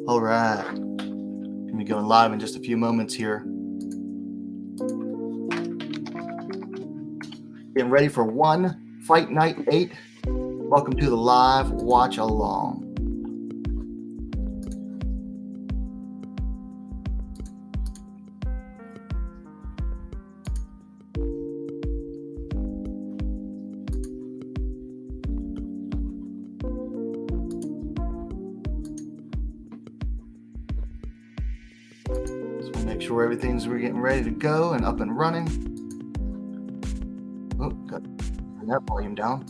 All right. Gonna be going live in just a few moments here. Getting ready for One Fight Night 8. Welcome to the live watch along. Make sure we're getting ready to go and up and running. Oh, got that volume down.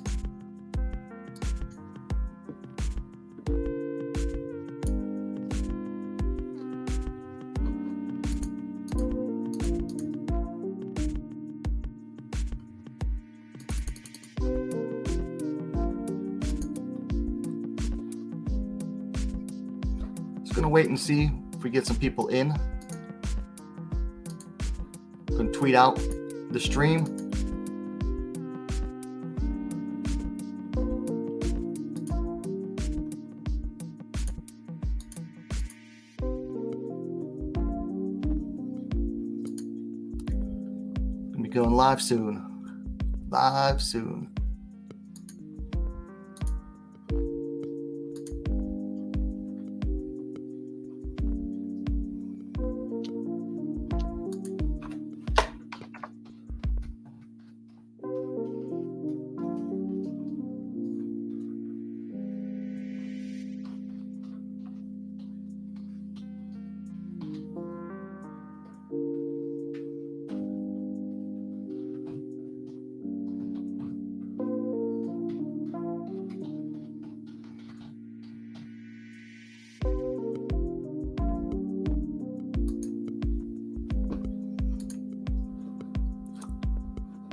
Just gonna wait and see if we get some people in. Going to tweet out the stream. Going to be going live soon. Live soon.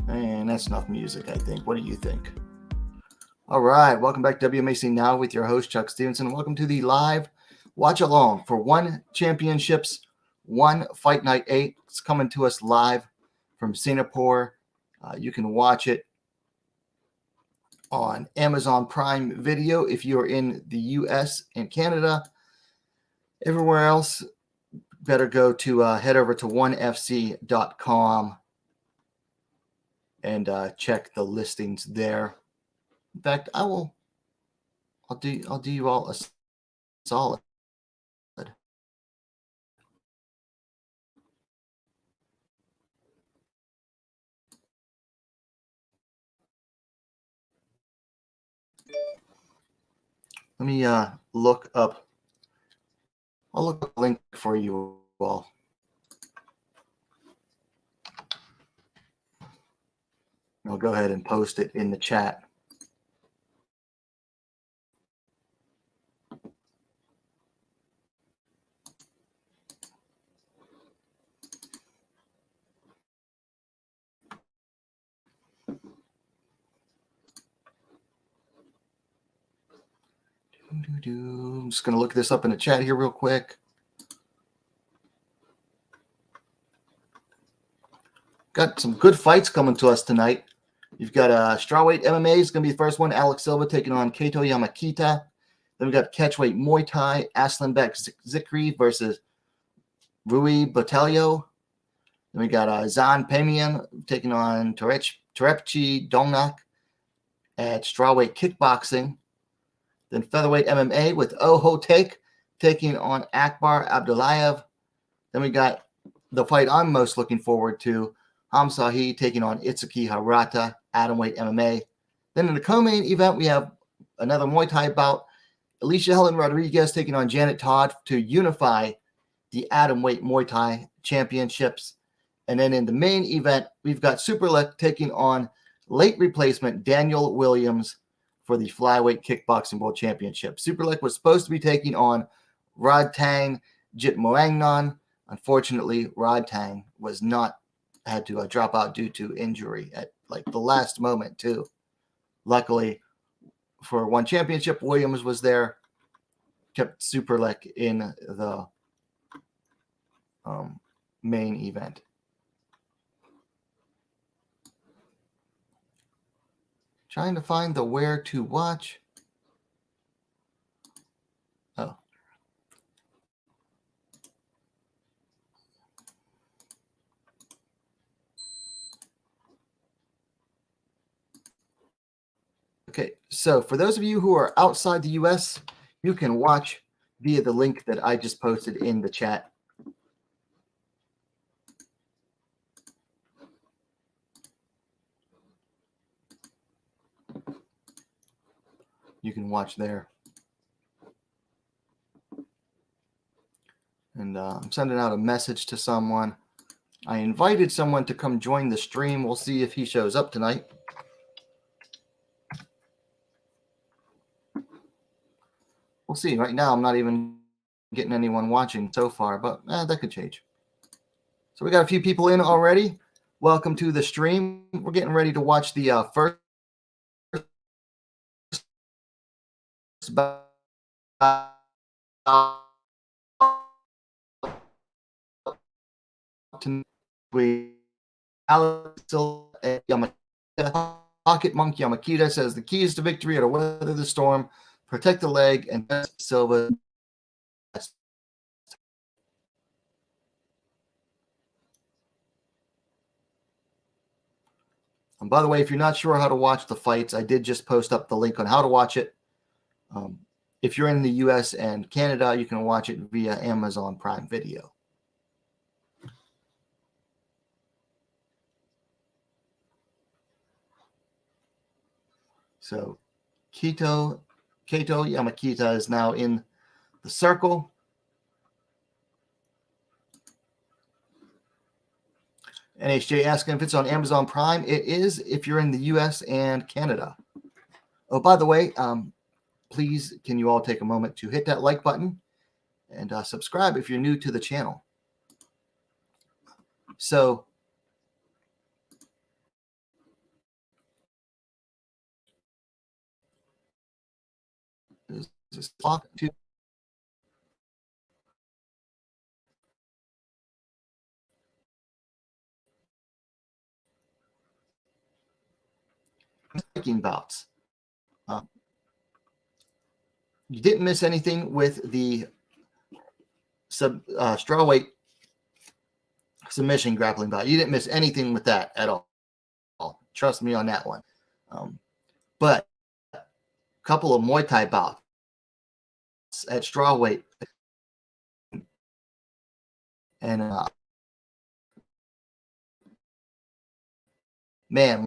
And that's enough music, I think. What do you think? All right. Welcome back to WMAC Now with your host, Chuck Stevenson. Welcome to the live watch along for ONE Championsip's One Fight Night 8. It's coming to us live from Singapore. You can watch it on Amazon Prime Video if you're in the US and Canada. Everywhere else, better go to head over to onefc.com and check the listings there. In fact, I'll do you all a solid. Let me look up. I'll look up a link for you all. I'll go ahead and post it in the chat. I'm just going to look this up in the chat here real quick. Got some good fights coming to us tonight. You've got strawweight MMA is going to be the first one. Alex Silva taking on Kato Yamakita. Then we got catchweight Muay Thai, Aslanbek Zikri versus Rui Botelho. Then we got Zan Pemian taking on Terepchi Dongnak at strawweight kickboxing. Then featherweight MMA with Oho taking on Akbar Abdullayev. Then we got the fight I'm most looking forward to, Hamzahi taking on Itsuki Harata, atomweight MMA. Then in the co-main event, we have another Muay Thai bout, Alicia Helen Rodriguez taking on Janet Todd to unify the atomweight Muay Thai championships. And then in the main event, we've got Superlek taking on late replacement Daniel Williams for the flyweight kickboxing world championship. Superlek was supposed to be taking on Rodtang Jitmoangnon. Unfortunately, Rodtang was not had to drop out due to injury at like the last moment too. Luckily for ONE Championship, Williams was there, kept Superlek in the main event. Trying to find the where to watch. Okay, so for those of you who are outside the US, you can watch via the link that I just posted in the chat. You can watch there. And I'm sending out a message to someone. I invited someone to come join the stream. We'll see if he shows up tonight. We'll see. Right now, I'm not even getting anyone watching so far, but that could change. So we got a few people in already. Welcome to the stream. We're getting ready to watch the first bout we Alex Silva and Yamakita. Pocket Monk Yamakita says the keys to victory are to weather the storm, protect the leg, and Silva. And by the way, if you're not sure how to watch the fights, I did just post up the link on how to watch it. If you're in the US and Canada, you can watch it via Amazon Prime Video. So Kato Yamakita is now in the circle. NHJ asking if it's on Amazon Prime. It is if you're in the US and Canada. Oh, by the way, please, can you all take a moment to hit that like button and subscribe if you're new to the channel. So just talk to bouts. You didn't miss anything with the strawweight submission grappling bout. You didn't miss anything with that at all. Trust me on that one. But a couple of Muay Thai bouts at strawweight, and man,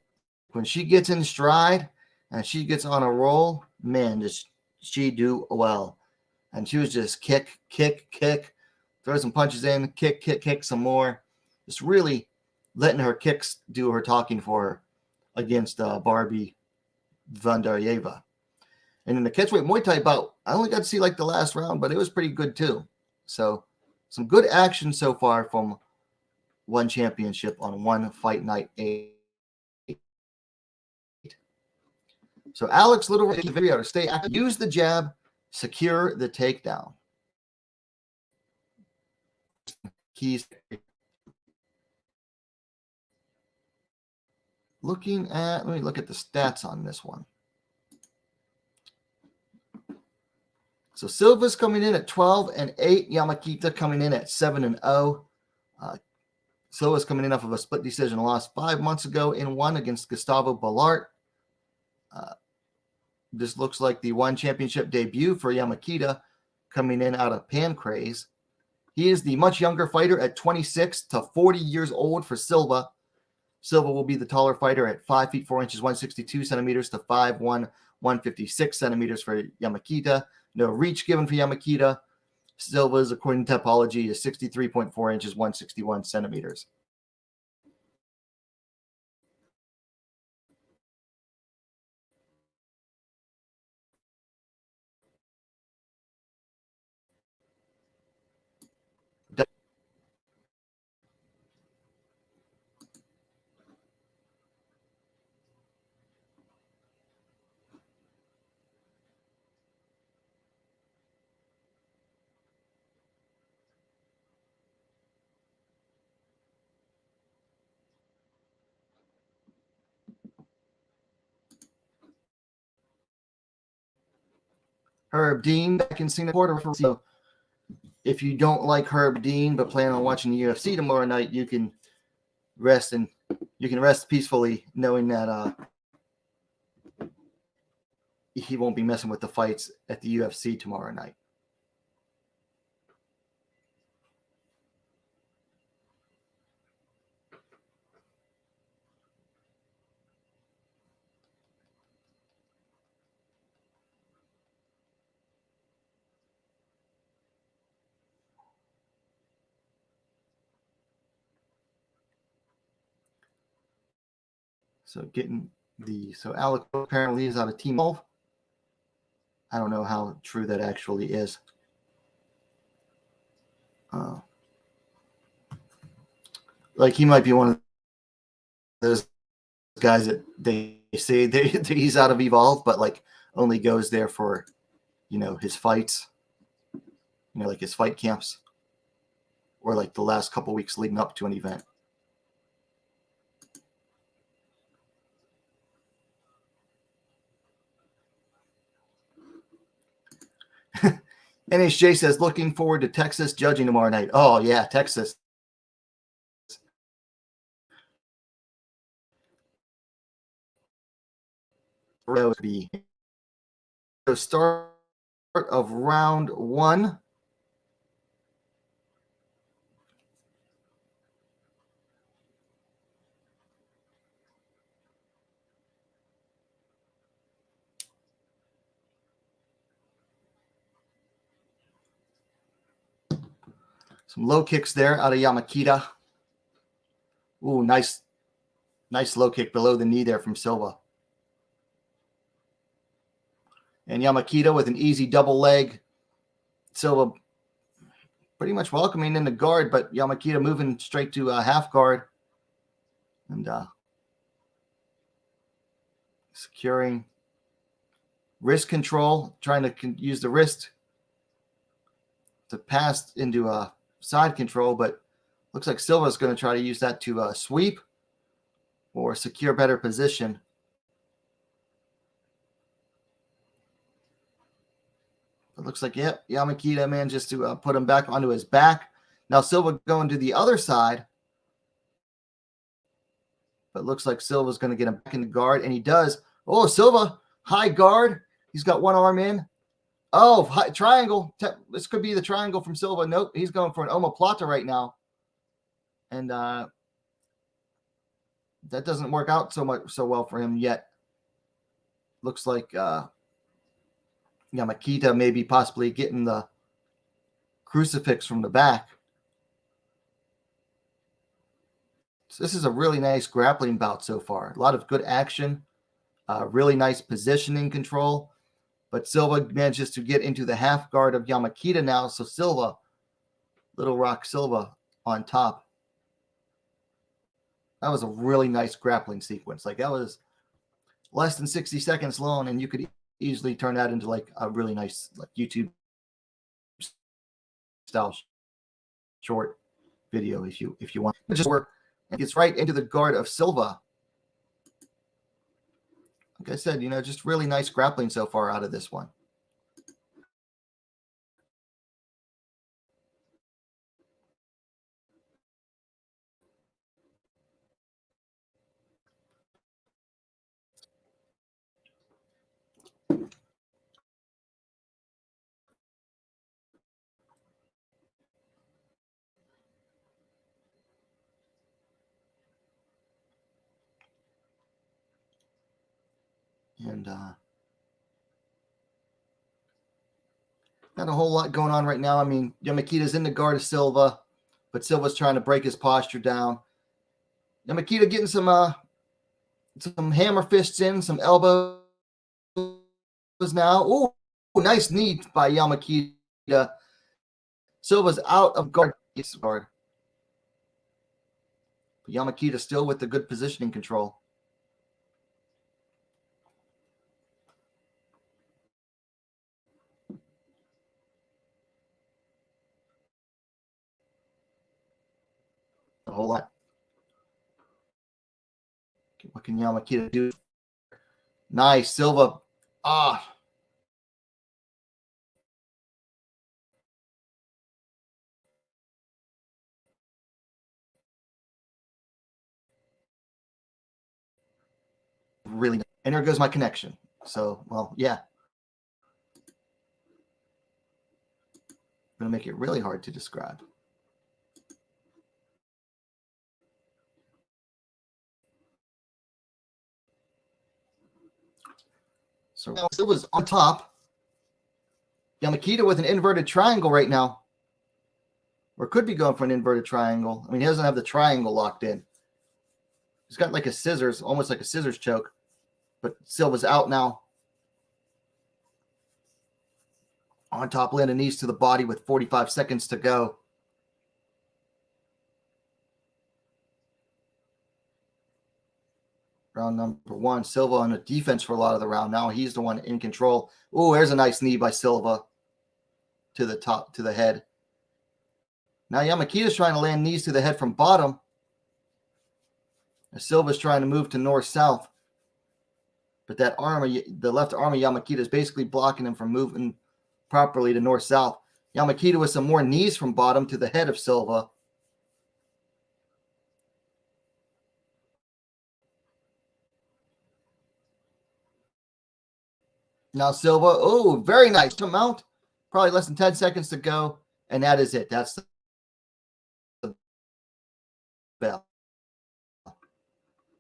when she gets in stride and she gets on a roll, man, she do well. And she was just kick, throw some punches in, kick some more. Just really letting her kicks do her talking for her against Barbie Vandaryeva. And in the catchweight Muay Thai bout, I only got to see like the last round, but it was pretty good too. So some good action so far from ONE Championship on One Fight Night 8. So Alex Little in the video to stay active. Use the jab, secure the takedown. Keys. Let me look at the stats on this one. So Silva's coming in at 12-8. Yamakita coming in at 7-0. Silva's coming in off of a split decision loss 5 months ago in one against Gustavo Ballart. This looks like the ONE Championship debut for Yamakita coming in out of Pancrase. He is the much younger fighter at 26 to 40 years old for Silva. Silva will be the taller fighter at 5 feet 4 inches, 162 centimeters to 5'1", 156 centimeters for Yamakita. No reach given for Yamakita. Silva's, according to Topology, is 63.4 inches, 161 centimeters. Herb Dean back in Singapore. So if you don't like Herb Dean but plan on watching the UFC tomorrow night, you can rest peacefully knowing that he won't be messing with the fights at the UFC tomorrow night. So Alex apparently is out of Team 12. I don't know how true that actually is. Like he might be one of those guys that they say he's out of Evolve, but like only goes there for, his fights, like his fight camps, or like the last couple weeks leading up to an event. NHJ says, looking forward to Texas judging tomorrow night. Oh, yeah, Texas. That would be the start of round 1. Some low kicks there out of Yamakita. Ooh, nice low kick below the knee there from Silva. And Yamakita with an easy double leg. Silva pretty much welcoming in the guard, but Yamakita moving straight to a half guard. And securing wrist control, trying to use the wrist to pass into a side control, but looks like Silva's going to try to use that to sweep or secure better position. It looks like, yep, Yamakita manages to put him back onto his back. Now Silva going to the other side, but looks like Silva's going to get him back in the guard, and he does. Oh, Silva, high guard. He's got one arm in. Oh, high, triangle. This could be the triangle from Silva. Nope, he's going for an omoplata right now. And that doesn't work out so well for him yet. Looks like Yamakita maybe possibly getting the crucifix from the back. So this is a really nice grappling bout so far. A lot of good action, really nice positioning control. But Silva manages to get into the half guard of Yamakita now. So Silva, Little Rock Silva on top. That was a really nice grappling sequence. Like that was less than 60 seconds long, and you could easily turn that into like a really nice like YouTube style short video if you want. It just work. It gets right into the guard of Silva. Like I said, just really nice grappling so far out of this one. And not a whole lot going on right now. I mean, Yamakita's in the guard of Silva, but Silva's trying to break his posture down. Yamakita getting some hammer fists in, some elbows now. Oh, nice knee by Yamakita. Silva's out of guard. But Yamakita still with the good positioning control. A whole lot. What can Yamakita do? Nice. Silva. Really. And there goes my connection. So, well, yeah. Going to make it really hard to describe. So Silva's on top. Yamakita with an inverted triangle right now. Or could be going for an inverted triangle. I mean, he doesn't have the triangle locked in. He's got like a scissors, almost like a scissors choke. But Silva's out now. On top, landing knees to the body with 45 seconds to go. Round number one. Silva on the defense for a lot of the round. Now he's the one in control. Oh, there's a nice knee by Silva to the top, to the head. Now Yamakita's trying to land knees to the head from bottom. Silva's trying to move to north-south. But that arm, the left arm of Yamakita is basically blocking him from moving properly to north-south. Yamakita with some more knees from bottom to the head of Silva. Now Silva, oh, very nice mount. Probably less than 10 seconds to go. And that is it. That's the bell.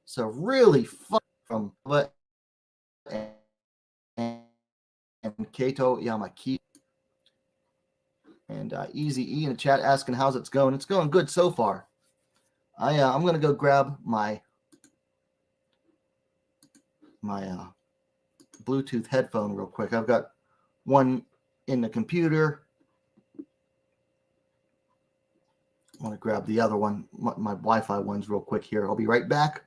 So really fun from and Kato Yamakita. And Easy E in the chat asking how's it's going. It's going good so far. I'm going to go grab my Bluetooth headphone real quick. I've got one in the computer. I want to grab the other one, my Wi-Fi ones real quick here. I'll be right back.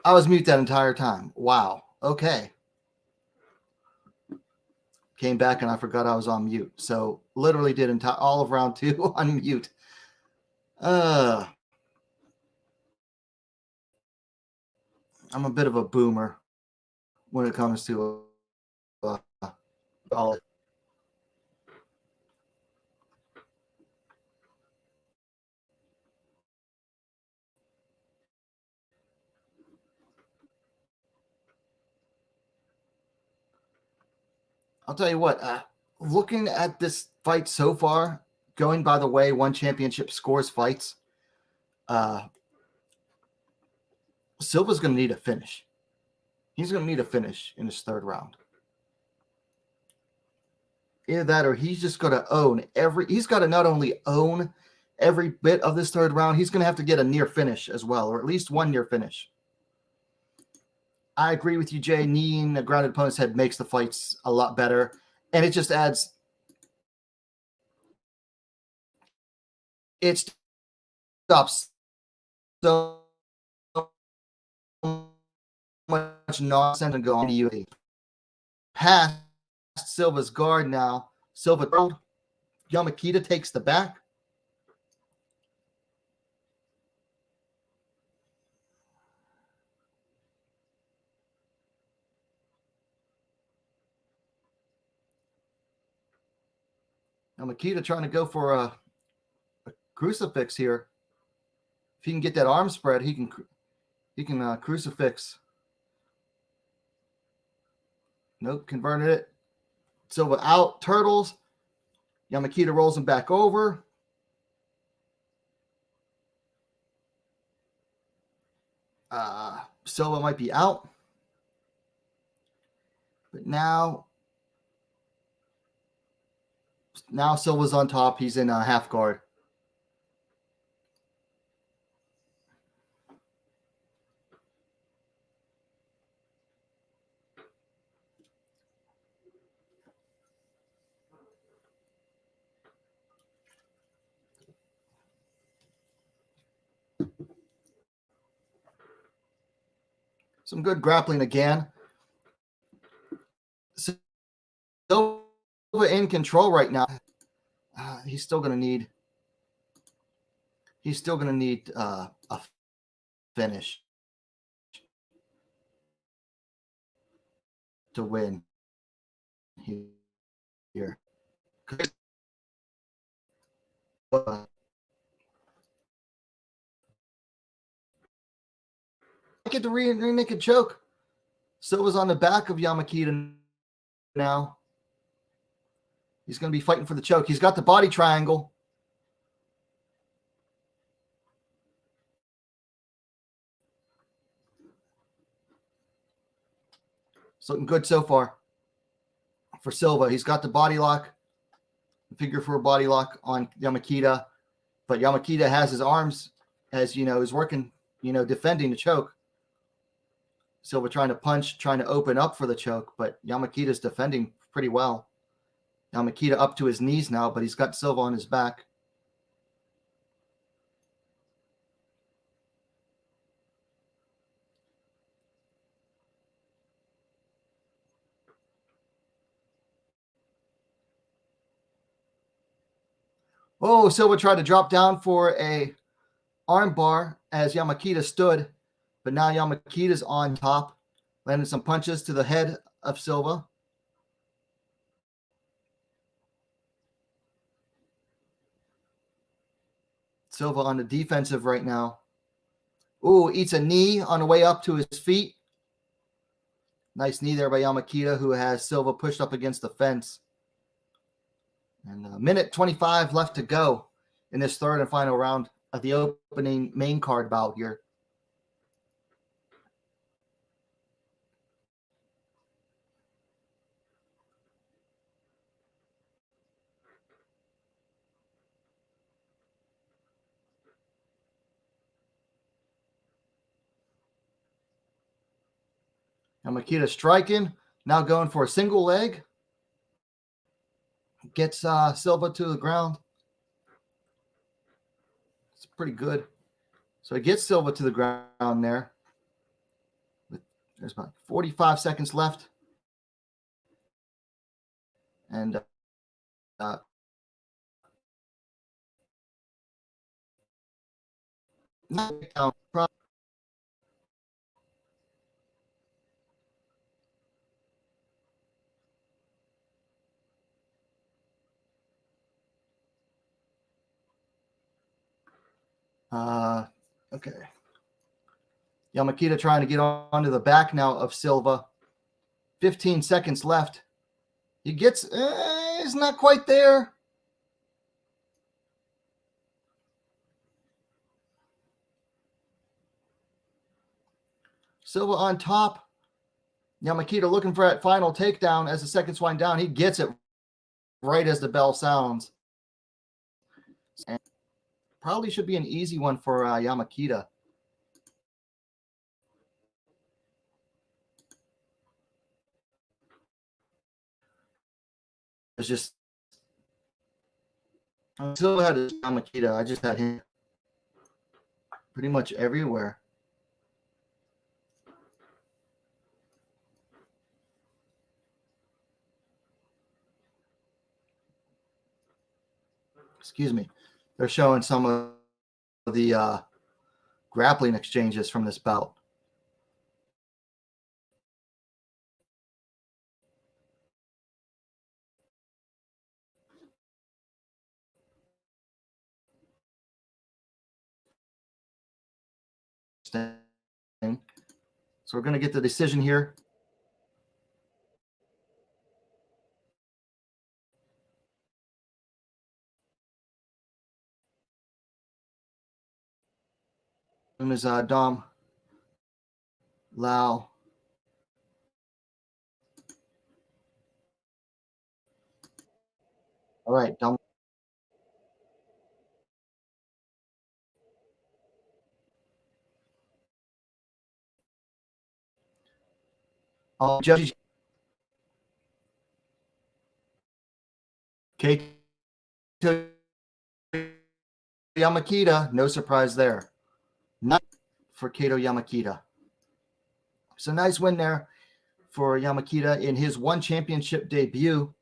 I was mute that entire time. Wow. Okay. Came back and I forgot I was on mute. So literally did all of round 2 on mute. I'm a bit of a boomer when it comes to all. I'll tell you what, looking at this fight so far, going by the way ONE Championship scores fights, Silva's going to need a finish. He's going to need a finish in his third round. Either that or he's just going to own he's got to not only own every bit of this third round, he's going to have to get a near finish as well, or at least one near finish. I agree with you, Jay. Kneeing a grounded opponent's head makes the fights a lot better, and it just adds. It stops so much nonsense and go on to you. Past Silva's guard now. Silva thrown. Yamakita takes the back. Yamakita trying to go for a crucifix here. If he can get that arm spread, he can crucifix. Nope, converted it. Silva out, turtles. Yamakita rolls him back over. Silva might be out. But now Silva's on top. He's in a half guard. Some good grappling again. Silva in control right now. He's still going to need a finish to win here. Get the rear naked choke. Silva's on the back of Yamakita now. He's going to be fighting for the choke. He's got the body triangle. It's looking good so far for Silva. He's got the body lock, figure four body lock on Yamakita, but Yamakita has his arms, as you know, is working, defending the choke. Silva trying to punch, trying to open up for the choke, but Yamakita's defending pretty well. Yamakita up to his knees now, but he's got Silva on his back. Oh, Silva tried to drop down for a arm bar as Yamakita stood, but now Yamakita's on top, landing some punches to the head of Silva. Silva on the defensive right now. Ooh, eats a knee on the way up to his feet. Nice knee there by Yamakita, who has Silva pushed up against the fence. And a minute 25 left to go in this third and final round of the opening main card bout here. Yamakita striking, now going for a single leg. Gets Silva to the ground. It's pretty good. So he gets Silva to the ground there. There's about 45 seconds left. And okay. Yamakita trying to get onto the back now of Silva. 15 seconds left. He gets, he's not quite there. Silva on top. Yamakita looking for that final takedown as the seconds wind down. He gets it right as the bell sounds. And probably should be an easy one for Yamakita. It's just, I still had Yamakita. I just had him pretty much everywhere. Excuse me. They're showing some of the grappling exchanges from this bout. So we're going to get the decision here. Name is Dom Lau. All right, Dom. All judges. Kato Yamakita, no surprise there. Not for Kato Yamakita. It's a nice win there for Yamakita in his ONE Championship debut.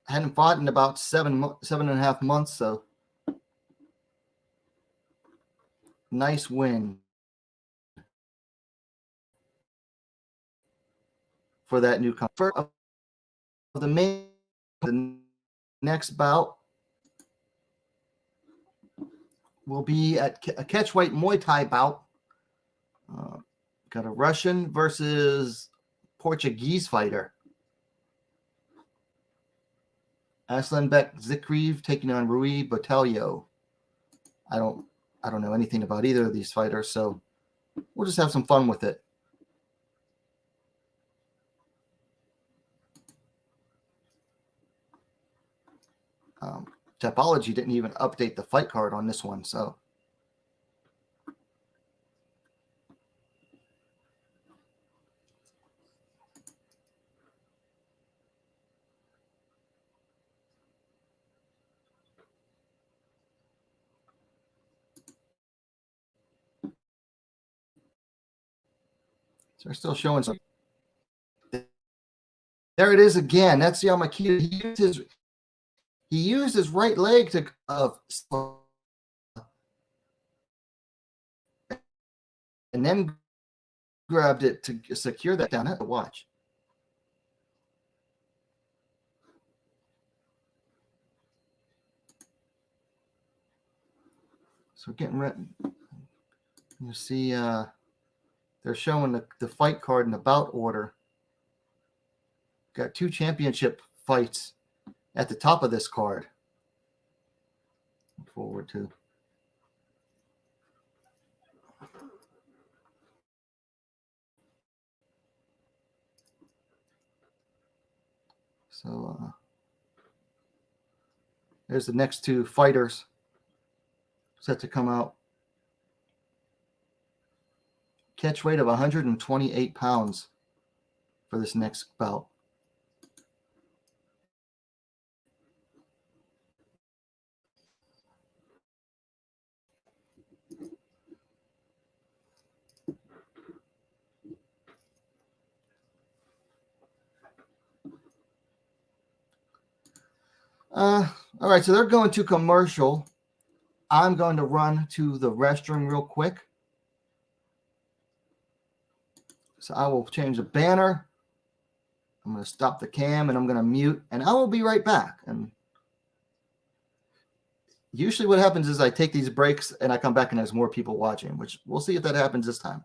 Hadn't fought in about seven and a half months, so nice win for that newcomer. Of the next bout will be at a catchweight Muay Thai bout. Got a Russian versus Portuguese fighter. Aslanbek Zikriv taking on Rui Botelho. I don't know anything about either of these fighters, so we'll just have some fun with it. Tapology didn't even update the fight card on this one, so they're still showing some. There it is again. That's Yamakita. He used his right leg to and then grabbed it to secure that down. I have to watch. So we're getting ready. You see, they're showing the fight card in the bout order. Got 2 championship fights at the top of this card. Look forward to. So there's the next 2 fighters set to come out. Catch weight of 128 pounds for this next bout. All right, so they're going to commercial. I'm going to run to the restroom real quick. So I will change the banner. I'm going to stop the cam and I'm going to mute, and I will be right back. And usually what happens is I take these breaks and I come back and there's more people watching, which we'll see if that happens this time.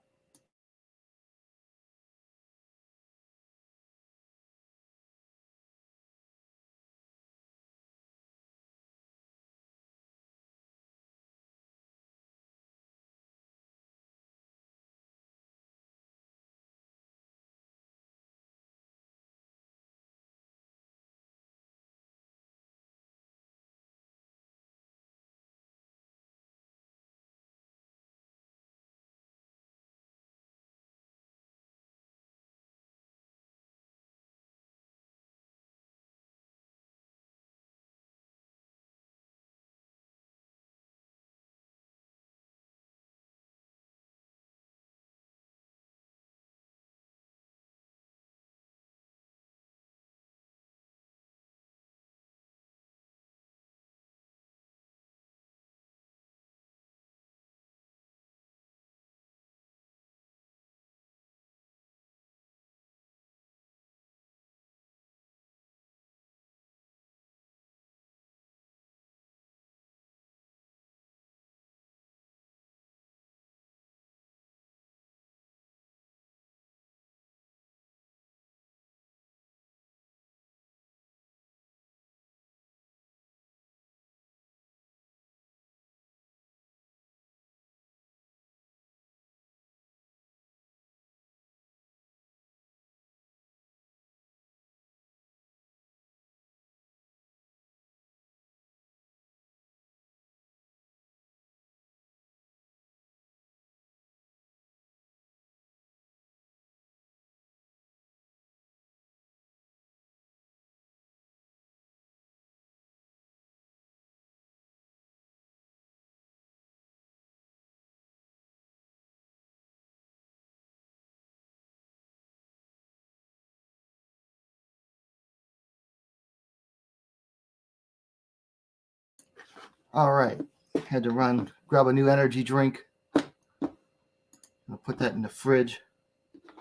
All right. Had to run, grab a new energy drink. I'll put that in the fridge.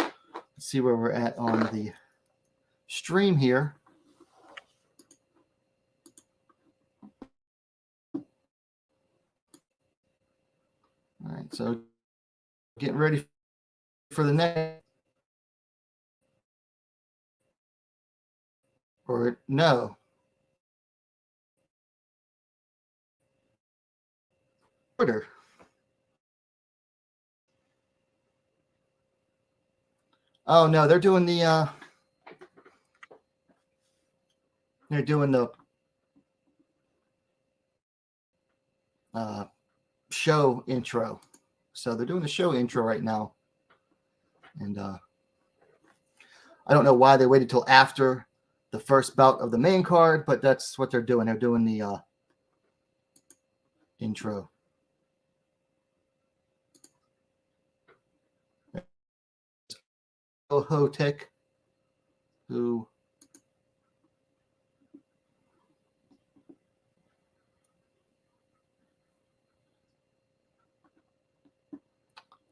Let's see where we're at on the stream here. All right, so getting ready for the next, or no. Order. Oh no, they're doing the show intro. So they're doing the show intro right now. And I don't know why they waited till after the first bout of the main card, but that's what they're doing. They're doing the intro. Hotek, who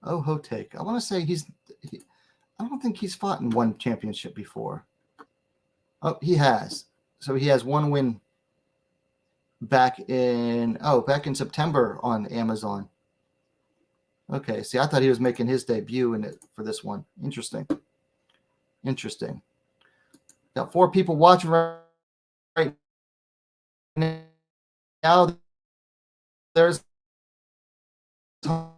Hotek. I want to say I don't think he's fought in ONE Championship before. Oh, he has. So he has one win back in September on Amazon. Okay, see, I thought he was making his debut in it for this one. Interesting. Got 4 people watching right now. There's Tom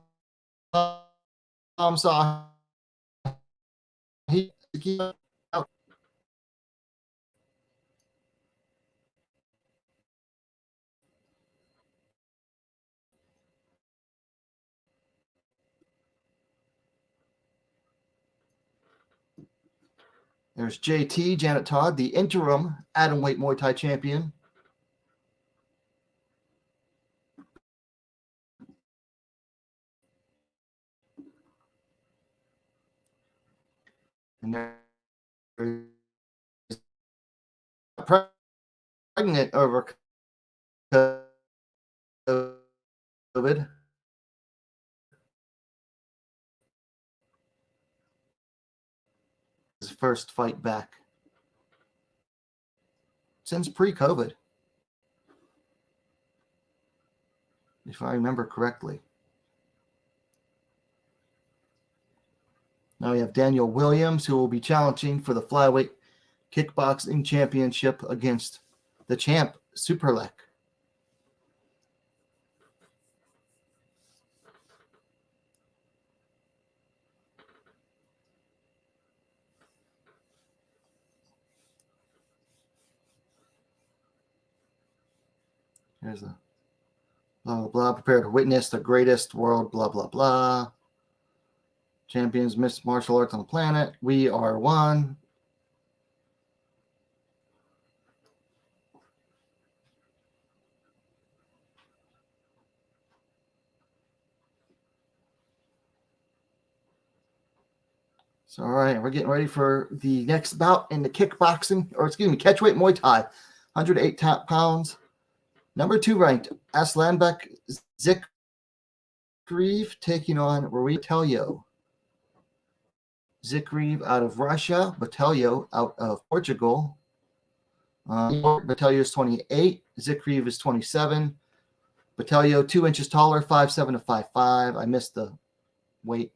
Saw. There's JT, Janet Todd, the interim atomweight Muay Thai champion. And there's pregnant over COVID. His first fight back since pre-COVID, if I remember correctly. Now we have Daniel Williams, who will be challenging for the flyweight kickboxing championship against the champ, Superlek. Here's a blah, blah, blah. Prepare to witness the greatest world, blah, blah, blah. Champions, mixed martial arts on the planet. We are one. So, all right, we're getting ready for the next bout in the kickboxing, or excuse me, catchweight Muay Thai, 108 pounds. Number 2 ranked Aslanbek Zikriv taking on Rui Batello. Zikriv out of Russia, Batello out of Portugal. Batello is 28, Zikriv is 27. Batello 2 inches taller, 5'7" to 5'5". I missed the weight.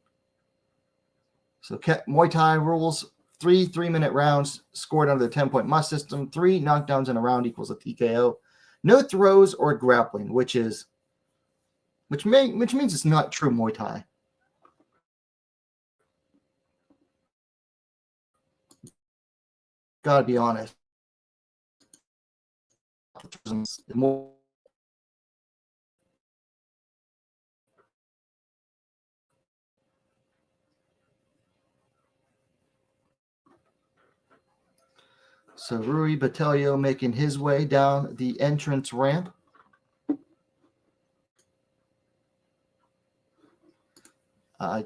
So Muay Thai rules: 3 3-minute rounds scored under the 10-point must system. 3 knockdowns in a round equals a TKO. No throws or grappling, which means it's not true Muay Thai. Gotta be honest. So Rui Batello making his way down the entrance ramp.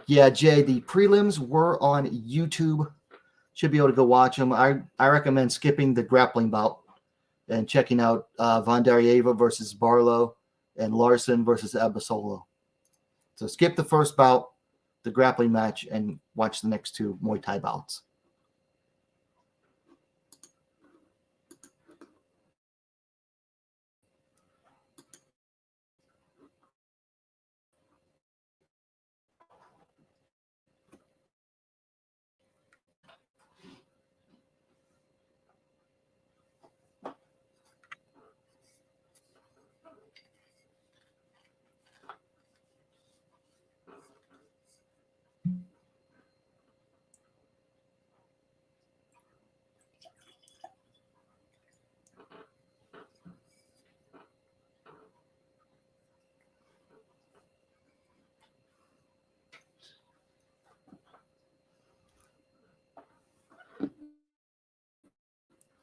Yeah, Jay, the prelims were on YouTube. Should be able to go watch them. I recommend skipping the grappling bout and checking out Vandarjeva versus Barlow and Larson versus Abasolo. So skip the first bout, the grappling match, and watch the next 2 Muay Thai bouts.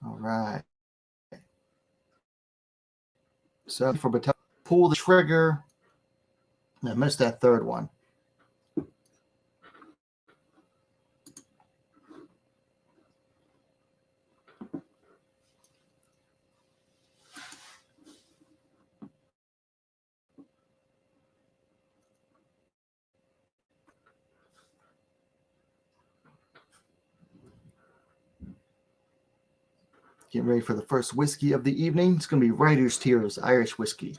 All right. So for Batello, pull the trigger. I missed that third one. Getting ready for the first whiskey of the evening. It's going to be Writer's Tears Irish whiskey.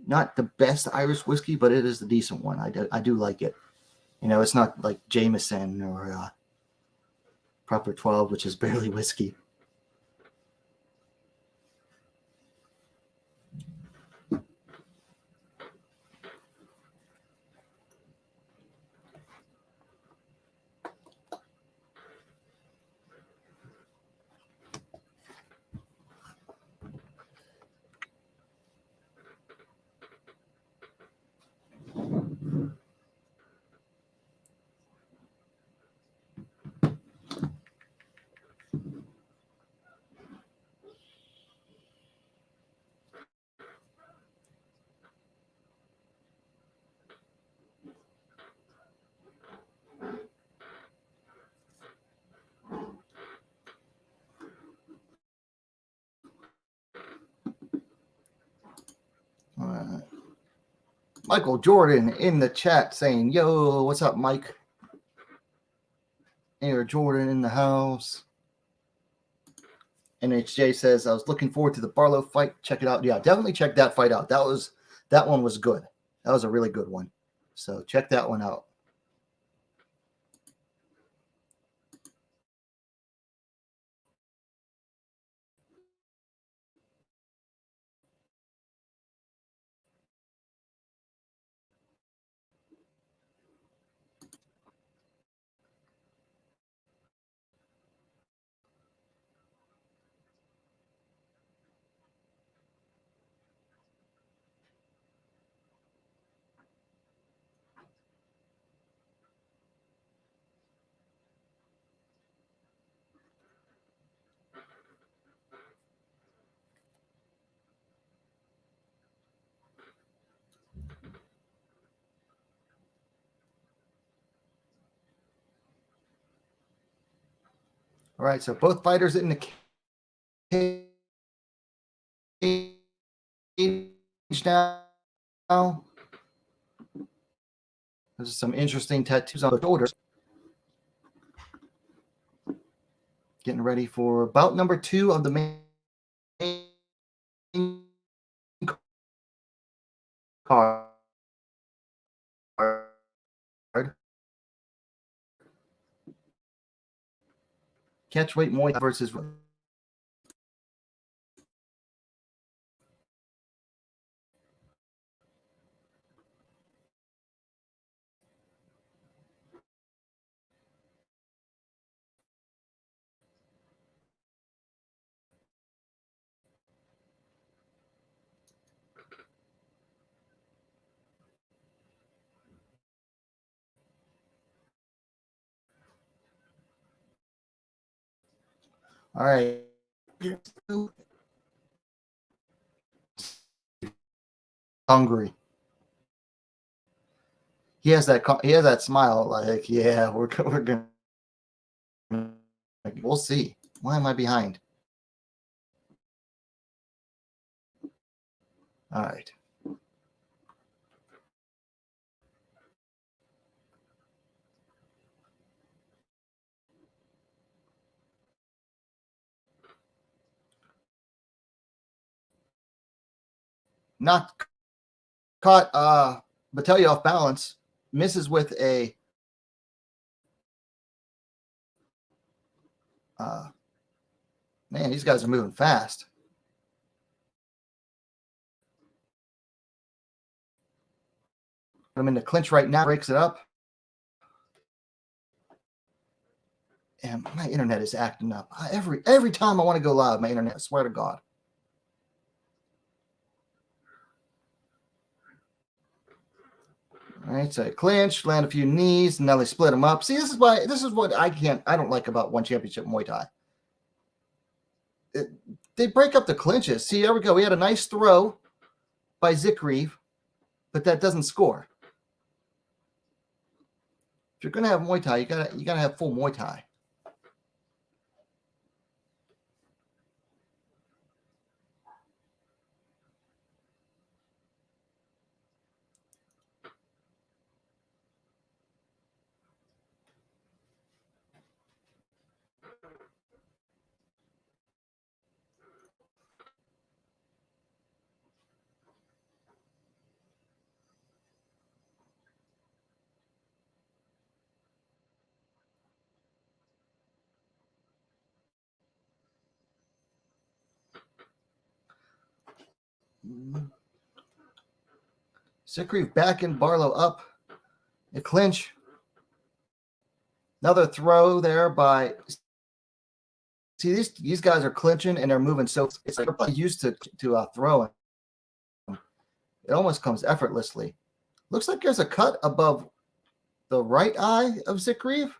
Not the best Irish whiskey, but it is a decent one. I do like it. You know, it's not like Jameson or Proper 12, which is barely whiskey. Michael Jordan in the chat saying, yo, what's up, Mike? Air Jordan in the house. NHJ says, I was looking forward to the Barlow fight. Check it out. Yeah, definitely check that fight out. That one was good. That was a really good one. So check that one out. All right, so both fighters in the cage now. There's some interesting tattoos on the shoulders. Getting ready for bout number 2 of the main card. Catchweight Muay Thai versus. All right. Hungry. He has that smile like, yeah, we're gonna. We'll see. Why am I behind? All right. Not caught Battaglia off balance. Misses with a man, these guys are moving fast. I'm in the clinch right now. Breaks it up. And my internet is acting up. Every time I want to go live, my internet, I swear to God. All right, so I clinch, land a few knees, and now they split them up. See, this is what I don't like about ONE Championship Muay Thai. They break up the clinches. See, there we go. We had a nice throw by Zikriv, but that doesn't score. If you're gonna have Muay Thai, you gotta have full Muay Thai. Zikriv back and Barlow up. A clinch. Another throw there by. See, these guys are clinching and they're moving so it's like they're used to throwing. It almost comes effortlessly. Looks like there's a cut above the right eye of Zikriv.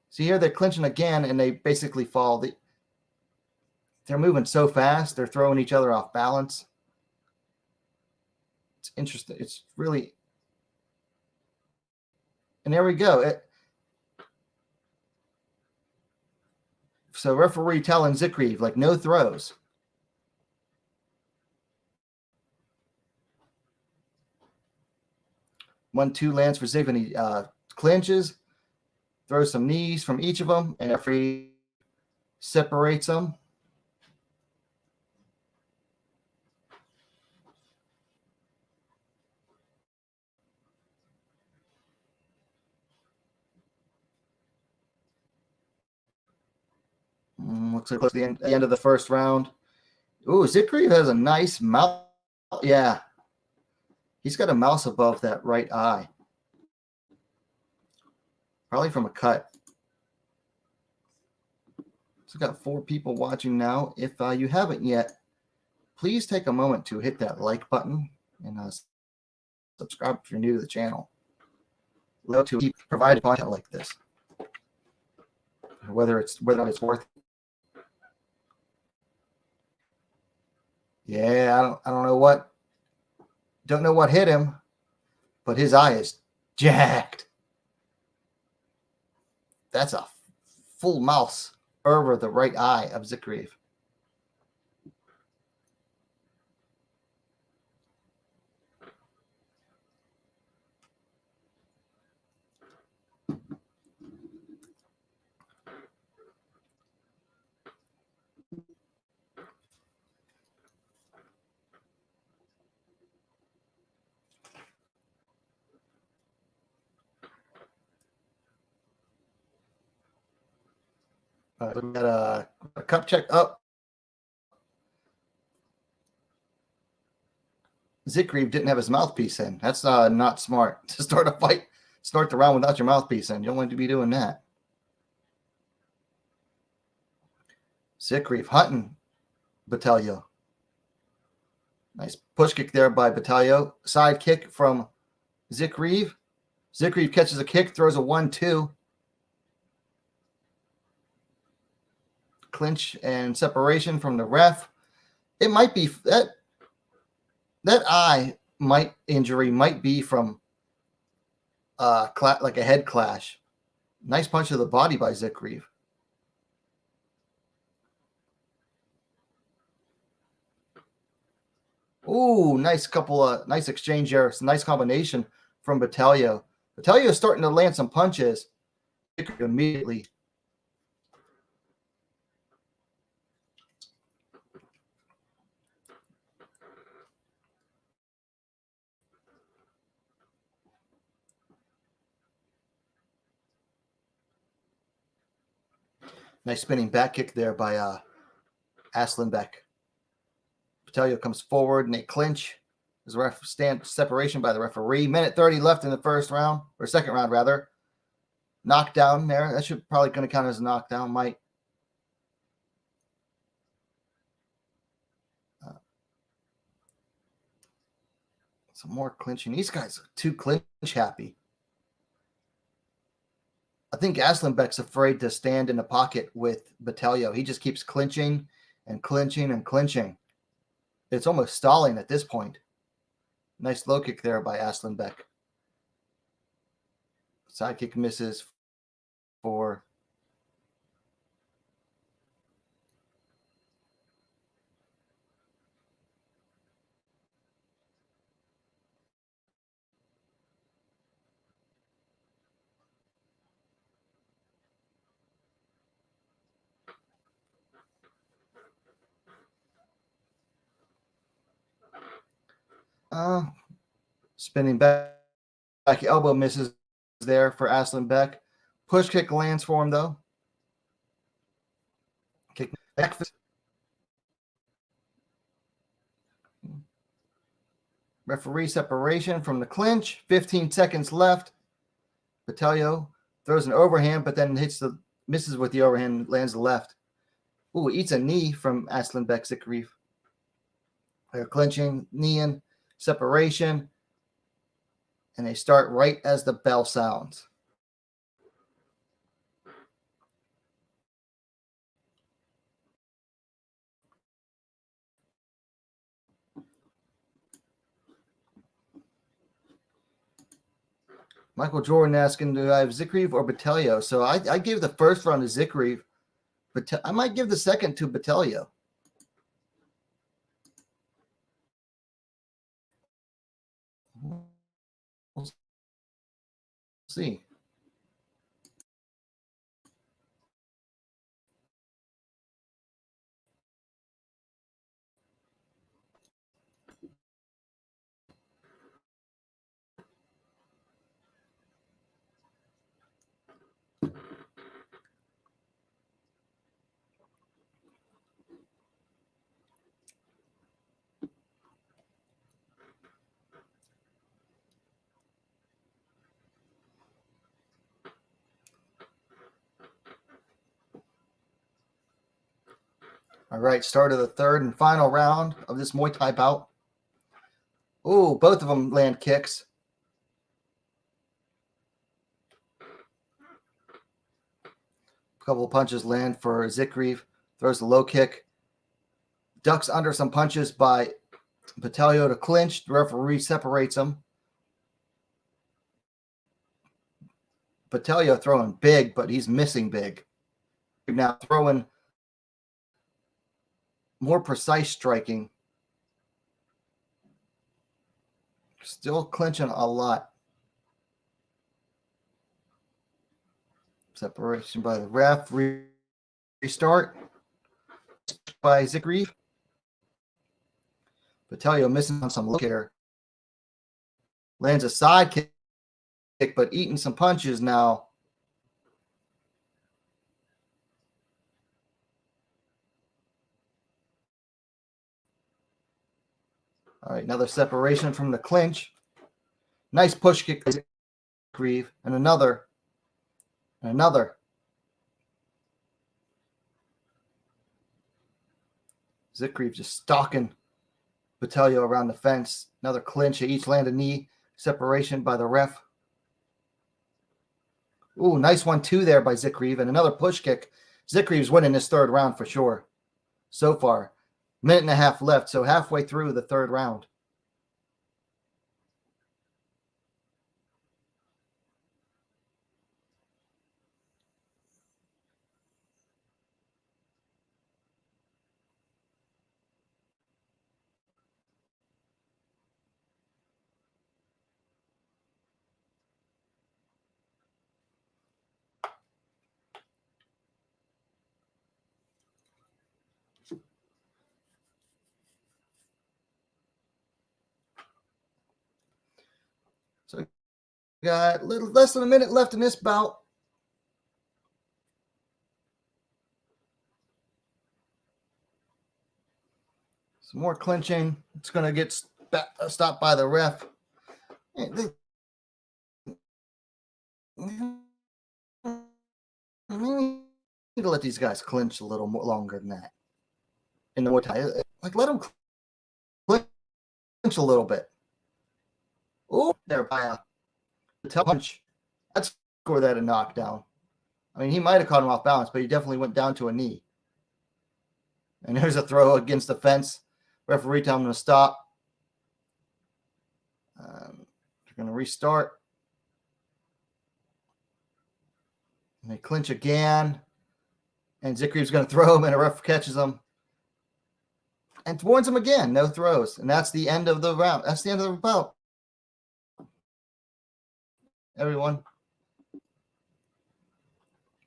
See here, they're clinching again, and they basically fall. They're moving so fast. They're throwing each other off balance. It's interesting. It's really. And there we go. If So referee telling Zikriv, like, no throws. One, two lands for Zikriv, and he clinches, throws some knees from each of them, and referee separates them. Looks like close to the end of the first round. Ooh, Zikriv has a nice mouth. Yeah. He's got a mouse above that right eye. Probably from a cut. So got 4 people watching now. If you haven't yet, please take a moment to hit that like button and subscribe if you're new to the channel. Love to keep providing content like this, whether it's worth it. Yeah, I don't know what hit him, but his eye is jacked. That's a full mouse over the right eye of Zikriv. We got a cup check up. Zikriv didn't have his mouthpiece in. That's not smart to start a fight, start the round without your mouthpiece in. You don't want to be doing that. Zikriv hunting Batalio. Nice push kick there by Batalio. Side kick from Zikriv. Zikriv catches a kick, throws a 1-2. Clinch and separation from the ref. It might be that eye injury might be from like a head clash. Nice punch to the body by Zikriv. Ooh, nice exchange there. It's a nice combination from Batalio. Batalio is starting to land some punches immediately. Nice spinning back kick there by Aslanbek. Batalio comes forward and they clinch. There's a separation by the referee. Minute 30 left in the first round, or second round rather. Knockdown there. That should probably going to count as a knockdown. Might. Some more clinching. These guys are too clinch happy. I think Aslanbek's afraid to stand in the pocket with Batalio. He just keeps clinching and clinching and clinching. It's almost stalling at this point. Nice low kick there by Aslanbek. Side kick misses for spinning back elbow misses there for Aslanbek. Push kick lands for him though. Kick back. Referee separation from the clinch. 15 seconds left. Batalio throws an overhand, but then misses with the overhand, lands the left. Ooh, eats a knee from Aslanbek Zikriv. They're clinching, kneeing, separation, and they start right as the bell sounds. Michael Jordan asking, do I have Zikriv or Batalio? So I gave the first round to Zikriv But I might give the second to Batelio. We'll see. All right, start of the third and final round of this Muay Thai bout. Ooh, both of them land kicks. A couple of punches land for Zikriv. Throws the low kick. Ducks under some punches by Batelio to clinch. The referee separates him. Batelio throwing big, but he's missing big. Now throwing more precise striking. Still clinching a lot. Separation by the ref. Restart by Zikriv. Batelio missing on some low kicker. Lands a side kick, but eating some punches now. All right, another separation from the clinch. Nice push kick by Zikriv, and another. And another. Zikriv just stalking Batelio around the fence. Another clinch. They each land a knee. Separation by the ref. Ooh, nice 1-2 there by Zikriv, and another push kick. Zikriv's winning this third round for sure. So far, minute and a half left, so halfway through the third round. So we got a little less than a minute left in this bout. Some more clinching. It's going to get stopped by the ref. We need to let these guys clinch a little more longer than that. In the Muay Thai, like let them clinch a little bit. Oh, there by a punch. That's score that a knockdown. I mean, he might have caught him off balance, but he definitely went down to a knee. And there's a throw against the fence. Referee telling him to stop. They're going to restart. And they clinch again. And Zikriv's going to throw him, and a ref catches him. And warns him again. No throws. And that's the end of the round. That's the end of the bout. Everyone.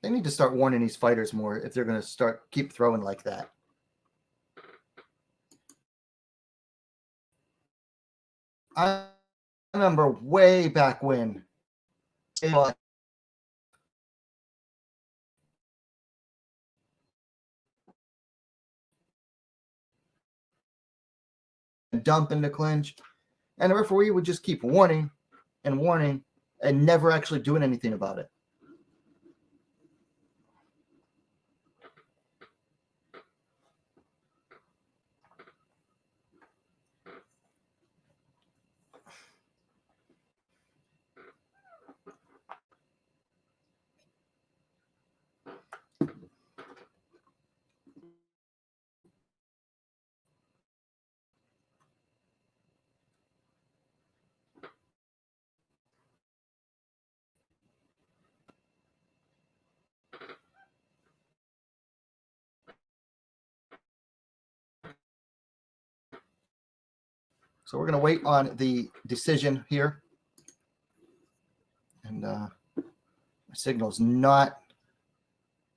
They need to start warning these fighters more if they're going to keep throwing like that. I remember way back when dump in the clinch, and the referee would just keep warning and warning and never actually doing anything about it. So we're going to wait on the decision here. And my signal is not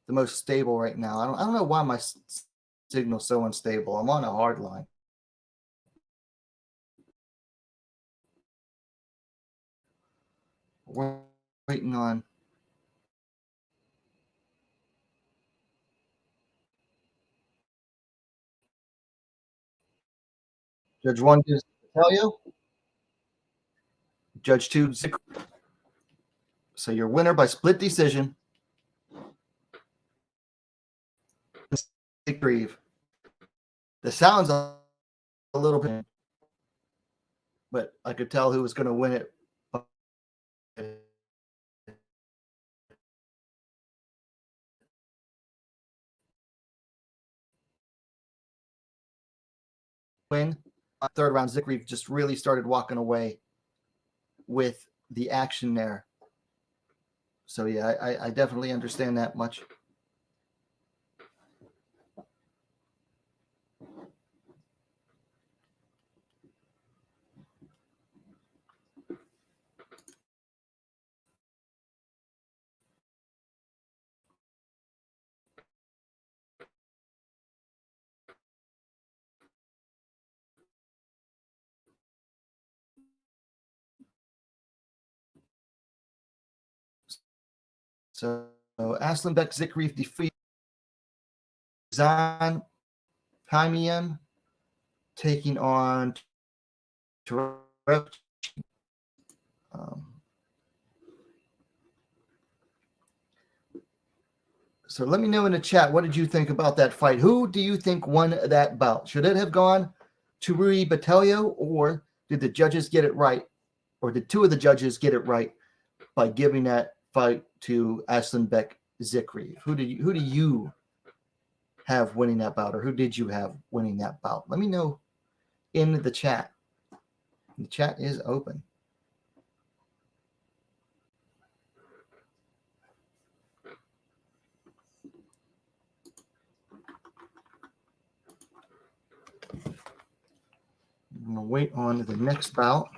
the most stable right now. I don't know why my signal is so unstable. I'm on a hard line. We're waiting on Judge 1 gives Battaglia. Judge 2, Zick. So your winner by split decision, Grieve. The sound's a little bit, but I could tell who was going to win it. Win. Third round, Zick just really started walking away with the action there. So yeah, I definitely understand that much. So Aslanbek Zikrief defeat Zan Paimian, taking on so let me know in the chat, what did you think about that fight? Who do you think won that bout? Should it have gone to Rui Battaglia, or did the judges get it right? Or did two of the judges get it right by giving that fight to Aslanbek Zikrief? Who do you have winning that bout, or who did you have winning that bout? Let me know in the chat. The chat is open. I'm going to wait on the next bout.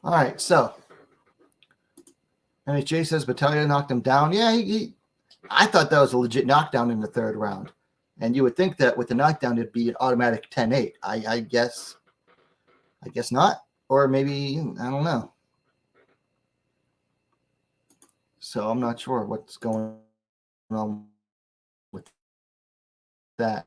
All right, so MHJ says Battaglia knocked him down. Yeah, I thought that was a legit knockdown in the third round. And you would think that with the knockdown, it'd be an automatic 10-8. I guess not. Or maybe, I don't know. So I'm not sure what's going on with that.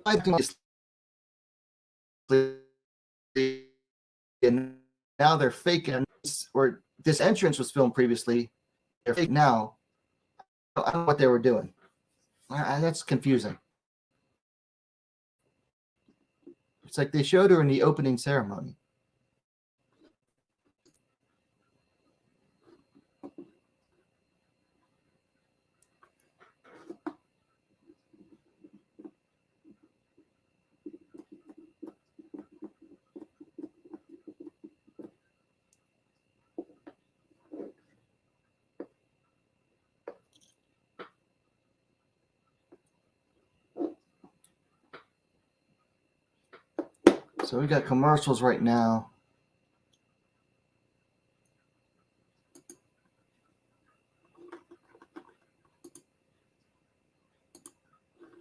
I think and now they're faking, or this entrance was filmed previously. They're fake now. I don't know what they were doing. That's confusing. It's like they showed her in the opening ceremony. So we got commercials right now.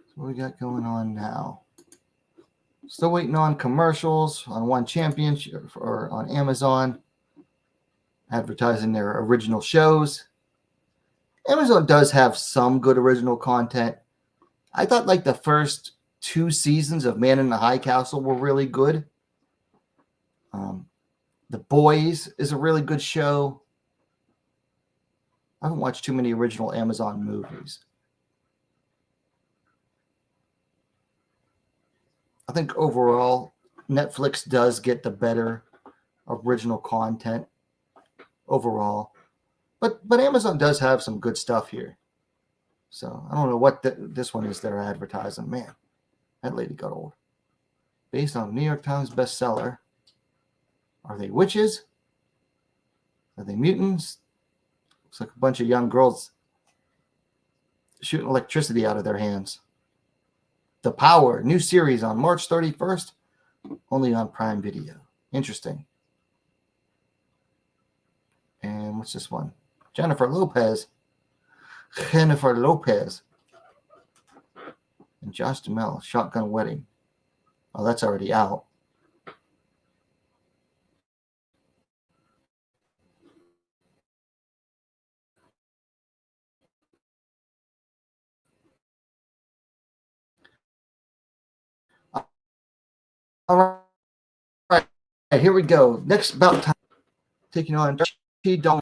So what we got going on now? Still waiting on commercials on ONE Championship or on Amazon, advertising their original shows. Amazon does have some good original content. I thought like the first 2 seasons of Man in the High Castle were really good. The Boys is a really good show. I haven't watched too many original Amazon movies. I think overall, Netflix does get the better original content overall. But Amazon does have some good stuff here. So I don't know what this one is they're advertising. Man, that lady got old. Based on New York Times bestseller. Are they witches? Are they mutants? Looks like a bunch of young girls shooting electricity out of their hands. The Power, new series on March 31st, only on Prime Video. Interesting. And what's this one? Jennifer Lopez. And Josh Duhamel, Shotgun Wedding. Oh, that's already out. All right, here we go. Next About Time, taking on T. Dong.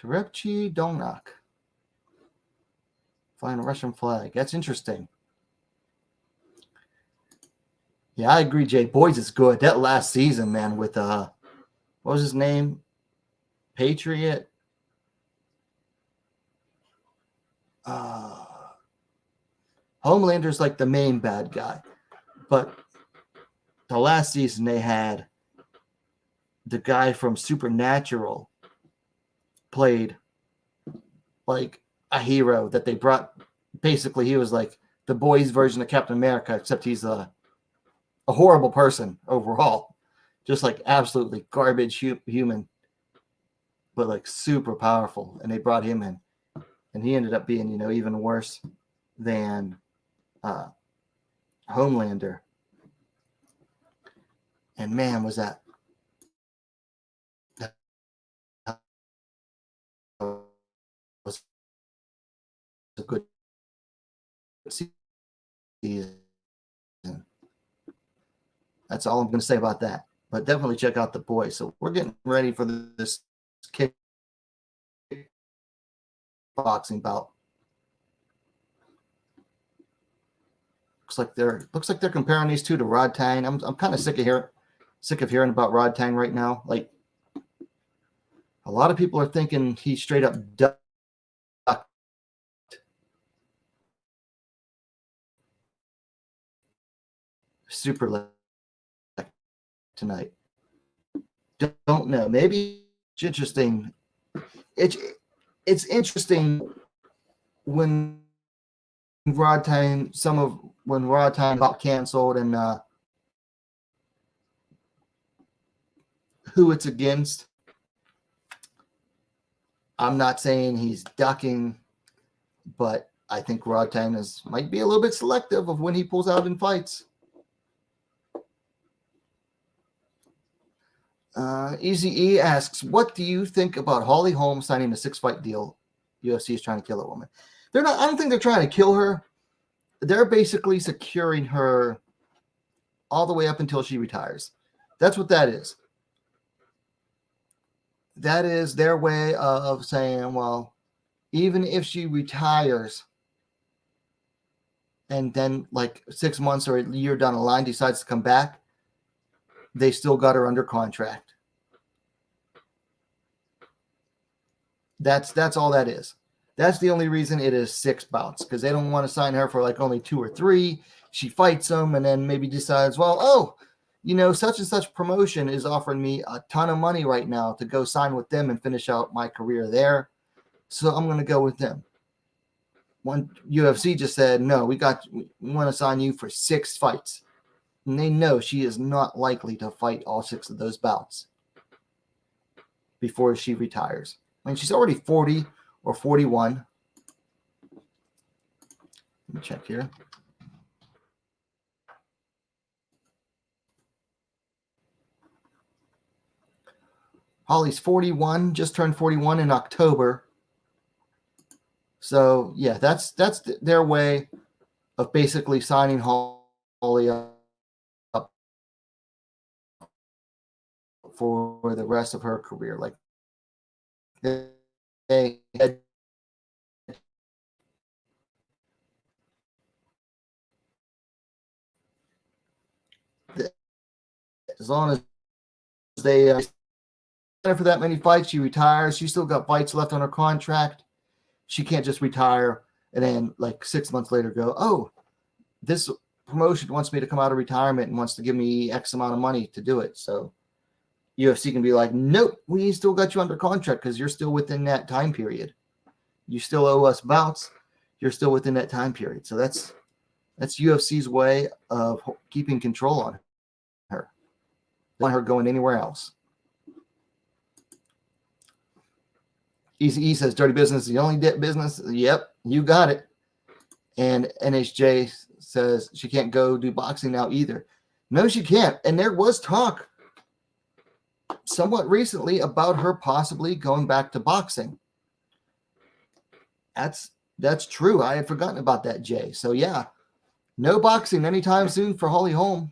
Terepchi Donak. Flying a Russian flag. That's interesting. Yeah, I agree, Jay. Boys is good. That last season, man, with what was his name? Patriot. Homelander's like the main bad guy. But the last season they had the guy from Supernatural played like a hero that they brought. Basically, he was like the boys' version of Captain America, except he's a horrible person overall. Just like absolutely garbage human, but like super powerful. And they brought him in. And he ended up being, even worse than Homelander. And man, was that was a good season. That's all I'm going to say about that. But definitely check out The Boys. So we're getting ready for this kickboxing bout. Looks like they're comparing these two to Rod Tang. I'm kind of sick of hearing about Rod Tang right now. Like a lot of people are thinking he straight up ducked super leg tonight. Don't know. Maybe it's interesting. It's interesting when Rod Tang got canceled and who it's against. I'm not saying he's ducking, but I think Rod Tang might be a little bit selective of when he pulls out in fights. Easy E asks, what do you think about Holly Holm signing a 6-fight deal? UFC is trying to kill a woman. I don't think they're trying to kill her. They're basically securing her all the way up until she retires. That's what that is. That is their way of saying, well, even if she retires and then like 6 months or a year down the line decides to come back, they still got her under contract. That's all that is. That's the only reason it is 6 bouts, because they don't want to sign her for like only 2 or 3. She fights them and then maybe decides, well, such and such promotion is offering me a ton of money right now to go sign with them and finish out my career there. So I'm going to go with them. one UFC just said, no, we want to sign you for 6 fights. And they know she is not likely to fight all 6 of those bouts before she retires. I mean, she's already 40 or 41. Let me check here. Holly's 41, just turned 41 in October. So, yeah, that's their way of basically signing Holly up for the rest of her career. Like, they as long as they for that many fights, she retires. She still got fights left on her contract. She can't just retire and then like 6 months later go, oh, this promotion wants me to come out of retirement and wants to give me X amount of money to do it. So UFC can be like, nope, we still got you under contract because you're still within that time period. You still owe us bouts. You're still within that time period. So that's UFC's way of keeping control on her. They don't want her going anywhere else. Easy E says, dirty business is the only business. Yep, you got it. And NHJ says she can't go do boxing now either. No, she can't. And there was talk somewhat recently about her possibly going back to boxing. That's true. I had forgotten about that, Jay. So yeah, no boxing anytime soon for Holly Holm,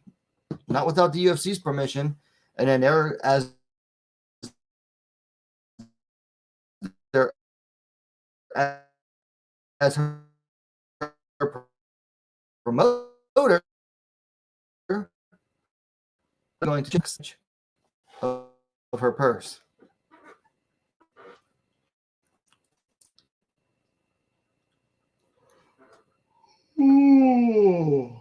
not without the UFC's permission. And then there as her promoter going to check of her purse. Ooh.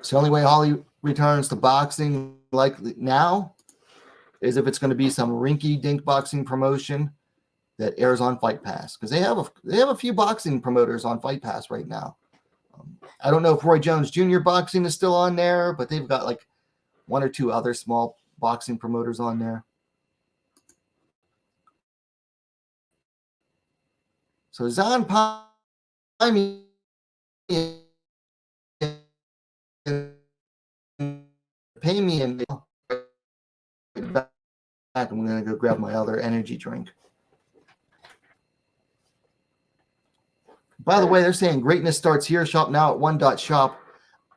So the only way Holly returns to boxing likely now is if it's going to be some rinky-dink boxing promotion that airs on Fight Pass, because they have a few boxing promoters on Fight Pass right now. I don't know if Roy Jones Jr. boxing is still on there, but they've got like 1 or 2 other small boxing promoters on there. So Zan Paimi pay me and back. I'm going to go grab my other energy drink. By the way, they're saying greatness starts here. Shop now at one.shop.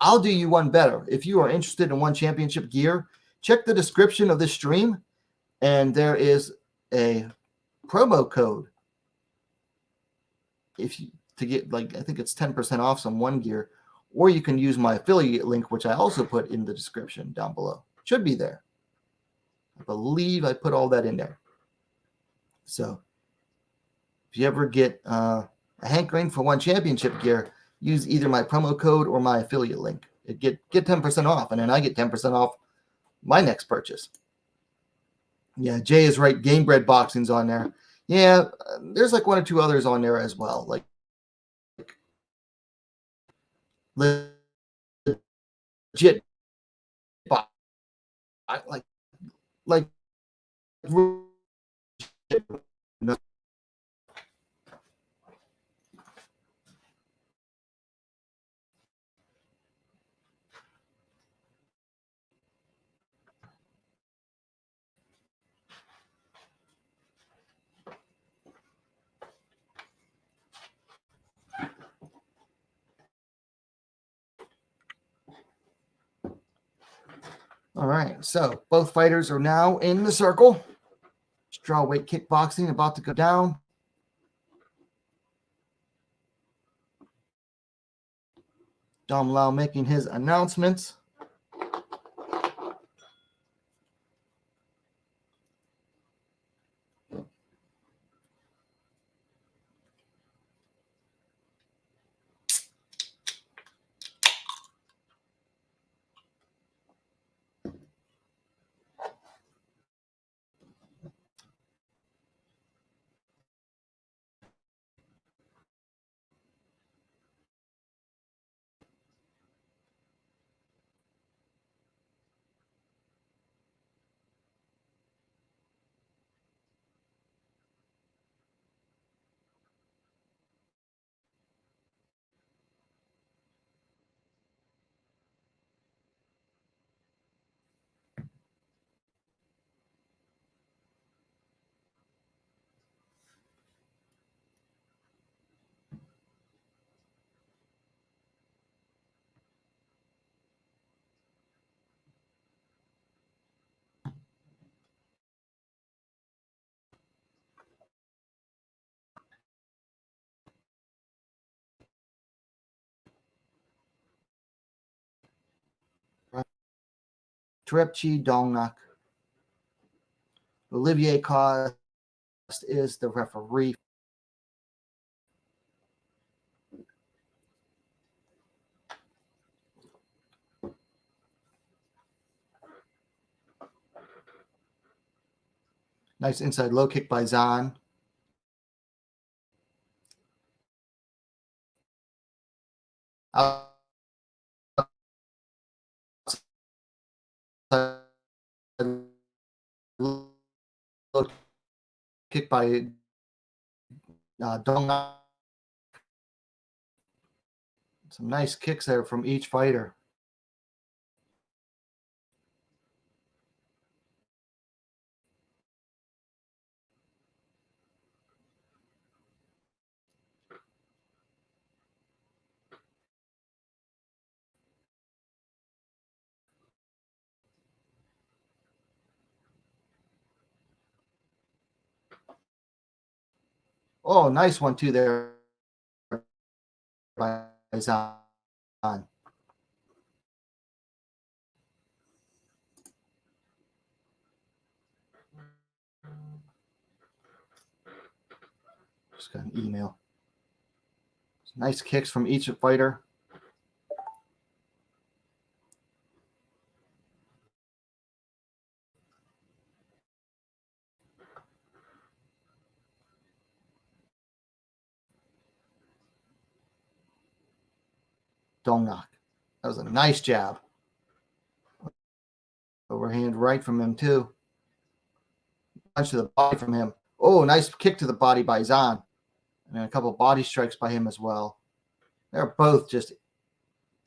I'll do you one better. If you are interested in ONE Championship gear, check the description of this stream, and there is a promo code to get, like, I think it's 10% off some ONE gear, or you can use my affiliate link, which I also put in the description down below. Should be there. I believe I put all that in there. So if you ever get a hankering for ONE Championship gear, use either my promo code or my affiliate link. Get 10% off, and then I get 10% off my next purchase. Yeah, Jay is right. Gamebred Boxing's on there. Yeah, there's like 1 or 2 others on there as well. Like legit, like all right, so both fighters are now in the circle. Strawweight kickboxing about to go down. Dom Lau making his announcements. Trepchi Dongnak. Olivier Cost is the referee. Nice inside low kick by Zahn. Low kick by Dong. Some nice kicks there from each fighter. Oh, nice one too there by Zahn. Just got an email. Nice kicks from each fighter. Dongnak. That was a nice jab. Overhand right from him too. Punch to the body from him. Oh, nice kick to the body by Zahn. And a couple body strikes by him as well. They're both just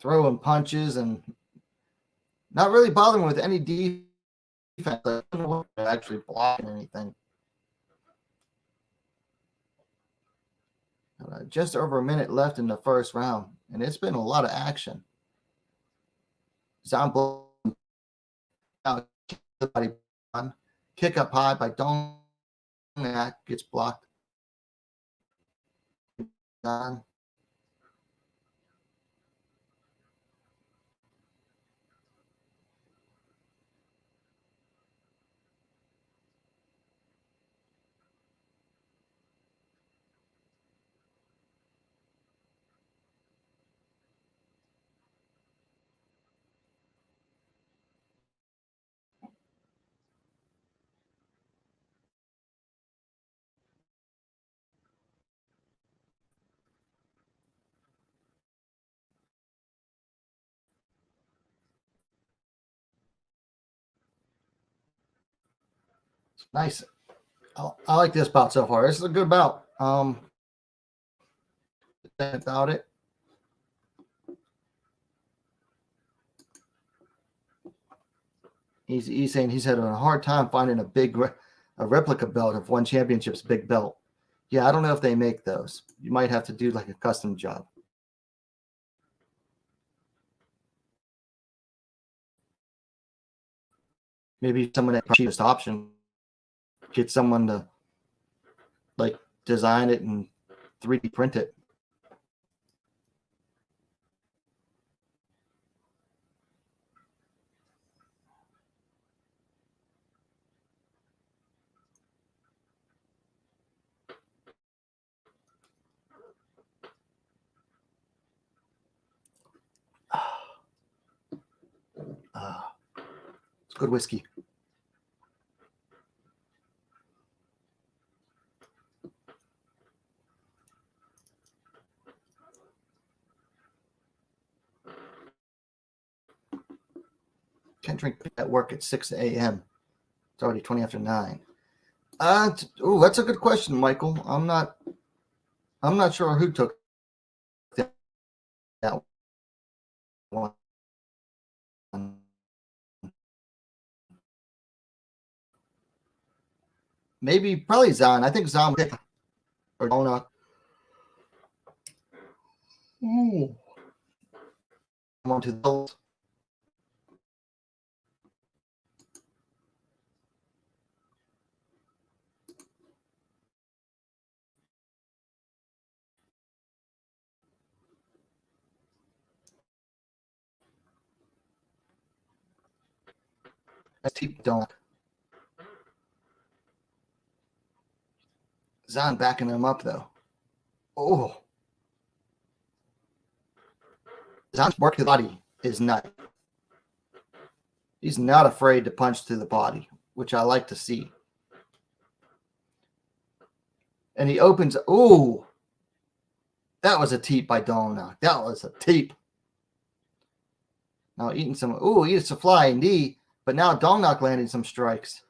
throwing punches and not really bothering with any defense. Actually blocking anything. Just over a minute left in the first round, and it's been a lot of action. Zahn out, kick up high by Dong. Gets blocked. Zahn. Nice. I like this bout so far. This is a good bout. About it. He's saying he's had a hard time finding a replica belt of ONE Championship's big belt. Yeah, I don't know if they make those. You might have to do like a custom job. Maybe someone at cheapest option, get someone to like design it and 3D print it. It's good whiskey. Can't drink at work at 6 a.m. It's already 20 after 9. That's a good question, Michael. I'm not sure who took that one. Maybe probably Zahn. I think Zahn or Donut. Ooh. On to those. That's deep donk. Zahn backing him up, though. Oh. Zahn's work to the body is nuts. He's not afraid to punch to the body, which I like to see. And he opens. Ooh. That was a teep by Dongnak. That was a teep. Now eating some. Ooh, eats a flying knee. But now Dongnak landing some strikes.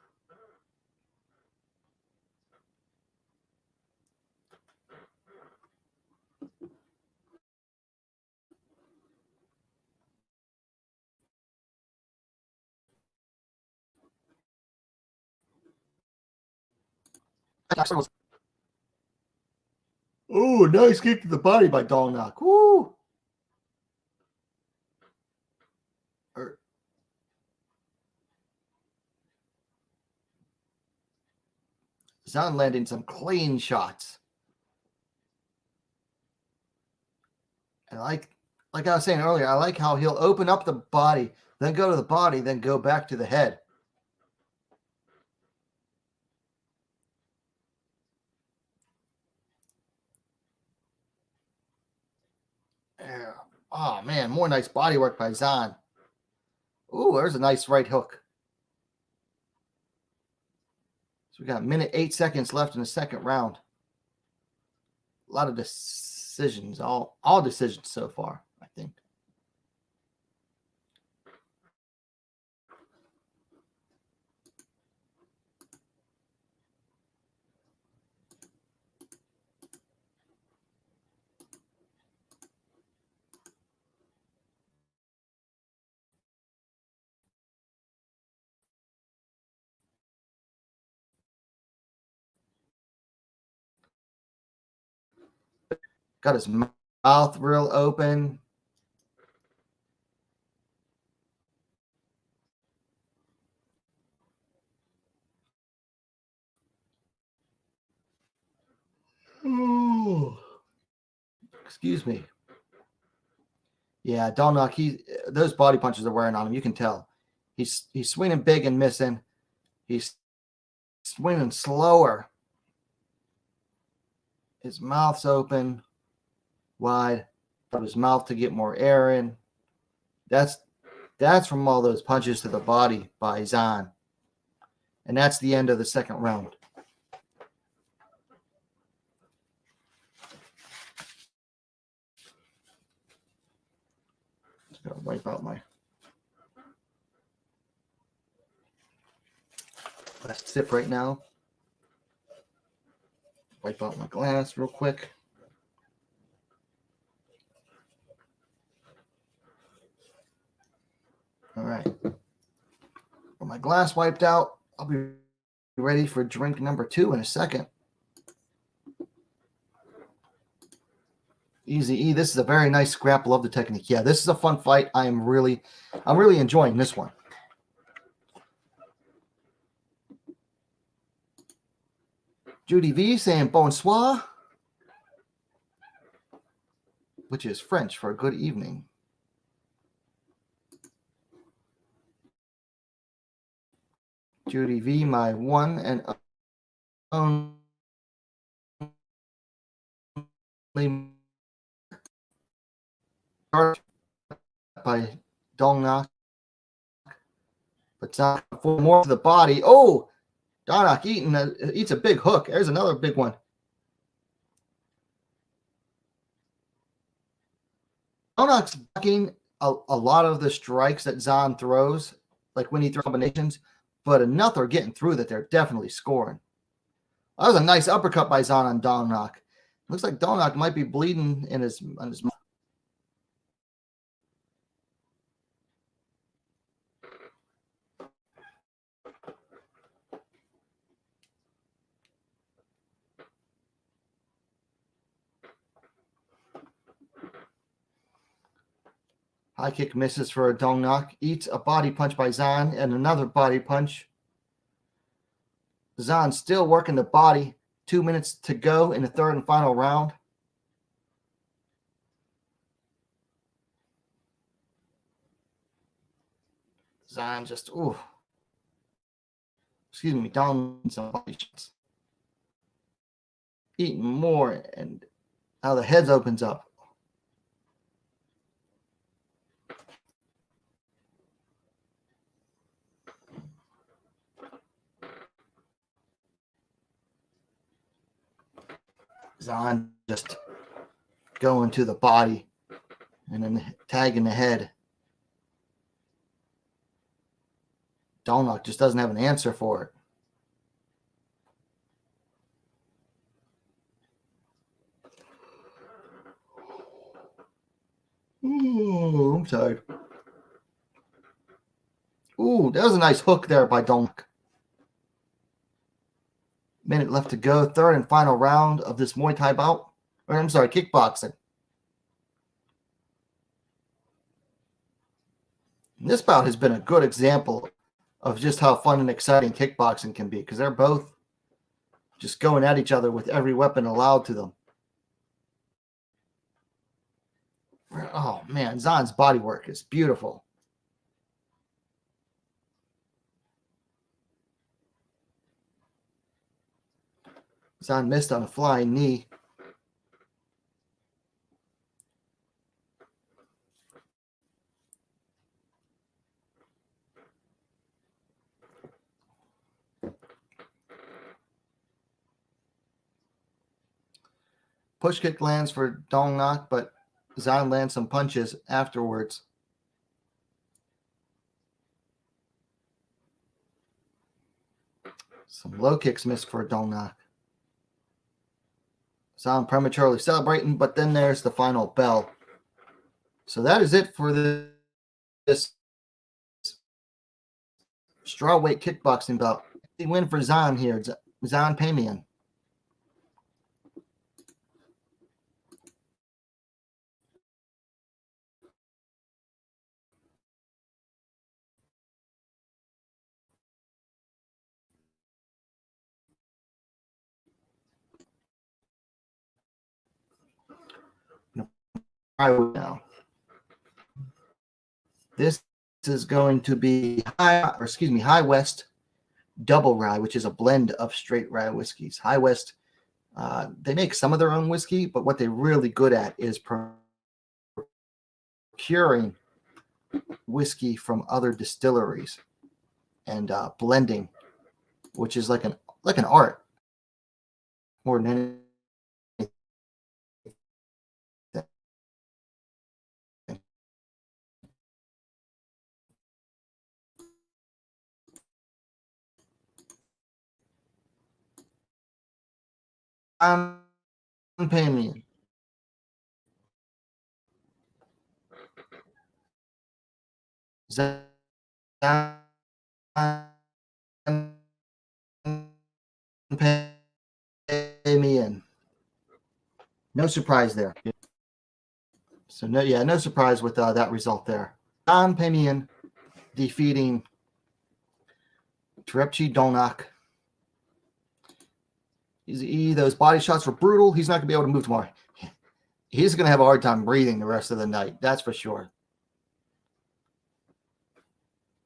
Ooh, nice kick to the body by Dongnak. Woo. Zahn landing some clean shots. And like I was saying earlier, I like how he'll open up the body, then go to the body, then go back to the head. Yeah. Oh, man, more nice body work by Zahn. Ooh, there's a nice right hook. So we got a minute 8 seconds left in the second round. A lot of decisions, all decisions so far, I think. Got his mouth real open. Ooh. Excuse me. Yeah, Dongnak, those body punches are wearing on him. You can tell. He's swinging big and missing. He's swinging slower. His mouth's open, wide. Put his mouth to get more air in. That's from all those punches to the body by Zahn. And that's the end of the second round. Just gotta wipe out my last sip right now. Wipe out my glass real quick. All right. With my glass wiped out, I'll be ready for drink number 2 in a second. Easy E. This is a very nice scrap. Love the technique. Yeah, this is a fun fight. I'm really enjoying this one. Judy V saying bonsoir, which is French for good evening. Judy V, my one and only by Dongnak. But not for more to the body. Oh, Dongnak eats a big hook. There's another big one. Dongnak's blocking a lot of the strikes that Zahn throws, like when he throws combinations, but enough are getting through that they're definitely scoring. That was a nice uppercut by Zahn on Dongnak. Looks like Dongnak might be bleeding in his mouth. High kick misses for a Dongnak. Eats a body punch by Zahn and another body punch. Zahn still working the body. 2 minutes to go in the third and final round. Zahn just, ooh. excuse me, down some body shots. Eating more, and how the head opens up. Zahn just going to the body and then tagging the head. Dolnock just doesn't have an answer for it. Ooh, I'm tired. Ooh, that was a nice hook there by Dolnock. Minute left to go. Third and final round of this Muay Thai bout. Or I'm sorry, kickboxing. This bout has been a good example of just how fun and exciting kickboxing can be, because they're both just going at each other with every weapon allowed to them. Oh, man, Zahn's body work is beautiful. Zahn missed on a flying knee. Push kick lands for Dolnock, but Zahn lands some punches afterwards. Some low kicks missed for Dolnock. Zahn prematurely celebrating, but then there's the final bell. So that is it for this strawweight kickboxing bout. The win for Zahn here. Zahn Pamian. Now, this is going to be High West Double Rye, which is a blend of straight rye whiskeys. High West, they make some of their own whiskey, but what they're really good at is procuring whiskey from other distilleries and blending, which is like an art more than anything. Pamian. Pamian. No surprise there. So no surprise with that result there. Zahn Pamian defeating Trepchi Dolnock. Those body shots were brutal. He's not going to be able to move tomorrow. He's going to have a hard time breathing the rest of the night. That's for sure.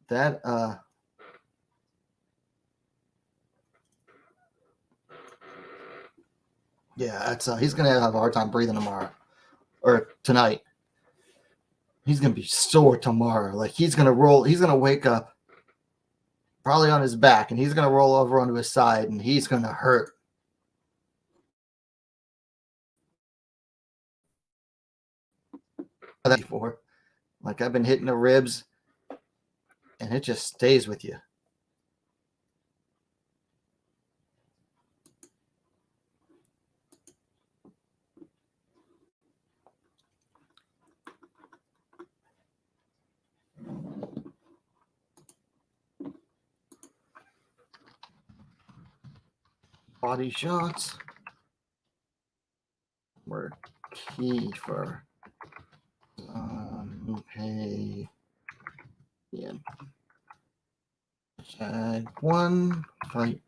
That that's he's going to have a hard time breathing tomorrow or tonight. He's going to be sore tomorrow. Like he's going to roll. He's going to wake up probably on his back, and he's going to roll over onto his side, and he's going to hurt. Before, like I've been hitting the ribs, and it just stays with you. Body shots were key for okay. Yeah. One fight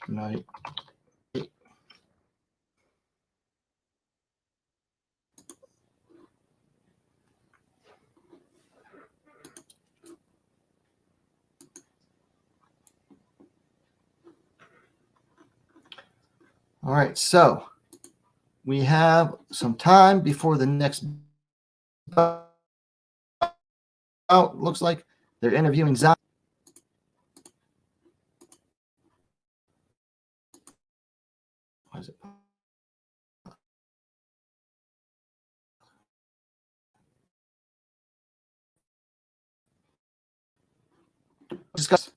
night. All right, so we have some time before the next bout. Looks like they're interviewing Zion. What is it? Discuss.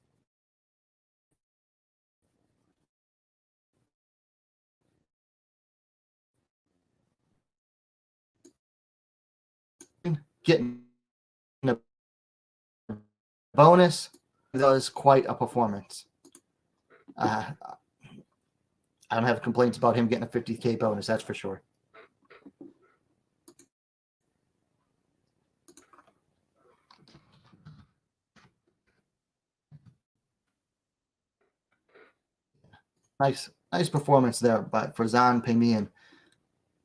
Getting a bonus. That was quite a performance. I don't have complaints about him getting a 50K bonus, that's for sure. Nice performance there for Zan Peimian.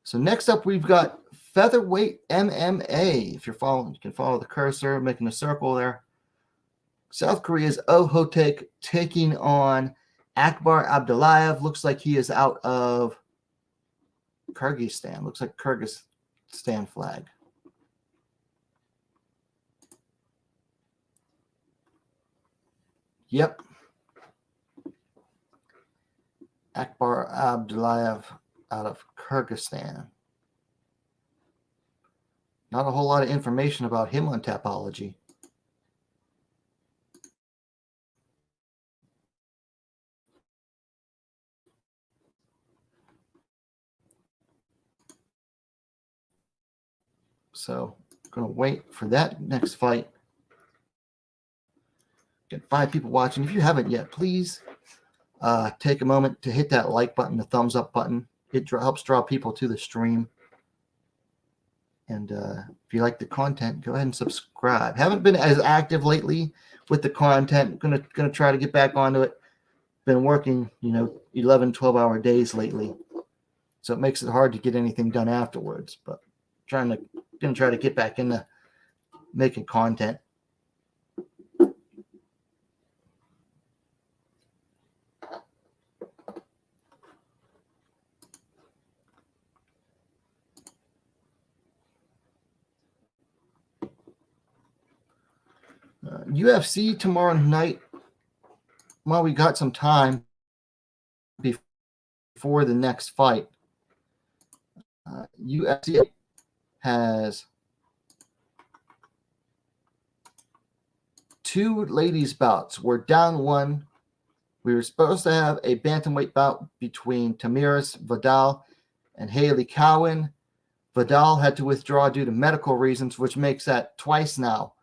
So next up, we've got featherweight MMA. If you're following, you can follow the cursor, making a circle there. South Korea's Oh Ho-taek taking on Akbar Abdullayev. Looks like he is out of Kyrgyzstan. Looks like Kyrgyzstan flag. Yep. Akbar Abdullayev out of Kyrgyzstan. Not a whole lot of information about him on Tapology. So I'm going to wait for that next fight. Get 5 people watching. If you haven't yet, please take a moment to hit that like button, the thumbs up button. It helps draw people to the stream. And if you like the content, go ahead and subscribe. Haven't been as active lately with the content. Gonna try to get back onto it. Been working, 11, 12-hour days lately. So it makes it hard to get anything done afterwards. But gonna try to get back into making content. UFC tomorrow night. Well, we got some time before the next fight. UFC has 2 ladies bouts. We're down 1. We were supposed to have a bantamweight bout between Tamiris Vidal and Haley Cowan. Vidal had to withdraw due to medical reasons, which makes that twice now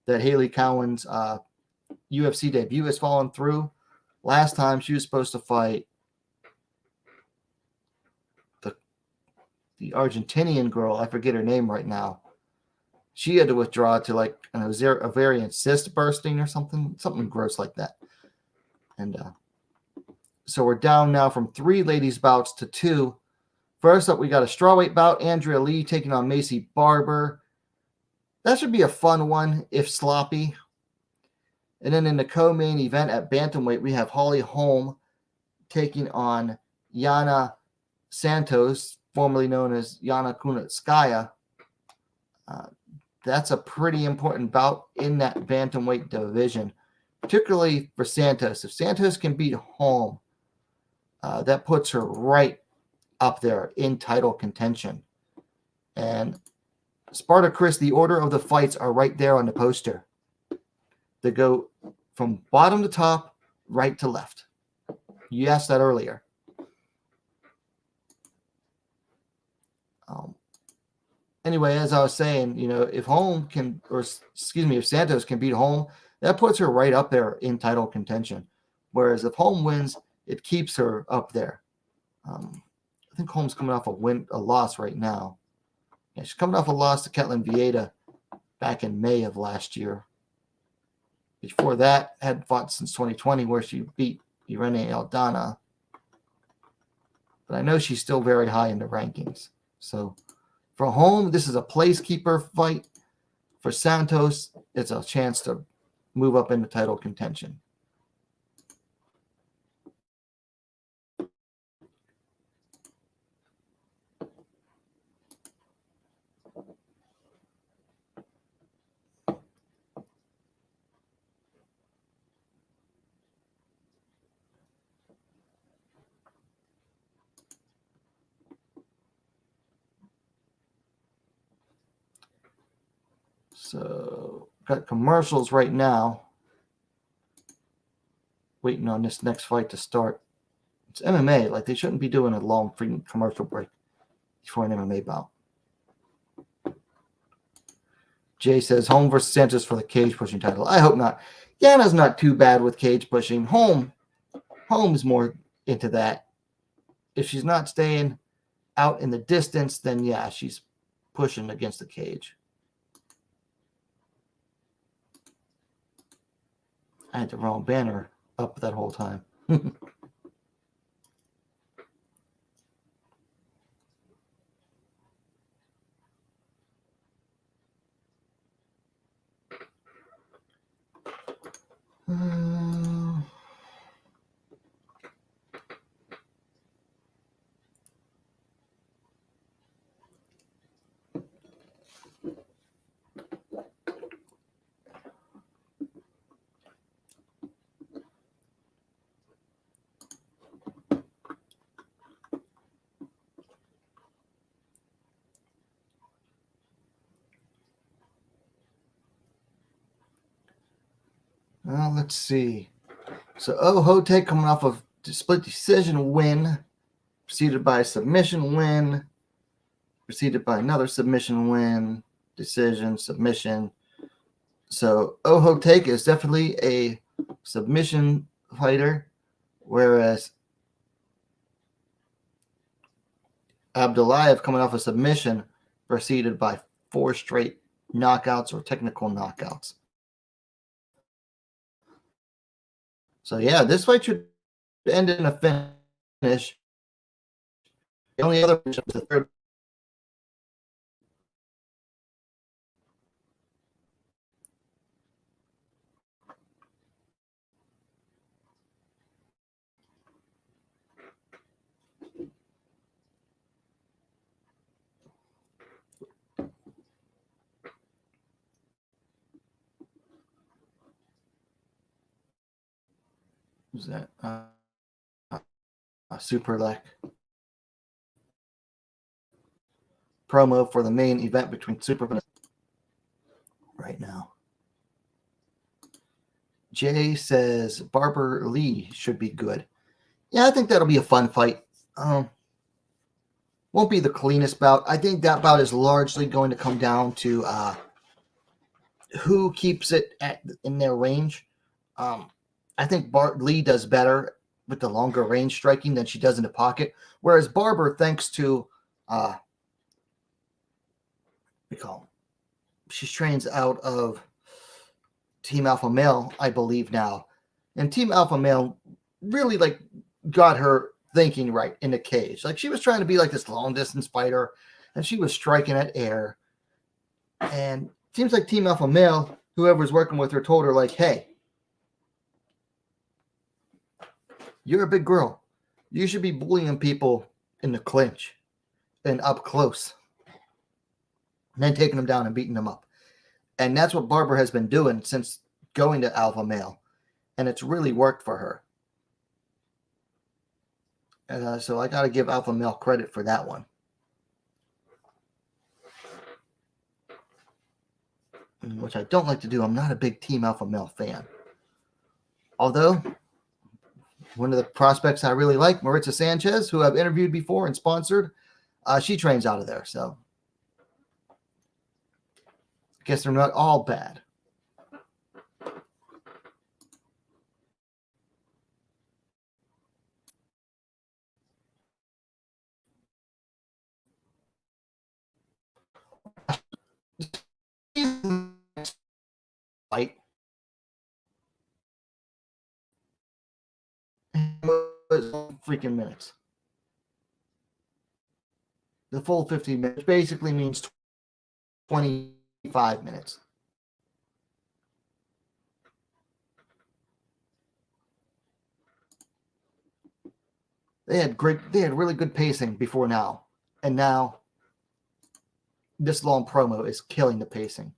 that Haley Cowan's UFC debut has fallen through. Last time she was supposed to fight the Argentinian girl. I forget her name right now. She had to withdraw to like an ovarian cyst bursting or something gross like that. And so we're down now from 3 ladies bouts to 2. First up, we got a strawweight bout. Andrea Lee taking on Macy Barber. That should be a fun one, if sloppy. And then in the co-main event at bantamweight, we have Holly Holm taking on Yana Santos, formerly known as Yana Kunitskaya. That's a pretty important bout in that bantamweight division, particularly for Santos. If Santos can beat Holm, that puts her right up there in title contention. And Sparta Chris, the order of the fights are right there on the poster. They go from bottom to top, right to left. You asked that earlier. Anyway, as I was saying, if if Santos can beat Holm, that puts her right up there in title contention. Whereas if Holm wins, it keeps her up there. I think Holm's coming off a loss right now. Yeah, she's coming off a loss to Ketlin Vieira back in May of last year. Before that, had fought since 2020 where she beat Irene Aldana. But I know she's still very high in the rankings. So for Holm, this is a placekeeper fight. For Santos, it's a chance to move up into title contention. So got commercials right now. Waiting on this next fight to start. It's MMA. Like, they shouldn't be doing a long freaking commercial break before an MMA bout. Jay says, Holm versus Sanchez for the cage pushing title. I hope not. Yana's not too bad with cage pushing. Holm's more into that. If she's not staying out in the distance, then yeah, she's pushing against the cage. I had the wrong banner up that whole time. Well, let's see. So, Hote coming off of split decision win, preceded by a submission win, preceded by another submission win, decision, submission. So, Hote is definitely a submission fighter, whereas Abdullayev coming off a submission, preceded by 4 straight knockouts or technical knockouts. So, yeah, this fight should end in a finish. The only other finish was the third. Who's that? Super Lek promo for the main event between Super right now. Jay says Barber Lee should be good. Yeah, I think that'll be a fun fight. Won't be the cleanest bout. I think that bout is largely going to come down to who keeps it in their range. I think Lee does better with the longer range striking than she does in the pocket, whereas Barber, thanks to she trains out of Team Alpha Male, I believe now, and Team Alpha Male really got her thinking right in the cage. Like, she was trying to be like this long distance fighter, and she was striking at air. And it seems like Team Alpha Male, whoever's working with her, told her, like, hey, you're a big girl. You should be bullying people in the clinch and up close, and then taking them down and beating them up. And that's what Barber has been doing since going to Alpha Male, and it's really worked for her. And so I got to give Alpha Male credit for that one. Which I don't like to do. I'm not a big Team Alpha Male fan. Although, one of the prospects I really like, Maritza Sanchez, who I've interviewed before and sponsored, she trains out of there. So I guess they're not all bad. Fight. Freaking minutes. The full 15 minutes basically means 25 minutes. They had really good pacing before now. And now this long promo is killing the pacing.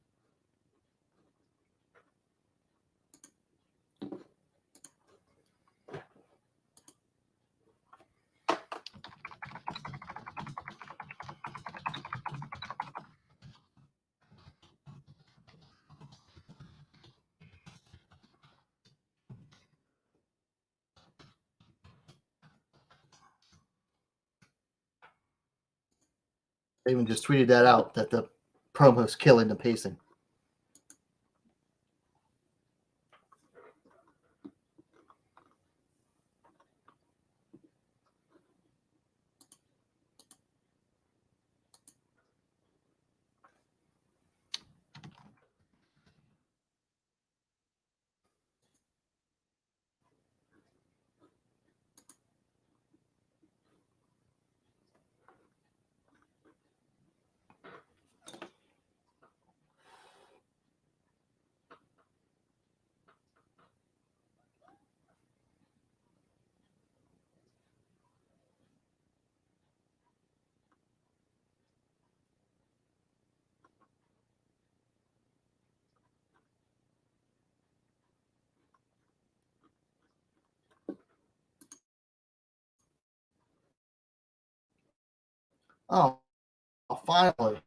They even just tweeted that out that the promo's killing the pacing. Oh, finally.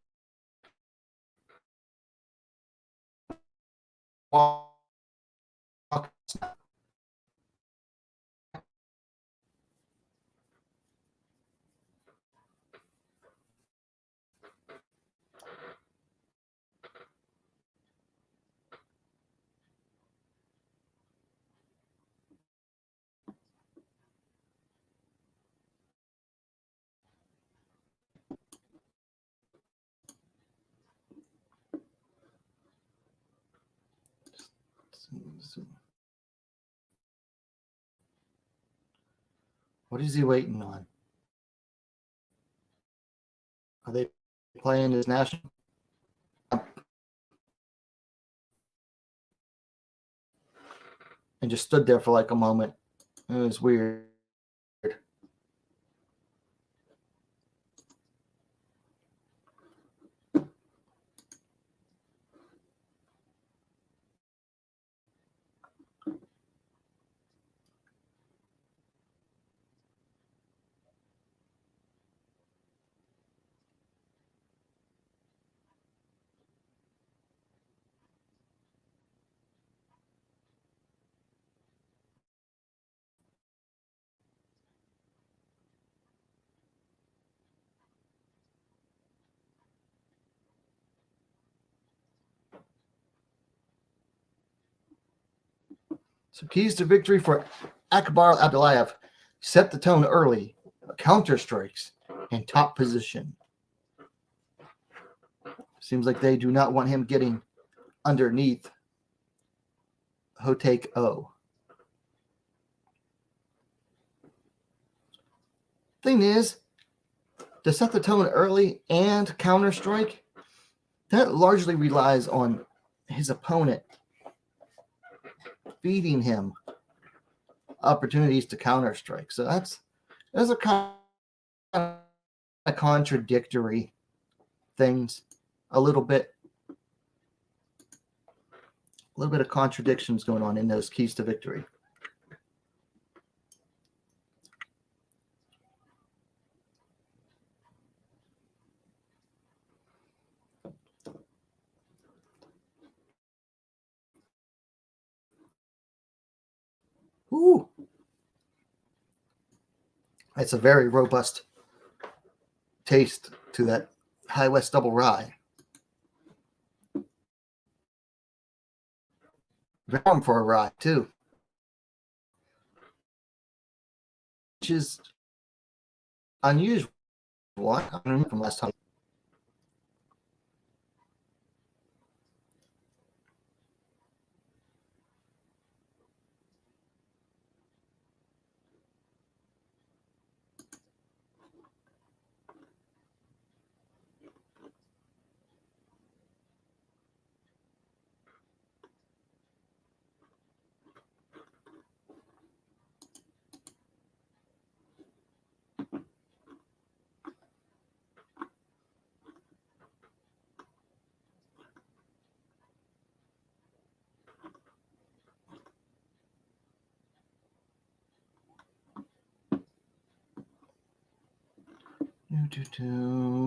What is he waiting on? Are they playing his national? And just stood there for like a moment. It was weird. So keys to victory for Akbar Abdullayev. Set the tone early, counter strikes, and top position. Seems like they do not want him getting underneath Hotake O. Thing is, to set the tone early and counter strike, that largely relies on his opponent feeding him opportunities to counter strike. So that's a kind of contradictory things, a little bit of contradictions going on in those keys to victory. Ooh. It's a very robust taste to that High West Double Rye. Very warm for a rye, too. Which is unusual. I don't remember from last time.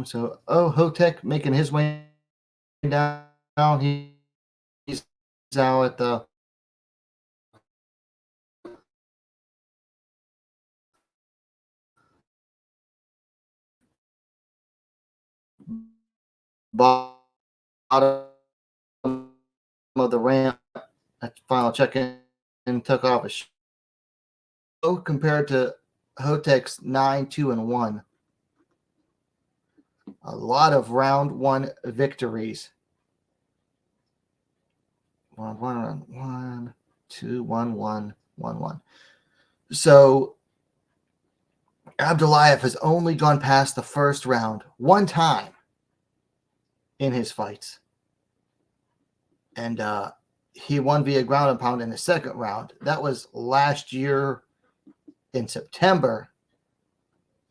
So, Hotech making his way down. He's out at the bottom of the ramp at the final check-in and took off a show compared to Hotek's 9-2-1. A lot of round one victories. 1-1, 2-1-1, 1-1. So Abdullayev has only gone past the first round one time in his fights. And he won via ground and pound in the second round. That was last year in September.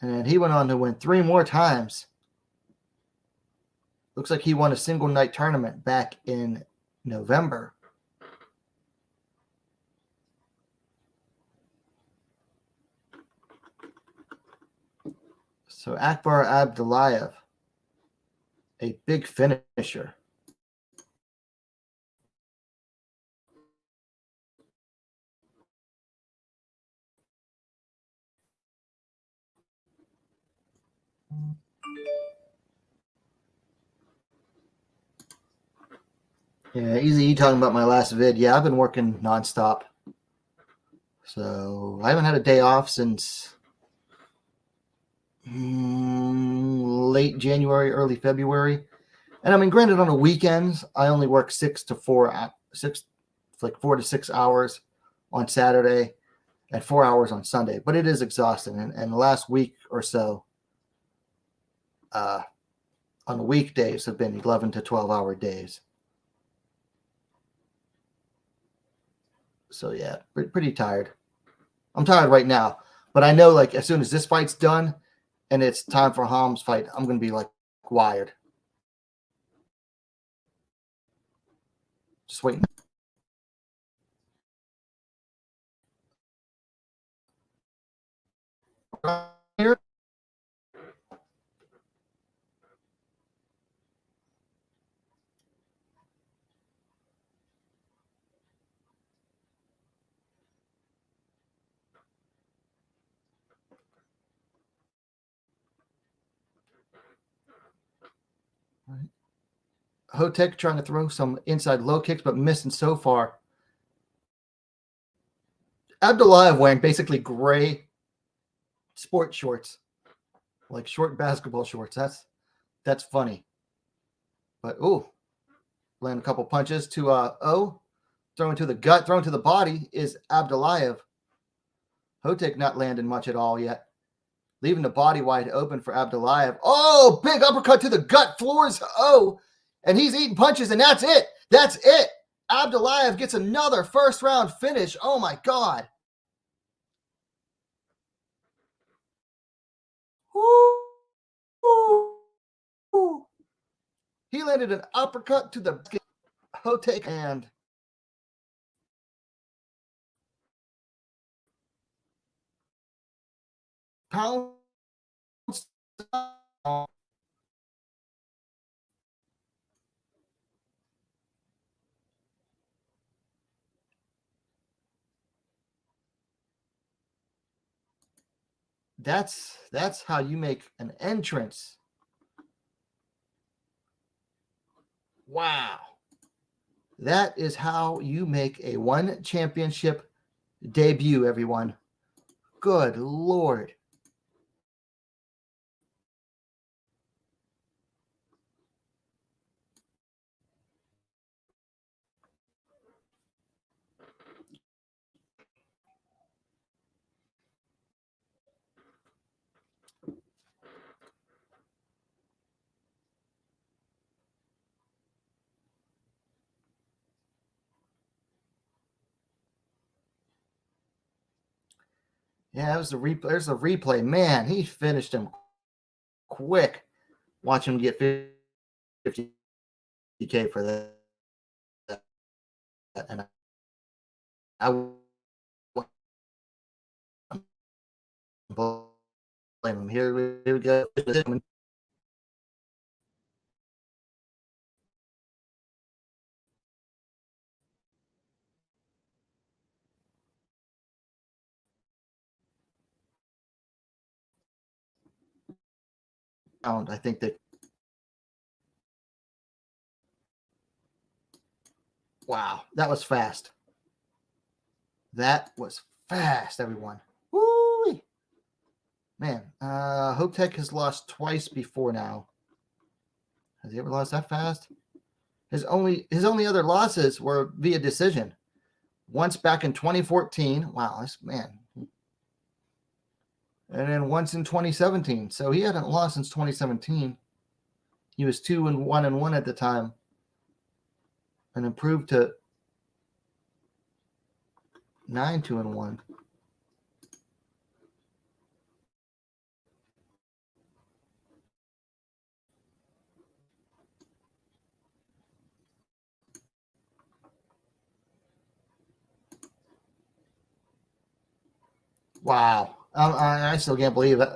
And then he went on to win 3 more times. Looks like he won a single night tournament back in November. So Akbar Abdullayev, a big finisher. Yeah, Easy E talking about my last vid. Yeah, I've been working nonstop. So I haven't had a day off since late January, early February. And I mean, granted, on the weekends, I only work 4 to 6 hours on Saturday and 4 hours on Sunday. But it is exhausting. And the last week or so, on the weekdays have been 11 to 12-hour days. So yeah, pretty tired. I'm tired right now, but I know like as soon as this fight's done and it's time for Ham's fight, I'm gonna be like wired. Just waiting. Here. Hotek trying to throw some inside low kicks, but missing so far. Abdullayev wearing basically gray sport shorts, like short basketball shorts. That's funny. But ooh, land a couple punches to throwing to the gut, throwing to the body is Abdullayev. Hotek not landing much at all yet. Leaving the body wide open for Abdullayev. Oh, big uppercut to the gut, floors. Oh, and he's eating punches, and that's it. That's it. Abdullayev gets another first round finish. Oh, my God. Woo. He landed an uppercut to the Hotek and pound. That's how you make an entrance. Wow. That is how you make a ONE Championship debut, everyone. Good Lord. Yeah, that was the replay. There's the replay. Man, he finished him quick. Watch him get 50K for that. And I blame him. Here we go. I think that Wow, that was fast. That was fast, everyone. Woo! Man, Hope Tech has lost twice before now. Has he ever lost that fast? His only other losses were via decision. Once back in 2014. Wow, this man. And then once in 2017. So he hadn't lost since 2017. He was 2-1 at the time, and improved to 9-2-1. Wow, I still can't believe it.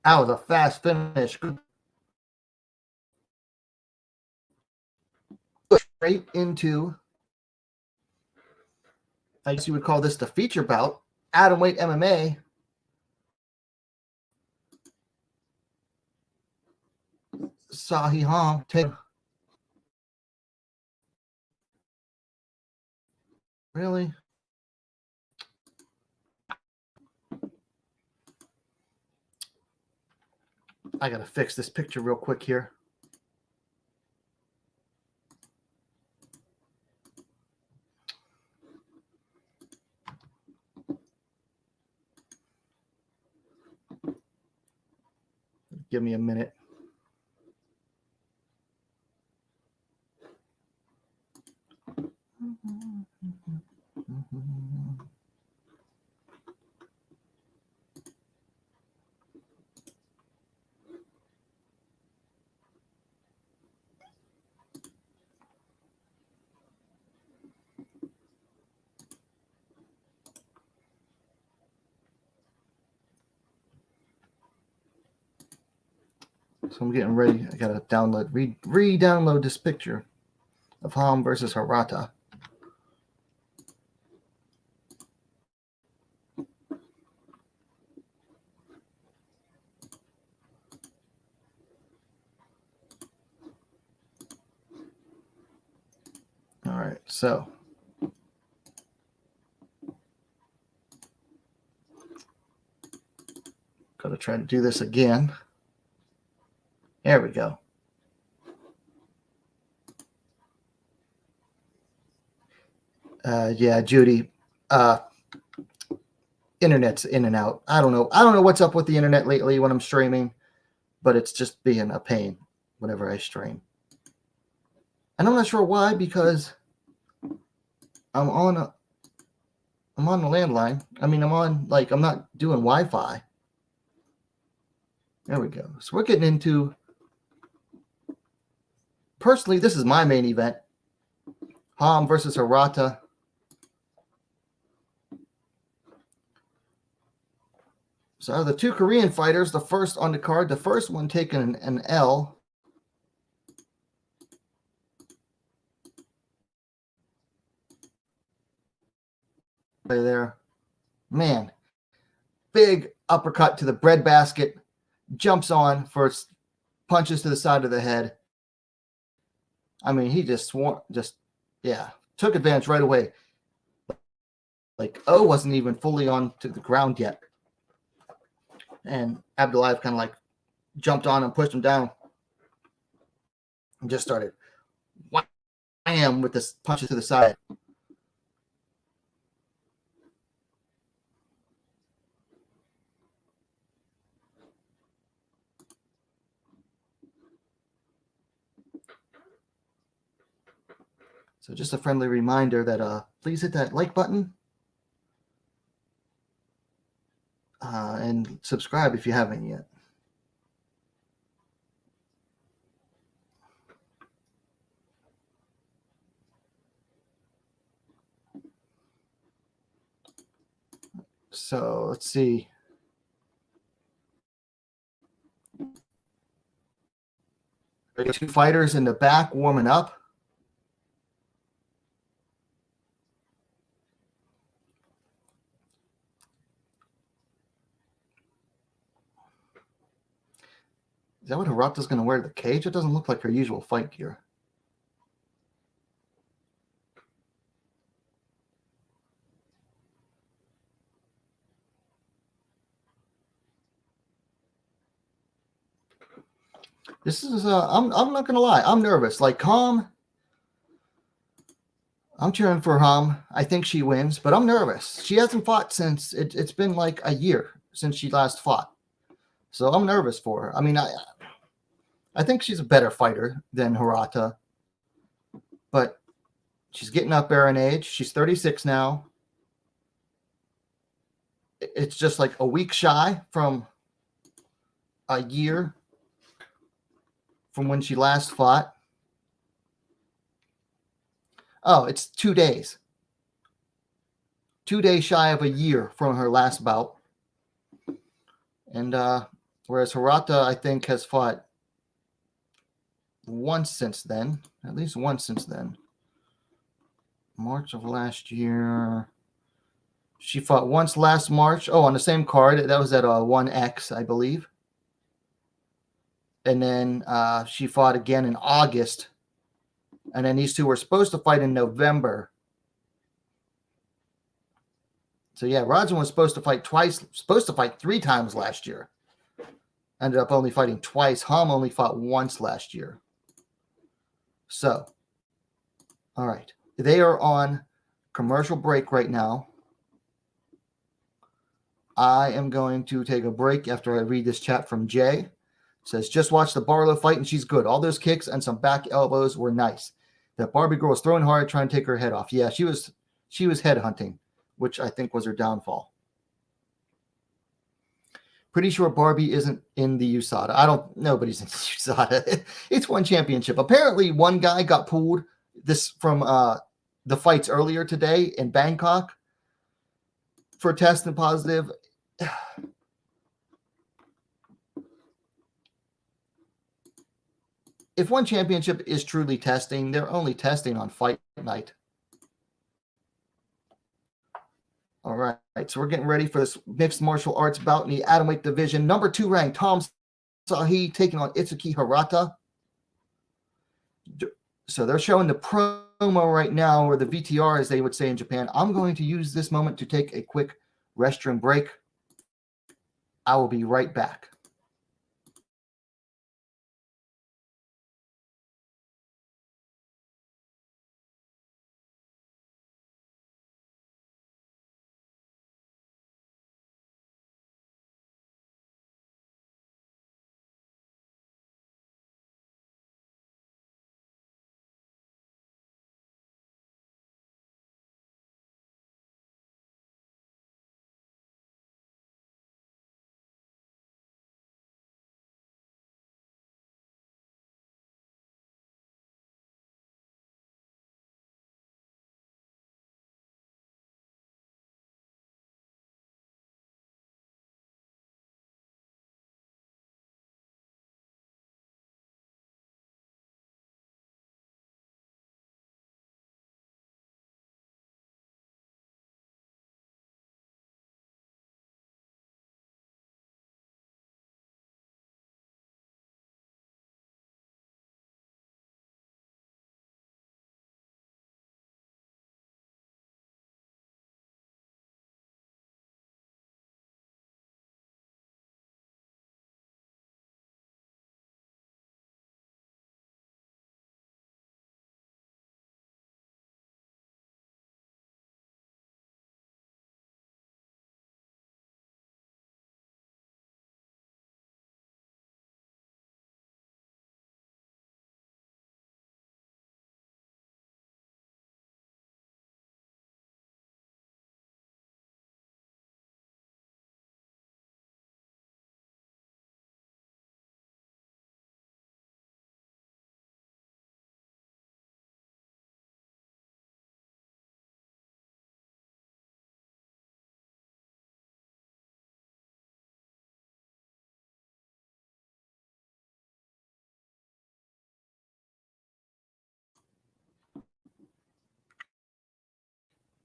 That was a fast finish. Straight into, I guess you would call this the feature bout, atomweight MMA. Sahi Hong take. Really? I gotta fix this picture real quick here. Give me a minute. So I'm getting ready. I gotta download, re-download this picture of Ham versus Hirata. All right, so gotta try to do this again. There we go. Yeah, Judy. Internet's in and out. I don't know what's up with the internet lately when I'm streaming, but it's just being a pain whenever I stream. And I'm not sure why, because I'm on the landline. I mean, I'm not doing Wi-Fi. There we go. So we're getting into, personally, this is my main event. Ham versus Hirata. So the two Korean fighters, the first on the card, the first one taking an L. Right there. Man, big uppercut to the breadbasket. Jumps on for punches to the side of the head. I mean, he just took advantage right away. Like, O wasn't even fully on to the ground yet. And Abdulayev kind of like jumped on and pushed him down. And just started wham with this punches to the side. So just a friendly reminder that please hit that like button and subscribe if you haven't yet. So let's see. Two fighters in the back warming up. Is that what Hirata's going to wear to the cage? It doesn't look like her usual fight gear. This is I'm not gonna lie, I'm nervous. Like Hom, I'm cheering for Hom. I think she wins, but I'm nervous. She hasn't fought since it's been like a year since she last fought. So I'm nervous for her. I mean, I think she's a better fighter than Hirata, but she's getting up there in age. She's 36 now. It's just like a week shy from a year from when she last fought. Oh, it's 2 days. 2 days shy of a year from her last bout. And whereas Hirata, I think, has fought once since then, at least once since then. March of last year. She fought once last March. Oh, on the same card. That was at ONE, I believe. And then she fought again in August. And then these two were supposed to fight in November. So yeah, Rodson was supposed to fight twice, supposed to fight 3 times last year. Ended up only fighting twice. Hom only fought once last year. So, all right. They are on commercial break right now. I am going to take a break after I read this chat from Jay. It says, just watch the Barlow fight and she's good. All those kicks and some back elbows were nice. That Barbie girl was throwing hard, trying to take her head off. Yeah, she was head hunting, which I think was her downfall. Pretty sure Barbie isn't in the USADA. Nobody's in the USADA. It's ONE Championship. Apparently, one guy got pulled this from the fights earlier today in Bangkok for testing positive. If ONE Championship is truly testing, they're only testing on fight night. All right, so we're getting ready for this mixed martial arts bout in the atomweight division. Number 2 ranked Tom Sahi taking on Itsuki Hirata. So they're showing the promo right now, or the VTR, as they would say in Japan. I'm going to use this moment to take a quick restroom break. I will be right back.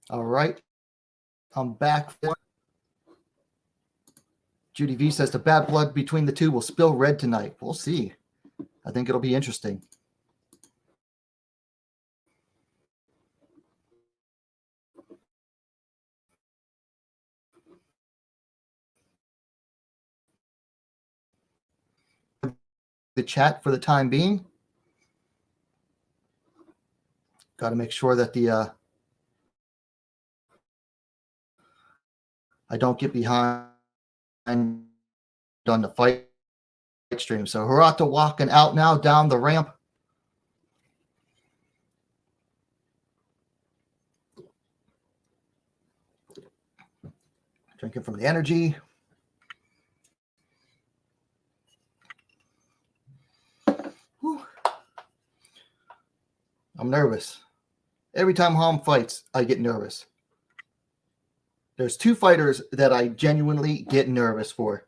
All right, I'm back. Judy V says the bad blood between the two will spill red tonight. We'll see. I think it'll be interesting. the chat for the time being. Got to make sure that the I don't get behind on the fight stream. So Hirata walking out now down the ramp. Drinking from the energy. Whew. I'm nervous. Every time Ham fights, I get nervous. There's two fighters that I genuinely get nervous for.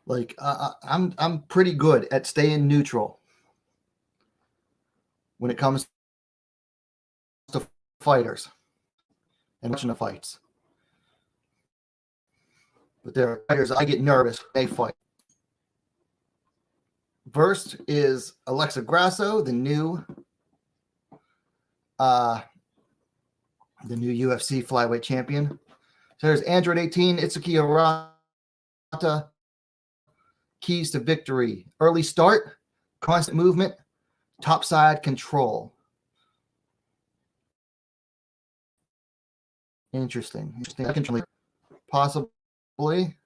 Like I'm pretty good at staying neutral when it comes to fighters and watching the fights. But there are fighters I get nervous when they fight. First is Alexa Grasso, the new UFC flyweight champion. So there's Android 18, Itsuki Hirata. Keys to victory: early start, constant movement, topside control. Interesting. Possibly.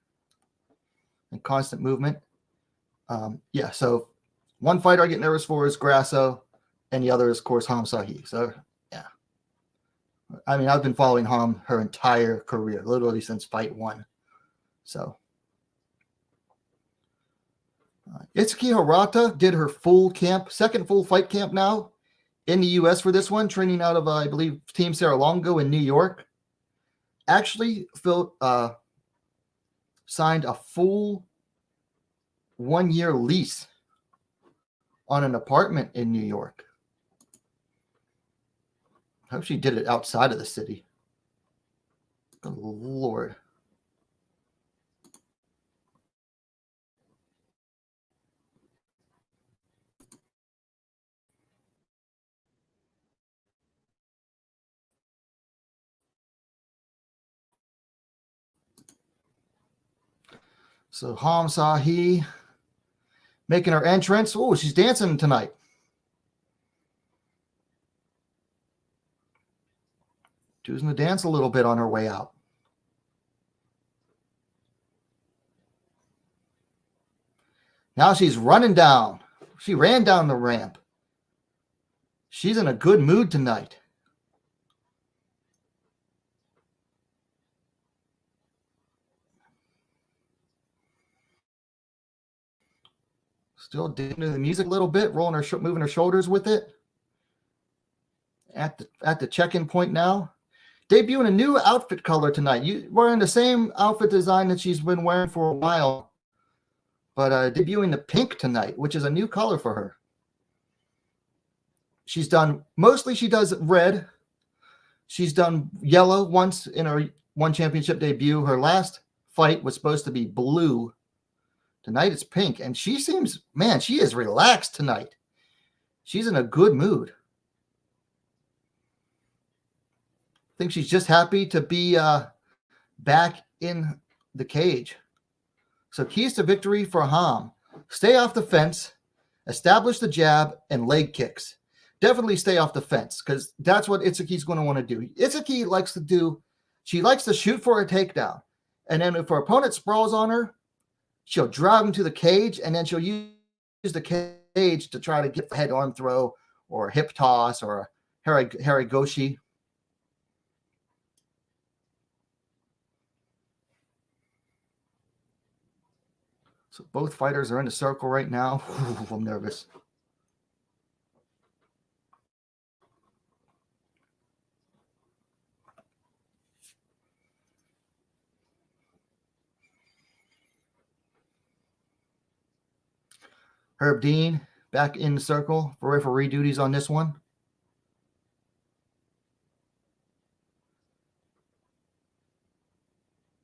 And constant movement. Yeah, so one fighter I get nervous for is Grasso, and the other is, of course, Ham Sahi. So, yeah. I mean, I've been following Ham her entire career, literally since fight one. So, Itsuki Hirata did her full camp, second full fight camp now in the U.S. for this one, training out of, I believe, Team Serra-Longo in New York. Actually, Phil signed a full 1-year lease on an apartment in New York. I hope she did it outside of the city. Good Lord. So Ham Sahi making her entrance. Oh, she's dancing tonight. Choosing to dance a little bit on her way out. Now she's running down. She ran down the ramp. She's in a good mood tonight. Still digging into the music a little bit, moving her shoulders with it. At the check-in point now. Debuting a new outfit color tonight. You wearing the same outfit design that she's been wearing for a while, but debuting the pink tonight, which is a new color for her. She's done, mostly she does red. She's done yellow once in her ONE Championship debut. Her last fight was supposed to be blue. Tonight it's pink, and she seems, man, she is relaxed tonight. She's in a good mood. I think she's just happy to be back in the cage. So keys to victory for Ham: stay off the fence, establish the jab, and leg kicks. Definitely stay off the fence, because that's what Itsuki's going to want to do. Itsuki likes to do, she likes to shoot for a takedown. And then if her opponent sprawls on her, she'll drive him to the cage, and then she'll use the cage to try to get the head arm throw or a hip toss or a harigoshi. So both fighters are in the circle right now. Ooh, I'm nervous. Herb Dean back in the circle for referee duties on this one.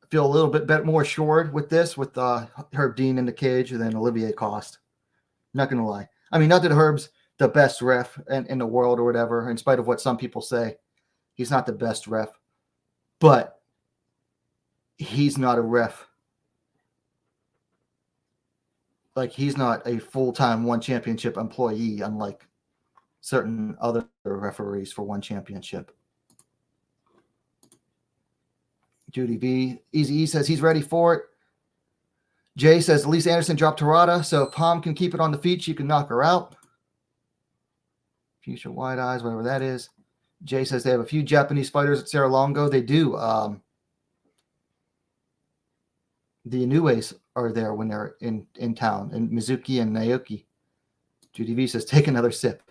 I feel a little bit more assured with this, with Herb Dean in the cage than Olivier Coste. Not going to lie. I mean, not that Herb's the best ref in the world or whatever, in spite of what some people say. He's not the best ref. but he's not a ref. Like, he's not a full-time ONE Championship employee, unlike certain other referees for ONE Championship. Judy V. Easy E says he's ready for it. Jay says Elise Anderson dropped Harada, so if Ham can keep it on the feet, she can knock her out. Future Wide Eyes, whatever that is. Jay says they have a few Japanese fighters at Serra-Longo. They do. The Inoues are there when they're in town, and Mizuki and Naoki. Judy V says, take another sip.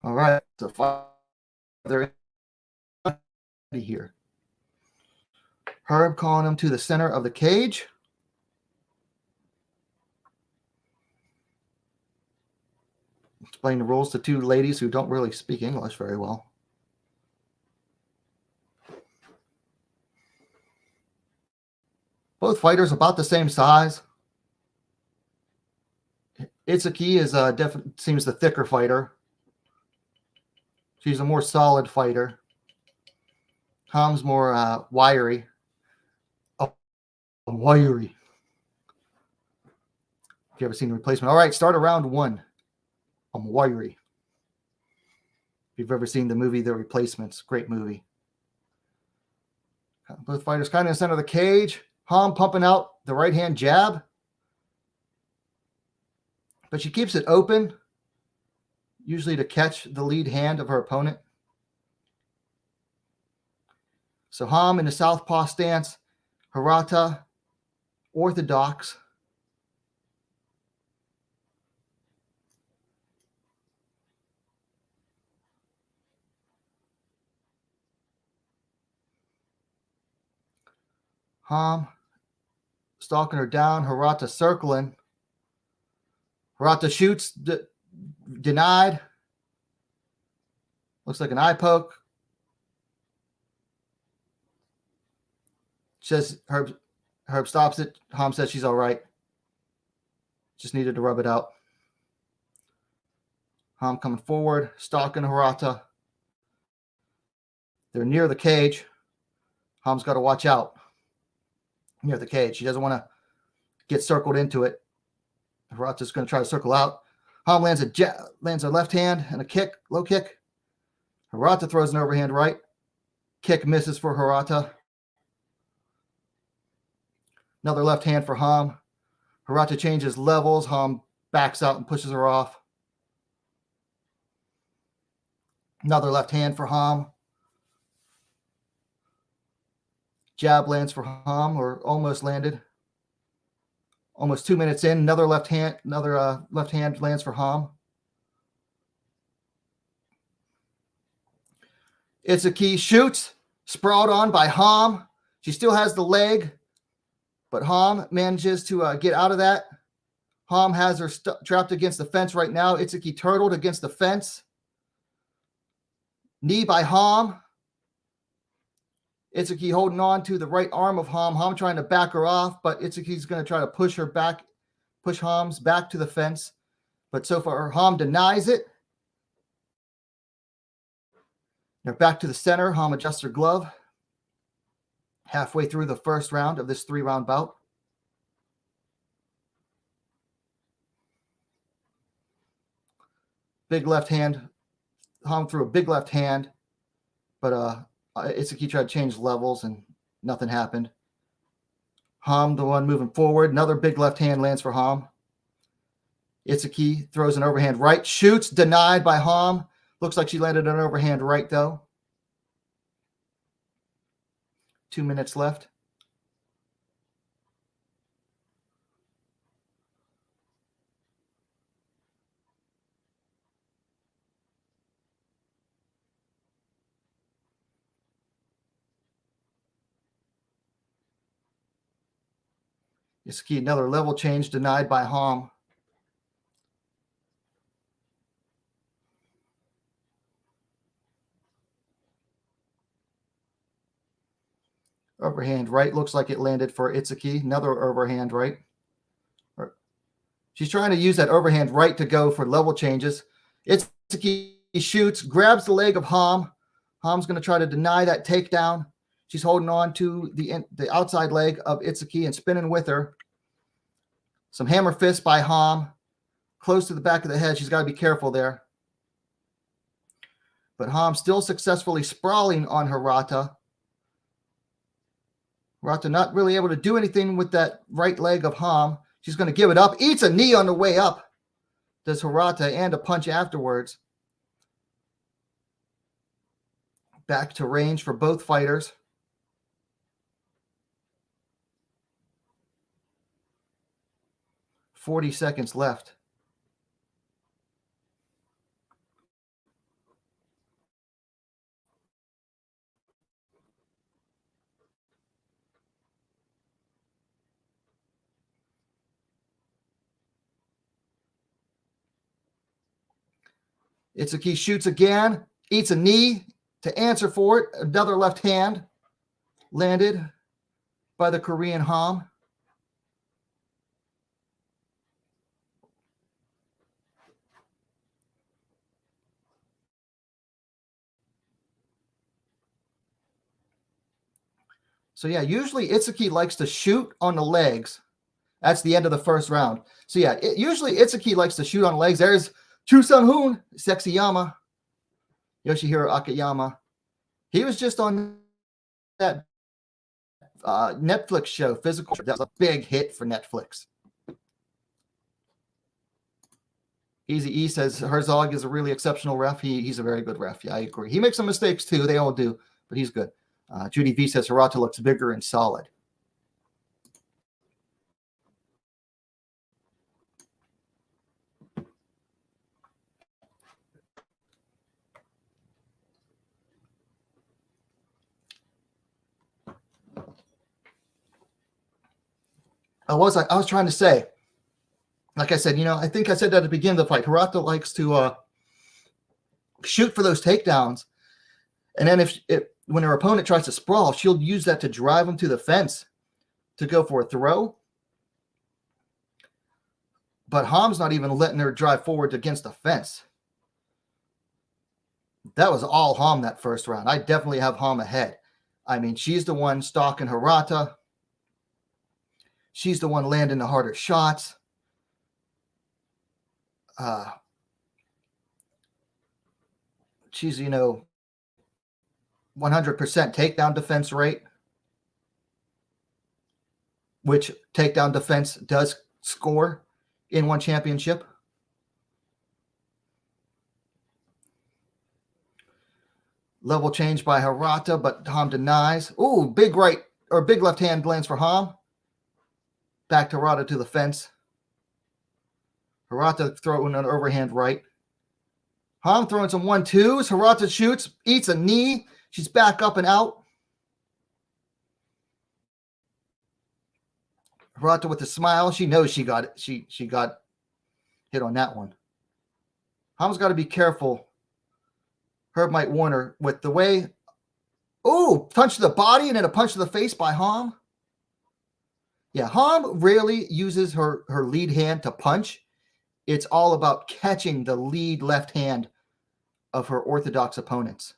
All right, so they're here. Herb calling him to the center of the cage. Explain the rules to two ladies who don't really speak English very well. Both fighters about the same size. Itsuki is seems the thicker fighter. She's a more solid fighter. Ham's more wiry. Oh, wiry. If you ever seen the replacement. All right, start of round one. I'm wiry. If you've ever seen the movie The Replacements, great movie. Both fighters kind of in the center of the cage. Ham pumping out the right-hand jab. But she keeps it open, usually to catch the lead hand of her opponent. So Ham in the southpaw stance. Hirata, orthodox. Ham stalking her down. Hirata circling. Hirata shoots, denied. Looks like an eye poke. Says Herb stops it. Ham says she's all right. Just needed to rub it out. Ham coming forward, stalking Hirata. They're near the cage. Ham's got to watch out. Near the cage. She doesn't want to get circled into it. Hirata's going to try to circle out. Ham lands a left hand and a kick, low kick. Hirata throws an overhand right. Kick misses for Hirata. Another left hand for Ham. Hirata changes levels. Ham backs out and pushes her off. Another left hand for Ham. Jab lands for Ham, or almost landed. Almost 2 minutes in, another left hand lands for Ham. Itsuki shoots, sprawled on by Ham. She still has the leg, but Ham manages to get out of that. Ham has her trapped against the fence right now. Itsuki turtled against the fence. Knee by Ham. Itsuki holding on to the right arm of Ham. Ham trying to back her off, but Itsuki's going to try to push Ham's back to the fence. But so far, Ham denies it. They're back to the center. Ham adjusts her glove. Halfway through the first round of this 3-round bout. Big left hand. Ham threw a big left hand, but Itsuki tried to change levels and nothing happened. Ham, the one moving forward. Another big left hand lands for Ham. Itsuki throws an overhand right. Shoots, denied by Ham. Looks like she landed an overhand right, though. 2 minutes left. Itsuki, another level change denied by Ham. Overhand right. Looks like it landed for Itsuki. Another overhand right. She's trying to use that overhand right to go for level changes. Itsuki shoots, grabs the leg of Ham. Ham's going to try to deny that takedown. She's holding on to the outside leg of Itsuki and spinning with her. Some hammer fists by Ham. Close to the back of the head. She's got to be careful there. But Ham still successfully sprawling on Hirata. Hirata not really able to do anything with that right leg of Ham. She's going to give it up. Eats a knee on the way up. Does Hirata, and a punch afterwards. Back to range for both fighters. "40 seconds left. Itsuki shoots again, eats a knee to answer for it. Another left hand landed by the Korean Ham. So yeah, usually Itsuki likes to shoot on the legs. That's the end of the first round. So yeah, usually Itsuki likes to shoot on legs. There's Chu Sun-hoon, Sexyama, Yoshihiro Akiyama. He was just on that Netflix show, Physical. That was a big hit for Netflix. Easy E says Herzog is a really exceptional ref. He's a very good ref. Yeah, I agree. He makes some mistakes too. They all do, but he's good. Judy V says Hirata looks bigger and solid. I was trying to say, like I said, I think I said that at the beginning of the fight. Hirata likes to shoot for those takedowns, and then if when her opponent tries to sprawl, she'll use that to drive them to the fence to go for a throw. But Ham's not even letting her drive forward against the fence. That was all Ham that first round. I definitely have Ham ahead. I mean, she's the one stalking Hirata. She's the one landing the harder shots. She's, 100% takedown defense rate, which takedown defense does score in ONE Championship. Level change by Hirata, but Ham denies. Ooh, big left hand lands for Ham. Back to Hirata to the fence. Hirata throwing an overhand right. Ham throwing some 1-2s. Hirata shoots, eats a knee. She's back up and out. Hirata with a smile. She knows she got it. She got hit on that one. Ham's got to be careful. Herb might warn her with the way. Oh, punch to the body and then a punch to the face by Ham. Yeah, Ham rarely uses her lead hand to punch. It's all about catching the lead left hand of her orthodox opponents.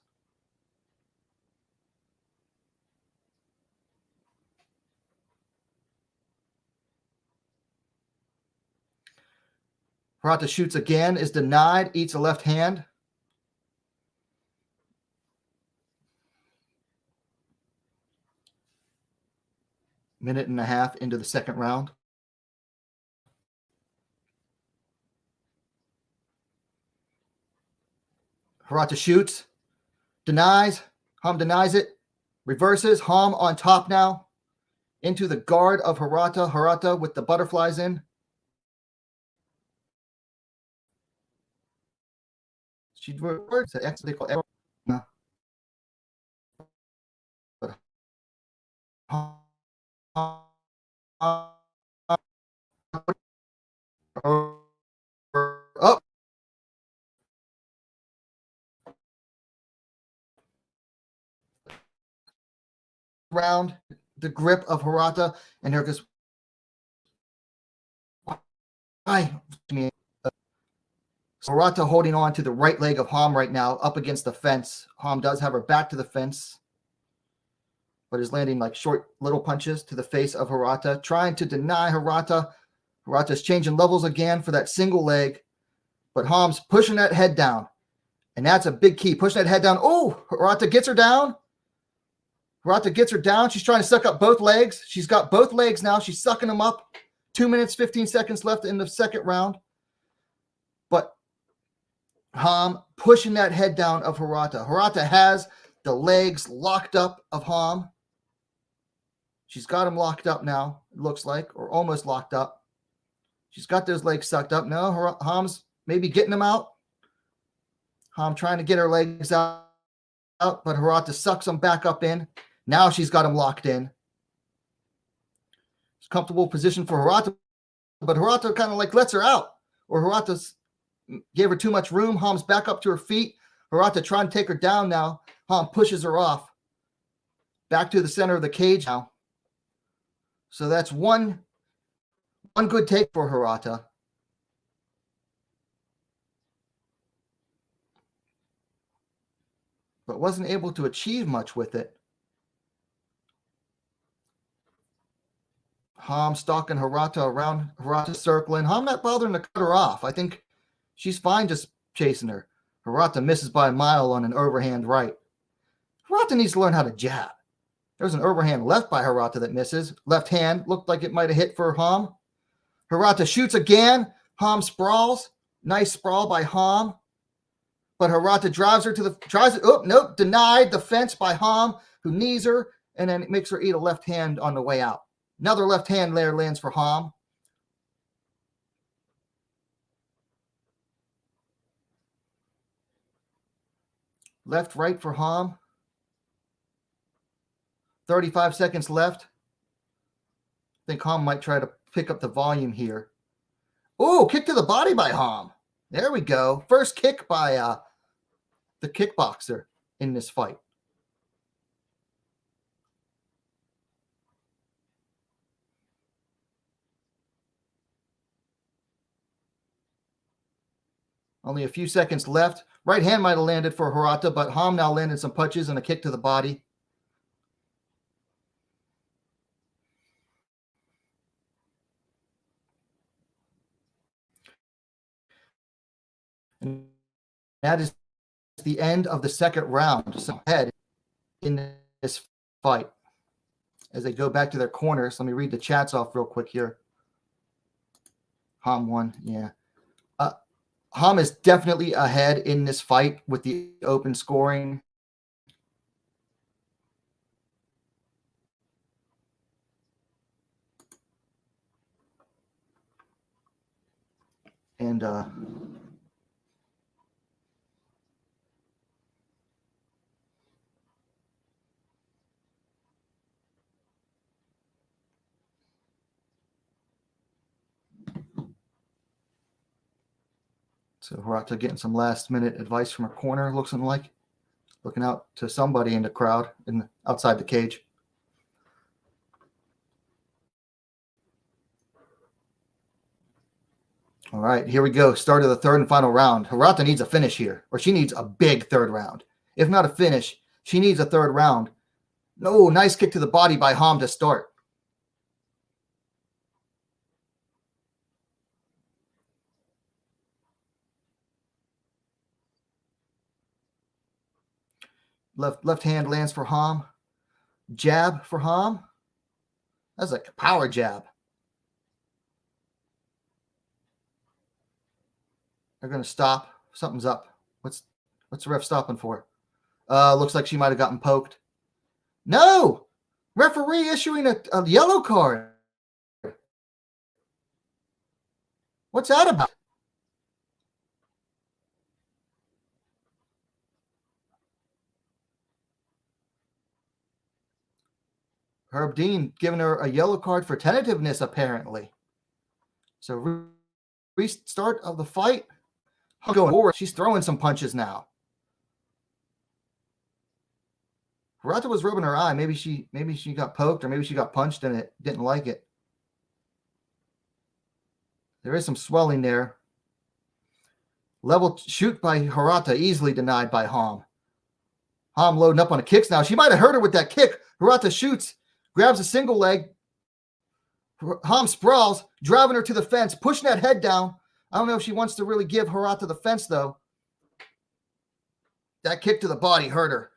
Hirata shoots again, is denied, eats a left hand. Minute and a half into the second round. Hirata shoots, denies. Ham denies it, reverses. Ham on top now. Into the guard of Hirata. Hirata with the butterflies in. She reverts it. Actually, no. But up. Round the grip of Hirata, and there goes. Hirata holding on to the right leg of Ham right now, up against the fence. Ham does have her back to the fence, but is landing like short little punches to the face of Hirata, trying to deny Hirata. Hirata's changing levels again for that single leg, but Ham's pushing that head down, and that's a big key. Pushing that head down. Oh, Hirata gets her down. Hirata gets her down. She's trying to suck up both legs. She's got both legs now. She's sucking them up. 2 minutes, 15 seconds left in the second round. But Ham pushing that head down of Hirata. Hirata has the legs locked up of Ham. She's got them locked up now, it looks like, or almost locked up. She's got those legs sucked up. No, Ham's maybe getting them out. Ham trying to get her legs out, but Hirata sucks them back up in. Now she's got them locked in. It's a comfortable position for Hirata, but Hirata kind of like lets her out, or Hirata's gave her too much room. Ham's back up to her feet. Hirata trying to take her down now. Ham pushes her off. Back to the center of the cage now. So that's one good take for Hirata. But wasn't able to achieve much with it. Ham stalking Hirata around, Hirata circling. Ham not bothering to cut her off. I think she's fine just chasing her. Hirata misses by a mile on an overhand right. Hirata needs to learn how to jab. There's an overhand left by Hirata that misses. Left hand looked like it might have hit for Ham. Hirata shoots again. Ham sprawls. Nice sprawl by Ham. But Hirata drives her to the, oh, nope, denied the fence by Ham, who knees her, and then it makes her eat a left hand on the way out. Another left hand there lands for Ham. Left, right for Ham. 35 seconds left. I think Ham might try to pick up the volume here. Oh, kick to the body by Ham. There we go. First kick by the kickboxer in this fight. Only a few seconds left. Right hand might have landed for Hirata, but Ham now landed some punches and a kick to the body. And that is the end of the second round. So ahead in this fight as they go back to their corners. Let me read the chats off real quick here. Ham won. Yeah. Ham is definitely ahead in this fight with the open scoring. And so Hirata getting some last minute advice from her corner, looking like. Looking out to somebody in the crowd outside the cage. All right, here we go. Start of the third and final round. Hirata needs a finish here, or she needs a big third round. If not a finish, she needs a third round. No, nice kick to the body by Ham to start. Left hand lands for Ham. Jab for Ham. That's like a power jab. They're going to stop. Something's up. What's the ref stopping for? Looks like she might have gotten poked. No! Referee issuing a yellow card. What's that about? Herb Dean giving her a yellow card for tentativeness, apparently. So restart of the fight. Going forward, she's throwing some punches now. Hirata was rubbing her eye. Maybe she got poked, or maybe she got punched and it didn't like it. There is some swelling there. Level shoot by Hirata, easily denied by Hom. Hom loading up on the kicks now. She might have hurt her with that kick. Hirata shoots, grabs a single leg. Hom sprawls, driving her to the fence, pushing that head down. I don't know if she wants to really give Hirata the fence, though. That kick to the body hurt her.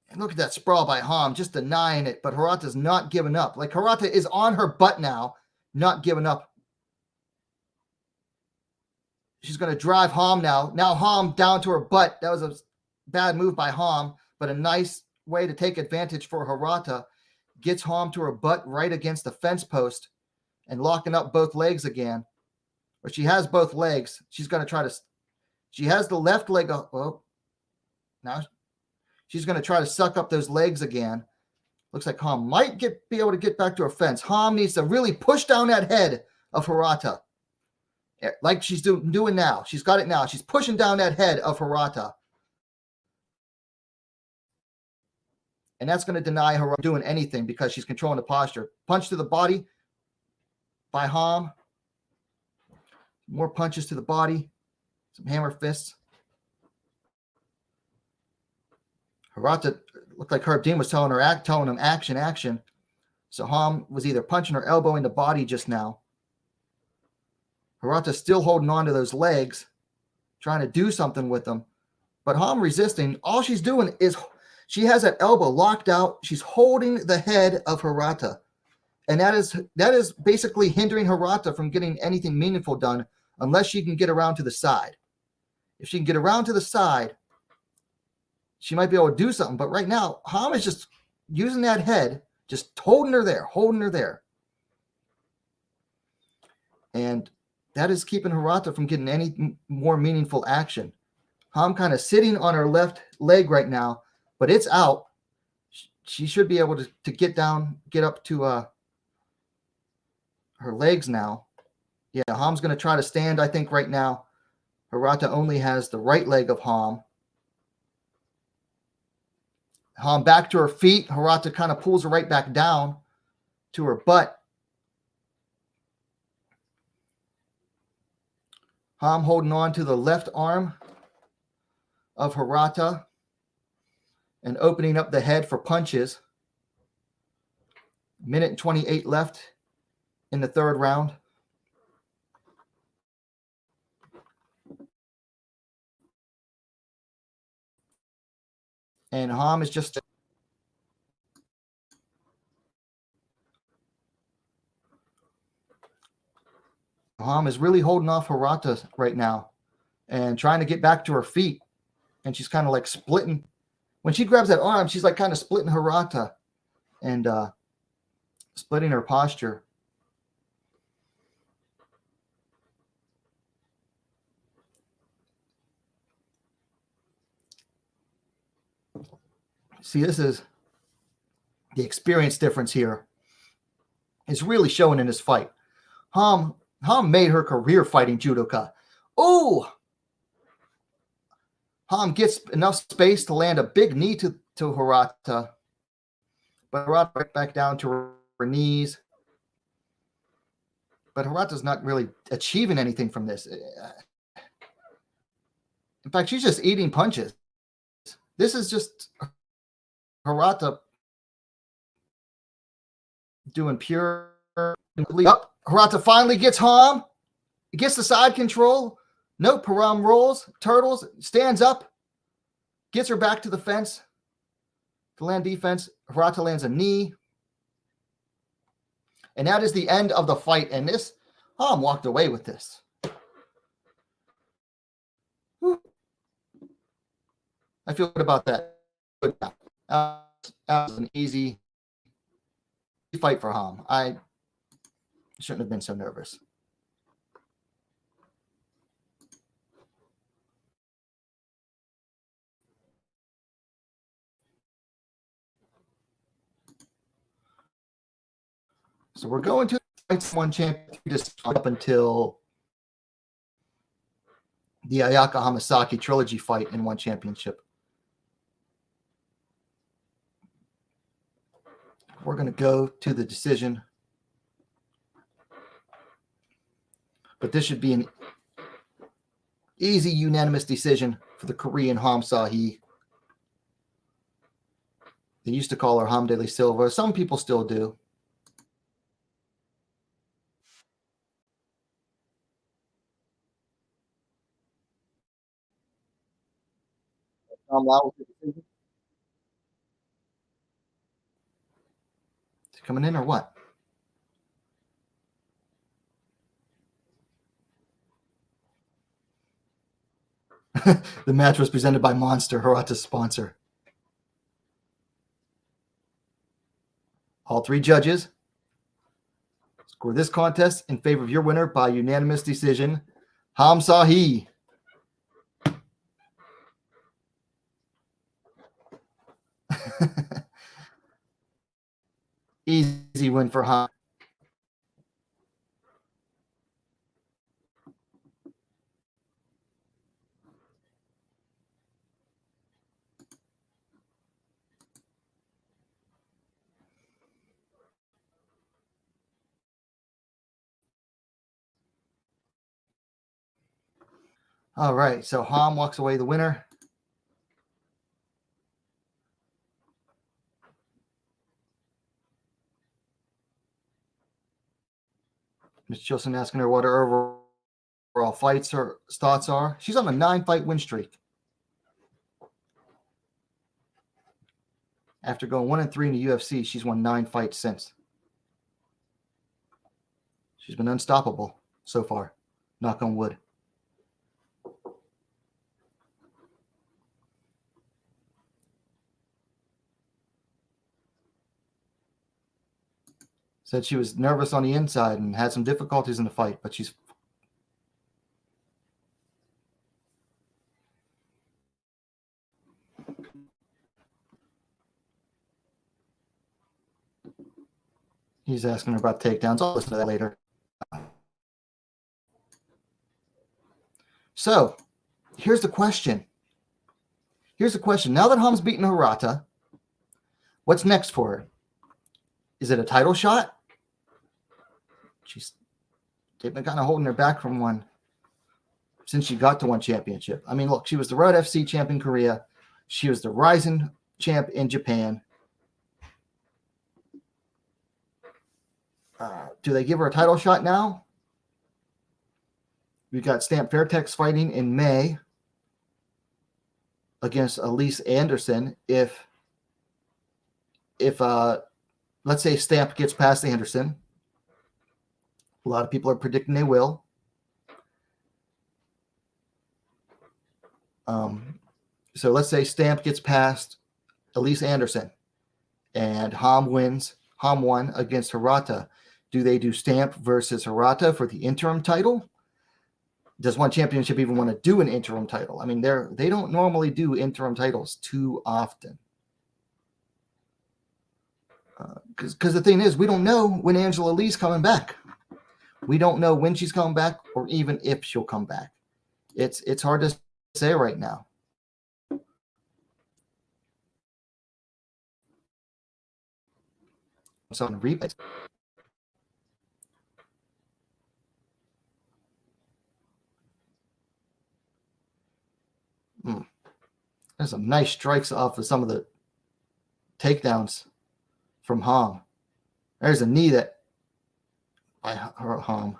And look at that sprawl by Hom, just denying it, but Hirata's not giving up. Like, Hirata is on her butt now, not giving up. She's going to drive Hom now. Now Hom down to her butt. That was a bad move by Hom, but a nice way to take advantage for Hirata. Gets Hom to her butt right against the fence post and locking up both legs again. Or she has both legs. She's going to try to... She has the left leg... Oh, now she's going to try to suck up those legs again. Looks like Hom might be able to get back to her fence. Hom needs to really push down that head of Hirata. Like she's doing now. She's got it now. She's pushing down that head of Hirata. And that's going to deny her doing anything because she's controlling the posture. Punch to the body by Hom. More punches to the body. Some hammer fists. Hirata looked like Herb Dean was telling him action, action. So Hom was either punching or elbowing the body just now. Hirata's still holding on to those legs, trying to do something with them. But Hom resisting. All she's doing is she has that elbow locked out. She's holding the head of Hirata. And that is basically hindering Hirata from getting anything meaningful done unless she can get around to the side. If she can get around to the side, she might be able to do something. But right now, Hom is just using that head, just holding her there. And that is keeping Hirata from getting any more meaningful action. Hom kind of sitting on her left leg right now, but it's out. She should be able to get up to her legs now. Yeah, Hom's going to try to stand, I think, right now. Hirata only has the right leg of Hom. Hom back to her feet. Hirata kind of pulls her right back down to her butt. Hom holding on to the left arm of Hirata and opening up the head for punches. Minute and 28 left in the third round. And Hom is just... Hom is really holding off Hirata right now and trying to get back to her feet. And she's kind of like splitting. When she grabs that arm, she's like kind of splitting Hirata and splitting her posture. See, this is the experience difference here. It's really showing in this fight. Hom made her career fighting judoka. Oh! Hom gets enough space to land a big knee to Hirata. But Hirata right back down to her knees. But Hirata's not really achieving anything from this. In fact, she's just eating punches. This is just Hirata doing pure... Up. Hirata finally gets Hom. Gets the side control. Nope. Hom rolls. Turtles. Stands up. Gets her back to the fence. To land defense. Hirata lands a knee. And that is the end of the fight. And this, Hom walked away with this. Whew. I feel good about that. That was an easy fight for Hom. I shouldn't have been so nervous. So we're going to ONE Championship up until the Ayaka Hamasaki trilogy fight in ONE Championship. We're going to go to the decision. But this should be Easy unanimous decision for the Korean Ham Sahi. They used to call her Ham de la Silva. Some people still do. Lau with the decision. Is he coming in or what? The match was presented by Monster, Hirata's sponsor. All three judges score this contest in favor of your winner by unanimous decision, Ham Sahi. Easy win for Ham. All right, so Ham walks away the winner. Ms. Chilson asking her what her overall fights or thoughts are. She's on a 9-fight win streak. After going 1-3 in the UFC, she's won 9 fights since. She's been unstoppable so far. Knock on wood. Said she was nervous on the inside and had some difficulties in the fight, but she's He's asking her about takedowns. I'll listen to that later. So, here's the question. Now that Ham's beaten Hirata, what's next for her? Is it a title shot? They've been kind of holding her back from one since she got to ONE Championship. I mean, look, she was the Road FC champ in Korea. She was the Rising champ in Japan. Do they give her a title shot now? We've got Stamp Fairtex fighting in May against Elise Anderson. If let's say Stamp gets past Anderson, a lot of people are predicting they will. So let's say Stamp gets past Elise Anderson and Ham won against Hirata. Do they do Stamp versus Hirata for the interim title? Does ONE Championship even want to do an interim title? I mean, they don't normally do interim titles too often. Because the thing is, we don't know when Angela Lee's coming back. We don't know when she's coming back or even if she'll come back. It's hard to say right now. Some replays. There's some nice strikes off of some of the takedowns from Ham. There's a knee that by Ham.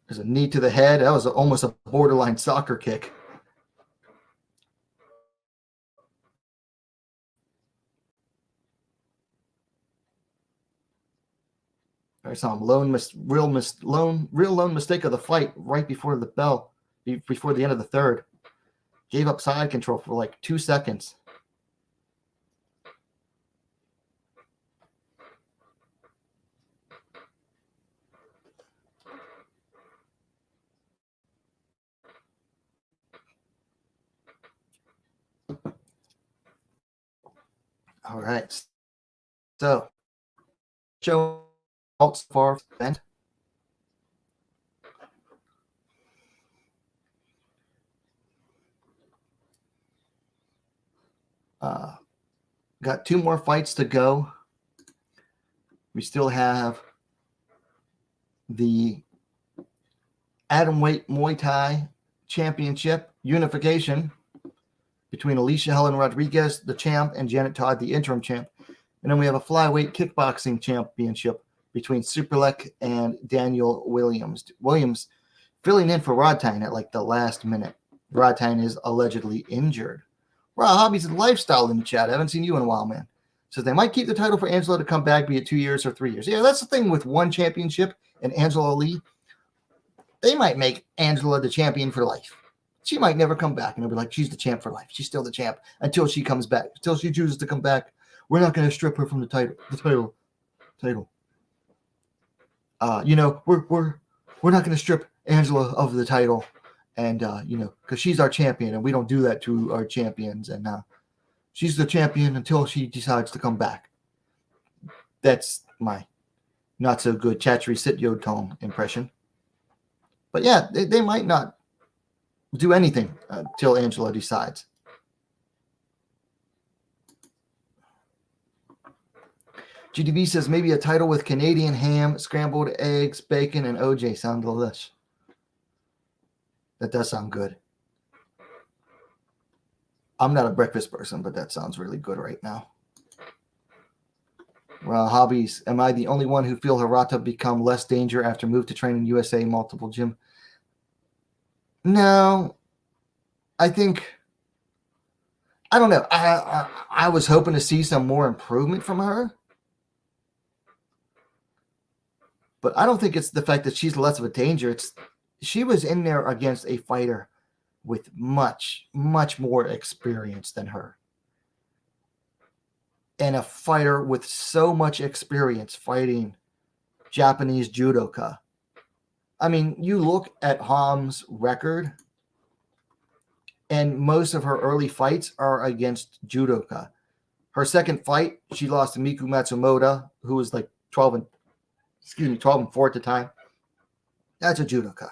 There's a knee to the head. That was almost a borderline soccer kick. There's some real lone mistake of the fight right before the bell, before the end of the third. Gave up side control for like 2 seconds. All right. So, show out far event. Got 2 more fights to go. We still have the Atomweight Muay Thai Championship unification between Alicia Helen Rodriguez, the champ, and Janet Todd, the interim champ. And then we have a flyweight kickboxing championship between Superlek and Daniel Williams. Williams filling in for Rodtine at like the last minute. Rodtine is allegedly injured. Raw Hobbies and Lifestyle in the chat. I haven't seen you in a while, man. Says they might keep the title for Angela to come back, be it 2 years or 3 years. Yeah, that's the thing with ONE Championship and Angela Lee. They might make Angela the champion for life. She might never come back, and they'll be like, she's the champ for life. She's still the champ until she comes back. Until she chooses to come back, we're not going to strip her from the title. We're not going to strip Angela of the title, and because she's our champion, and we don't do that to our champions. And she's the champion until she decides to come back. That's my not so good Chatchery Sit Yod-Tong impression. But yeah, they might not do anything until Angela decides. GDB says maybe a title with Canadian ham, scrambled eggs, bacon, and OJ sound delicious. That does sound good. I'm not a breakfast person, but that sounds really good right now. Well, hobbies. Am I the only one who feel Hirata become less danger after move to train in USA multiple gym? No. I don't know. I was hoping to see some more improvement from her. But I don't think it's the fact that she's less of a danger. She was in there against a fighter with much, much more experience than her. And a fighter with so much experience fighting Japanese judoka. I mean, you look at Ham's record, and most of her early fights are against judoka. Her second fight, she lost to Miku Matsumoto, who was like 12 and 4 at the time. That's a judoka.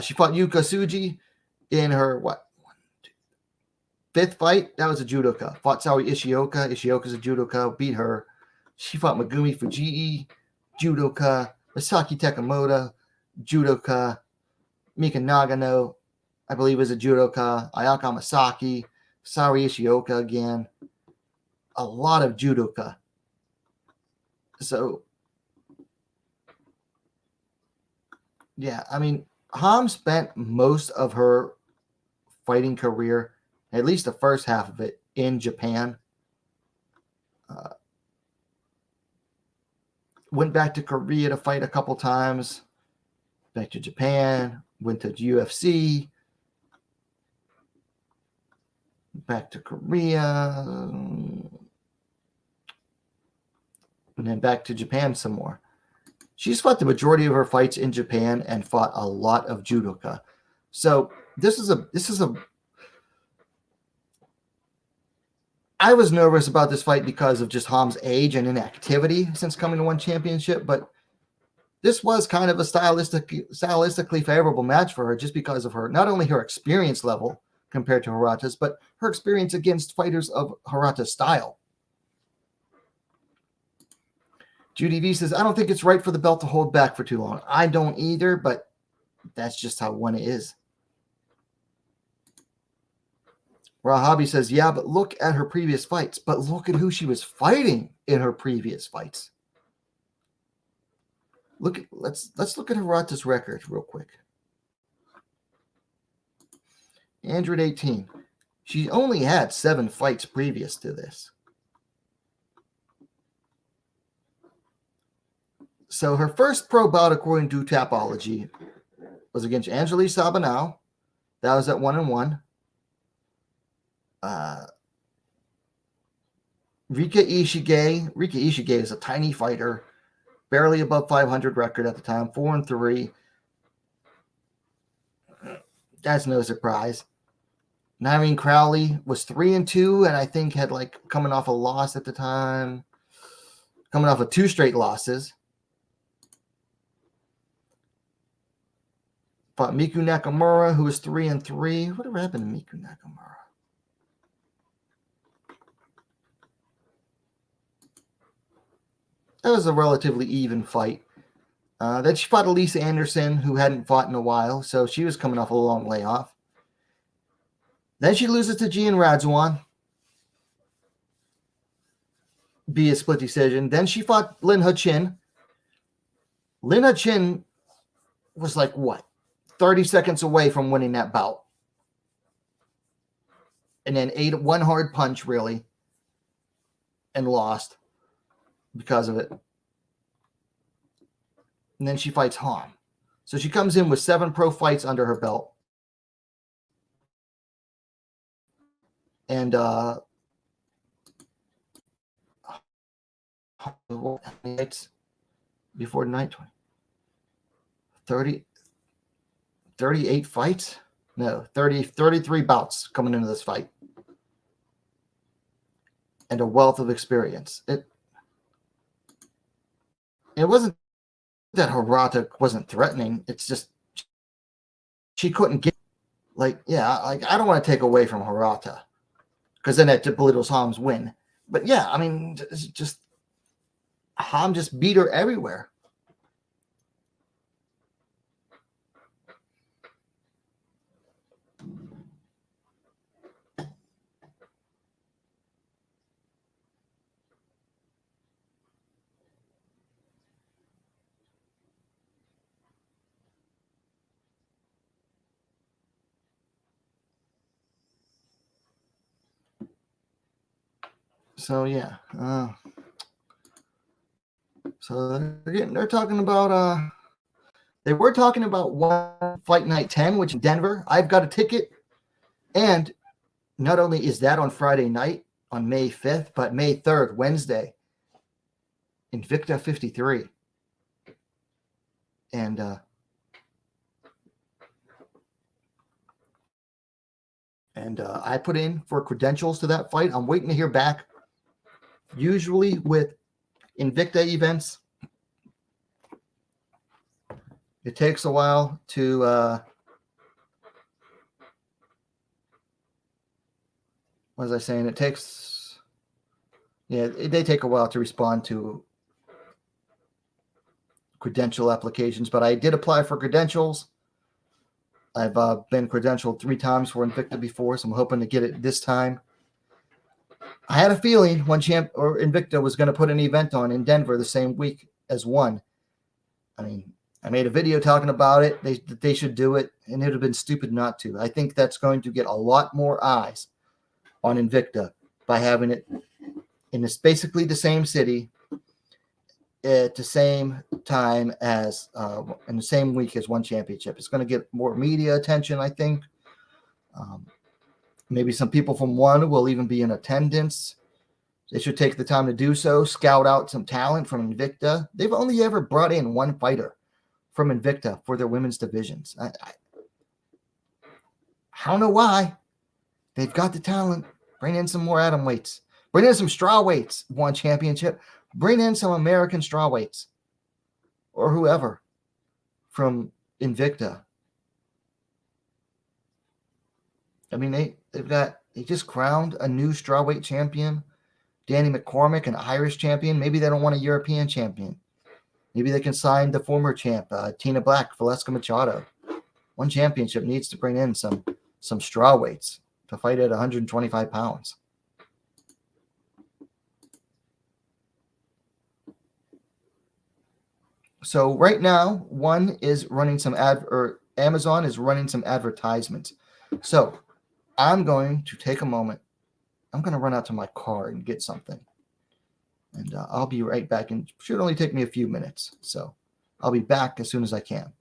She fought Yuka Tsuji in her, fifth fight? That was a judoka. Fought Saori Ishioka. Ishioka's a judoka. Beat her. She fought Megumi Fujii, judoka. Misaki Takamoto, judoka. Mika Nagano, I believe, is a judoka. Ayaka Masaki. Saori Ishioka again. A lot of judoka. So, yeah, I mean, Ham spent most of her fighting career, at least the first half of it, in Japan. Went back to Korea to fight a couple times. Back to Japan. Went to UFC. Back to Korea. And then back to Japan some more. She's fought the majority of her fights in Japan and fought a lot of judoka. So this is a I was nervous about this fight because of just Ham's age and inactivity since coming to ONE Championship, but this was kind of a stylistically favorable match for her just because of her, not only her experience level compared to Hirata's, but her experience against fighters of Hirata's style. Judy V says, I don't think it's right for the belt to hold back for too long. I don't either, but that's just how ONE is. Raw Hobby says, yeah, but look at her previous fights. But look at who she was fighting in her previous fights. Let's look at Hirata's record real quick. 118. She only had 7 fights previous to this. So her first pro bout, according to Tapology, was against Angelique Sabanao. That was at 1-1. Rika Ishige. Rika Ishige is a tiny fighter, barely above 500 record at the time, 4-3. That's no surprise. Nyreen Crowley was 3-2, and I think had coming off a loss at the time, coming off of 2 straight losses. Fought Miku Nakamura, who was 3-3. Whatever happened to Miku Nakamura? That was a relatively even fight. Then she fought Elise Anderson, who hadn't fought in a while, so she was coming off a long layoff. Then she loses to Gian Radzuan via split decision. Then she fought Lin Chin. Lin Chin was like, what, 30 seconds away from winning that bout. And then ate one hard punch, really, and lost because of it. And then she fights Han. So she comes in with 7 pro fights under her belt. And before night 30, 38 fights? No, 33 bouts coming into this fight. And a wealth of experience. It wasn't that Hirata wasn't threatening. It's just she couldn't get, like, yeah, like, I don't want to take away from Hirata because then that belittles Ham's win. But yeah, I mean, just Ham just beat her everywhere. So yeah, so they're talking about they were talking about one Fight Night 10, which in Denver. I've got a ticket, and not only is that on Friday night on May 5th, but May 3rd, Wednesday, Invicta 53, and I put in for credentials to that fight. I'm waiting to hear back. Usually with Invicta events, it takes a while to what was I saying? It takes, yeah, they take a while to respond to credential applications, but I did apply for credentials. I've been credentialed 3 times for Invicta before, so I'm hoping to get it this time. I had a feeling Invicta was going to put an event on in Denver the same week as ONE. I mean, I made a video talking about it. They should do it, and it would have been stupid not to. I think that's going to get a lot more eyes on Invicta by having it in this basically the same city at the same time as in the same week as ONE Championship. It's going to get more media attention, I think. Maybe some people from ONE will even be in attendance. They should take the time to do so, scout out some talent from Invicta. They've only ever brought in 1 fighter from Invicta for their women's divisions. I don't know why. They've got the talent. Bring in some more atom weights. Bring in some straw weights. ONE Championship. Bring in some American straw weights or whoever from Invicta. I mean, they just crowned a new strawweight champion, Danny McCormick, an Irish champion. Maybe they don't want a European champion. Maybe they can sign the former champ, Tina Black, Valeska Machado. ONE Championship needs to bring in some strawweights to fight at 125 pounds. So right now, ONE is running some Amazon is running some advertisements. So I'm going to take a moment. I'm going to run out to my car and get something. And I'll be right back. And it should only take me a few minutes. So I'll be back as soon as I can.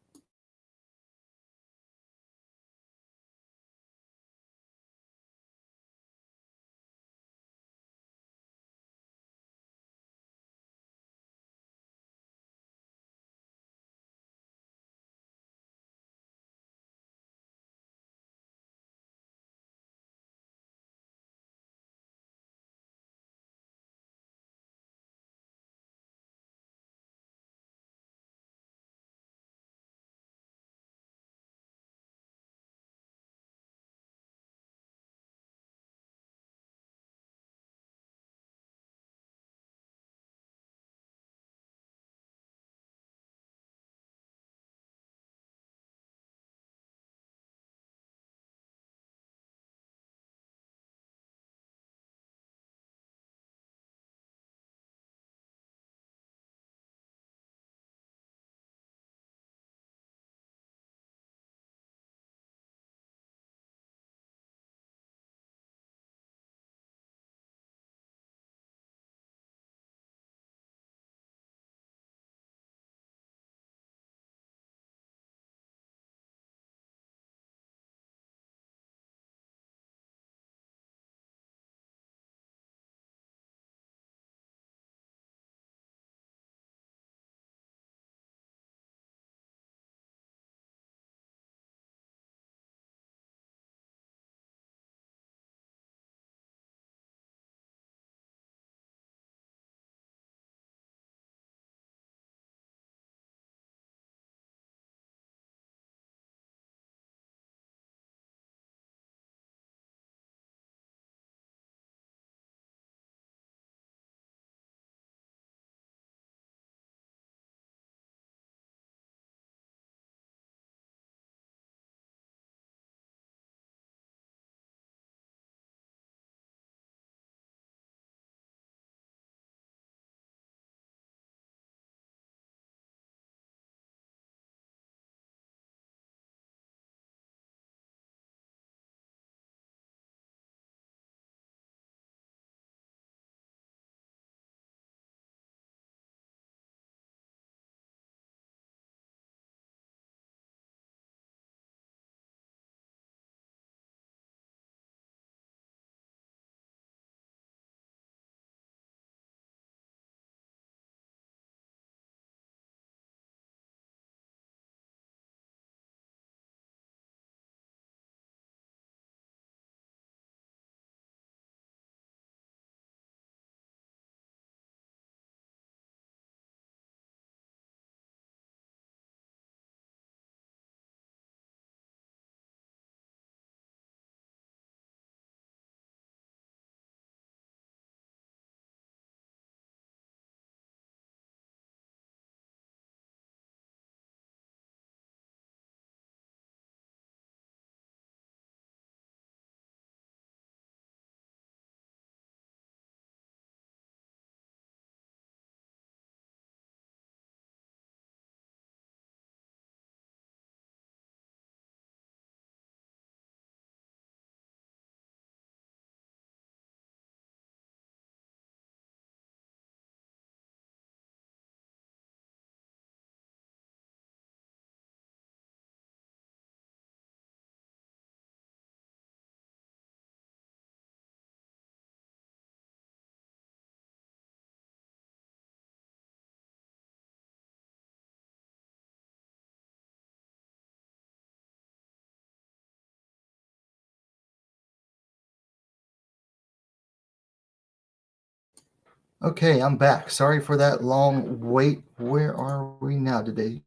Okay, I'm back. Sorry for that long wait. Where are we now? Did they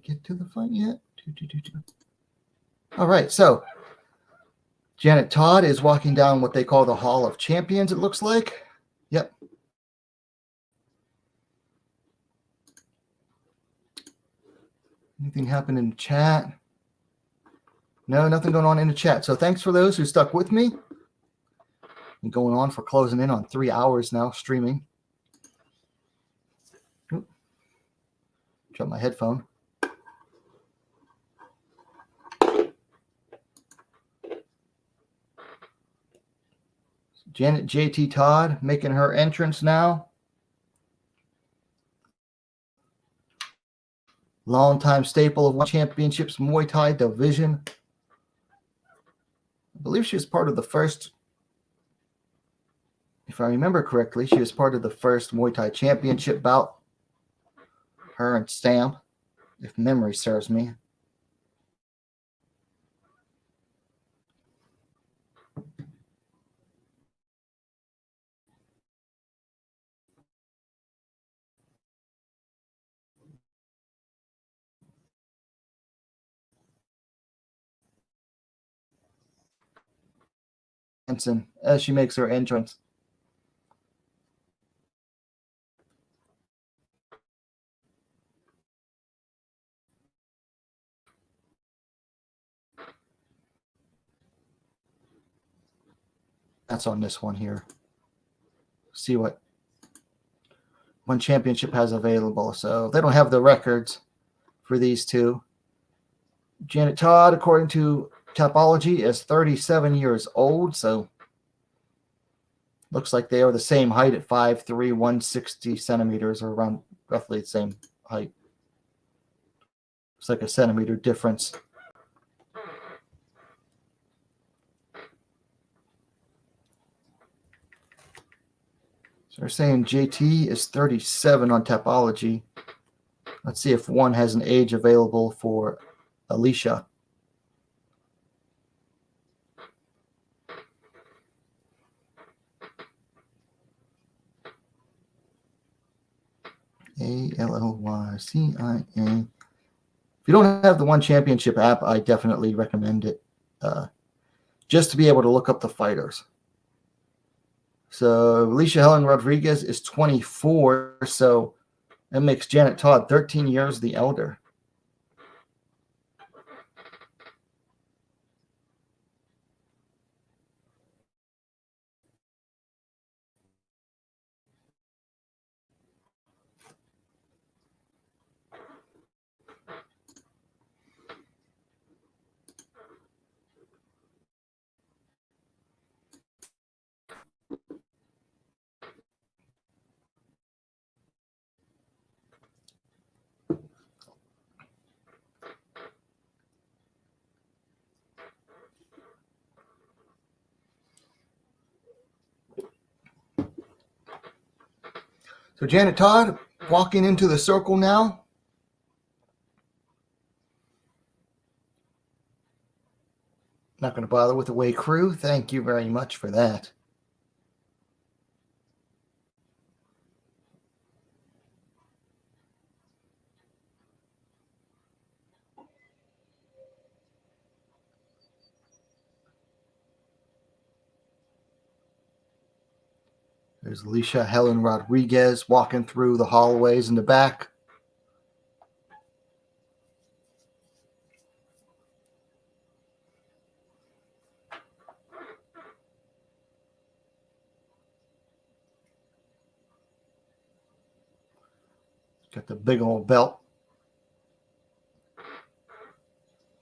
get to the fight yet? All right, so Janet Todd is walking down what they call the Hall of Champions, it looks like. Yep. Anything happened in the chat? No, nothing going on in the chat. So thanks for those who stuck with me. Been going on for closing in on 3 hours now streaming. Oop. Drop my headphone. Janet JT Todd making her entrance now. Longtime staple of ONE Championsip's Muay Thai division. I believe she was part of the first, if I remember correctly, she was part of the first Muay Thai Championship bout. Her and Stamp, if memory serves me. As she makes her entrance. That's on this one here. See what ONE Championship has available. So they don't have the records for these two. Janet Todd, according to Topology, is 37 years old. So looks like they are the same height at 5'3", 160 centimeters, or around roughly the same height. It's like a centimeter difference. So they're saying JT is 37 on Topology. Let's see if ONE has an age available for Alicia. ALLYCIA. If you don't have the ONE Championship app, I definitely recommend it, just to be able to look up the fighters. So Alicia Helen Rodriguez is 24, so that makes Janet Todd 13 years the elder. So Janet Todd walking into the circle now. Not going to bother with the Way crew. Thank you very much for that. There's Alicia Helen Rodriguez walking through the hallways in the back. Got the big old belt.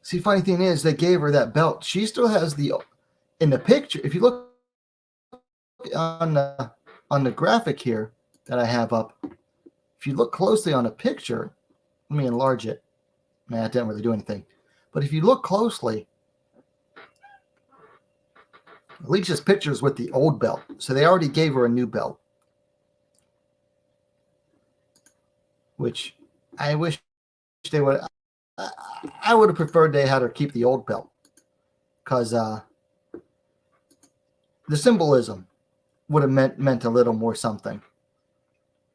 See, funny thing is, they gave her that belt. She still has the, in the picture, if you look on the graphic here that I have up, if you look closely on the picture, let me enlarge it. Nah, it didn't really do anything. But if you look closely, Alicia's picture is with the old belt. So they already gave her a new belt. Which I wish they would. I would have preferred they had her keep the old belt. Because the symbolism would have meant a little more something,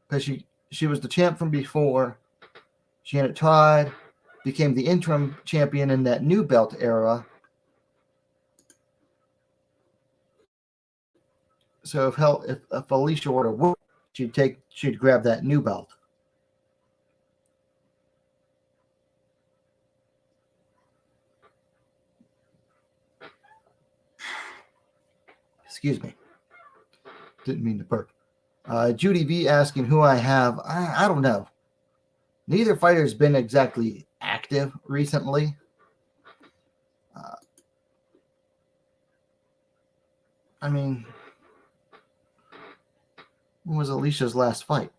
because she was the champ from before. Janet Todd became the interim champion in that new belt era. So if Alicia were to win, she'd grab that new belt. Excuse me. Didn't mean to burp. Judy V asking who I have. I don't know. Neither fighter's been exactly active recently. I mean, when was Alicia's last fight?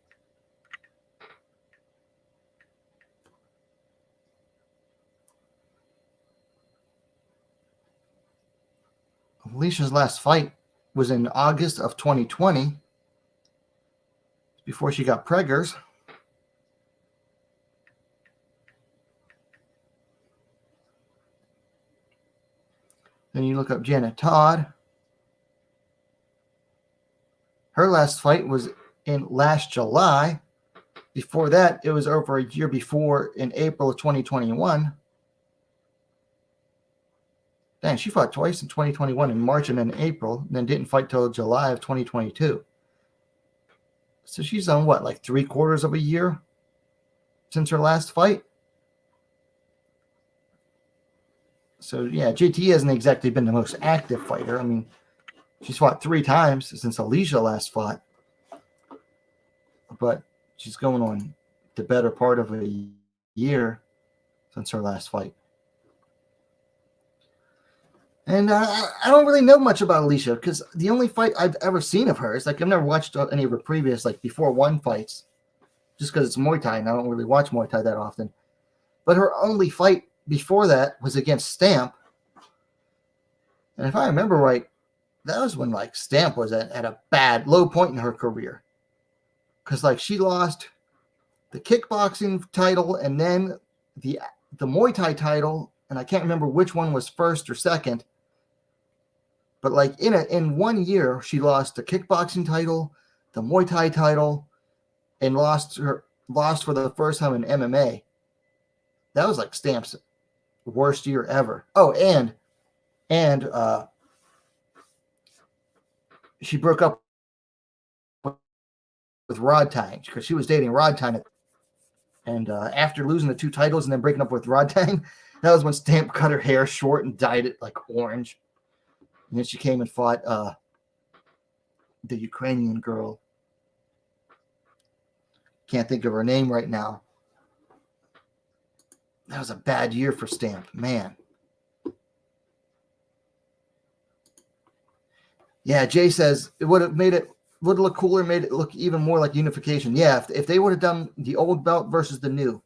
Alicia's last fight was in August of 2020, before she got preggers. Then you look up Janet Todd. Her last fight was in last July. Before that, it was over a year before, in April of 2021. Dang, she fought twice in 2021, in March and in April, and then didn't fight till July of 2022. So she's on what, like 3/4 of a year since her last fight? So yeah, JT hasn't exactly been the most active fighter. I mean, she's fought 3 times since Alicia last fought, but she's going on the better part of a year since her last fight. And I don't really know much about Alicia, because the only fight I've ever seen of hers, like I've never watched any of her previous, like before ONE fights, just because it's Muay Thai and I don't really watch Muay Thai that often. But her only fight before that was against Stamp. And if I remember right, that was when like Stamp was at a bad low point in her career. Because like she lost the kickboxing title and then the Muay Thai title, and I can't remember which one was first or second. But like in 1 year, she lost the kickboxing title, the Muay Thai title, and lost for the first time in MMA. That was like Stamp's worst year ever. Oh, and she broke up with Rod Tang, because she was dating Rod Tang. And after losing the 2 titles and then breaking up with Rod Tang, that was when Stamp cut her hair short and dyed it like orange. And then she came and fought the Ukrainian girl. Can't think of her name right now. That was a bad year for Stamp, man. Yeah, Jay says it would have look cooler, made it look even more like unification. Yeah, if they would have done the old belt versus the new.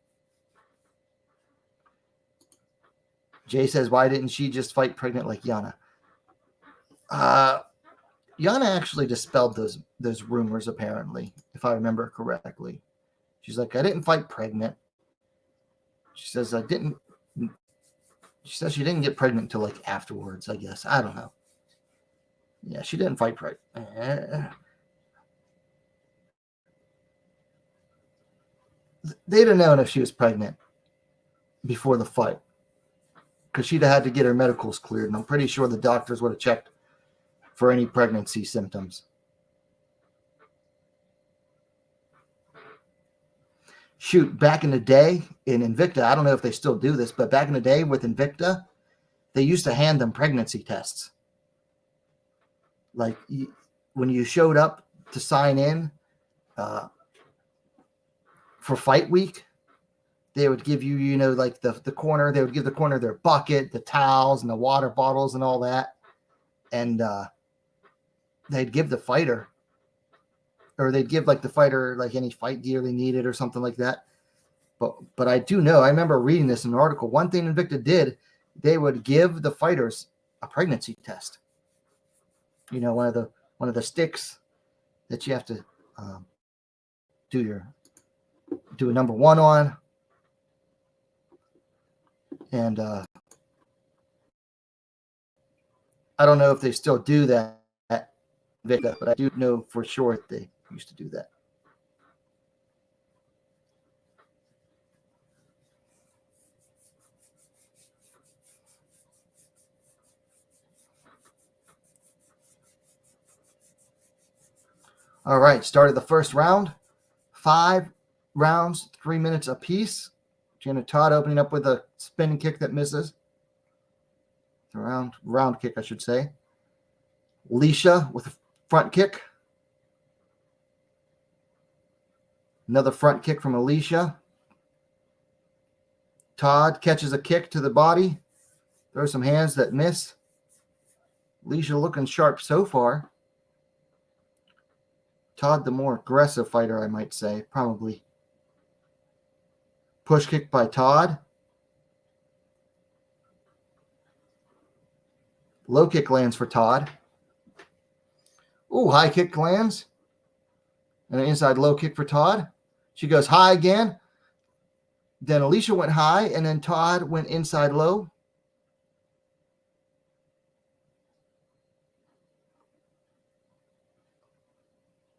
Jay says, why didn't she just fight pregnant like Yana? Yana actually dispelled those rumors, apparently, if I remember correctly. She's like, I didn't fight pregnant. She says she didn't get pregnant until like afterwards, I guess. I don't know. Yeah, she didn't fight pregnant. They'd have known if she was pregnant before the fight, because she'd have had to get her medicals cleared, and I'm pretty sure the doctors would have checked for any pregnancy symptoms. Shoot, back in the day in Invicta, I don't know if they still do this, but back in the day with Invicta, they used to hand them pregnancy tests. Like when you showed up to sign in for fight week, they would give you, like the corner, they would give the corner their bucket, the towels, and the water bottles and all that. And they'd give the fighter, or they'd give like the fighter like any fight gear they needed or something like that. But I do know, I remember reading this in an article. One thing Invicta did, they would give the fighters a pregnancy test. One of the sticks that you have to do a number 1 on. And I don't know if they still do that but I do know for sure they used to do that. All right, started the first round. 5 rounds, 3 minutes apiece. Janet Todd opening up with a spinning kick that misses. Round kick, I should say. Alicia with a front kick. Another front kick from Alicia. Todd catches a kick to the body. Throws some hands that miss. Alicia looking sharp so far. Todd, the more aggressive fighter, I might say, probably. Push kick by Todd. Low kick lands for Todd. Ooh, high kick lands. And an inside low kick for Todd. She goes high again. Then Alicia went high, and then Todd went inside low.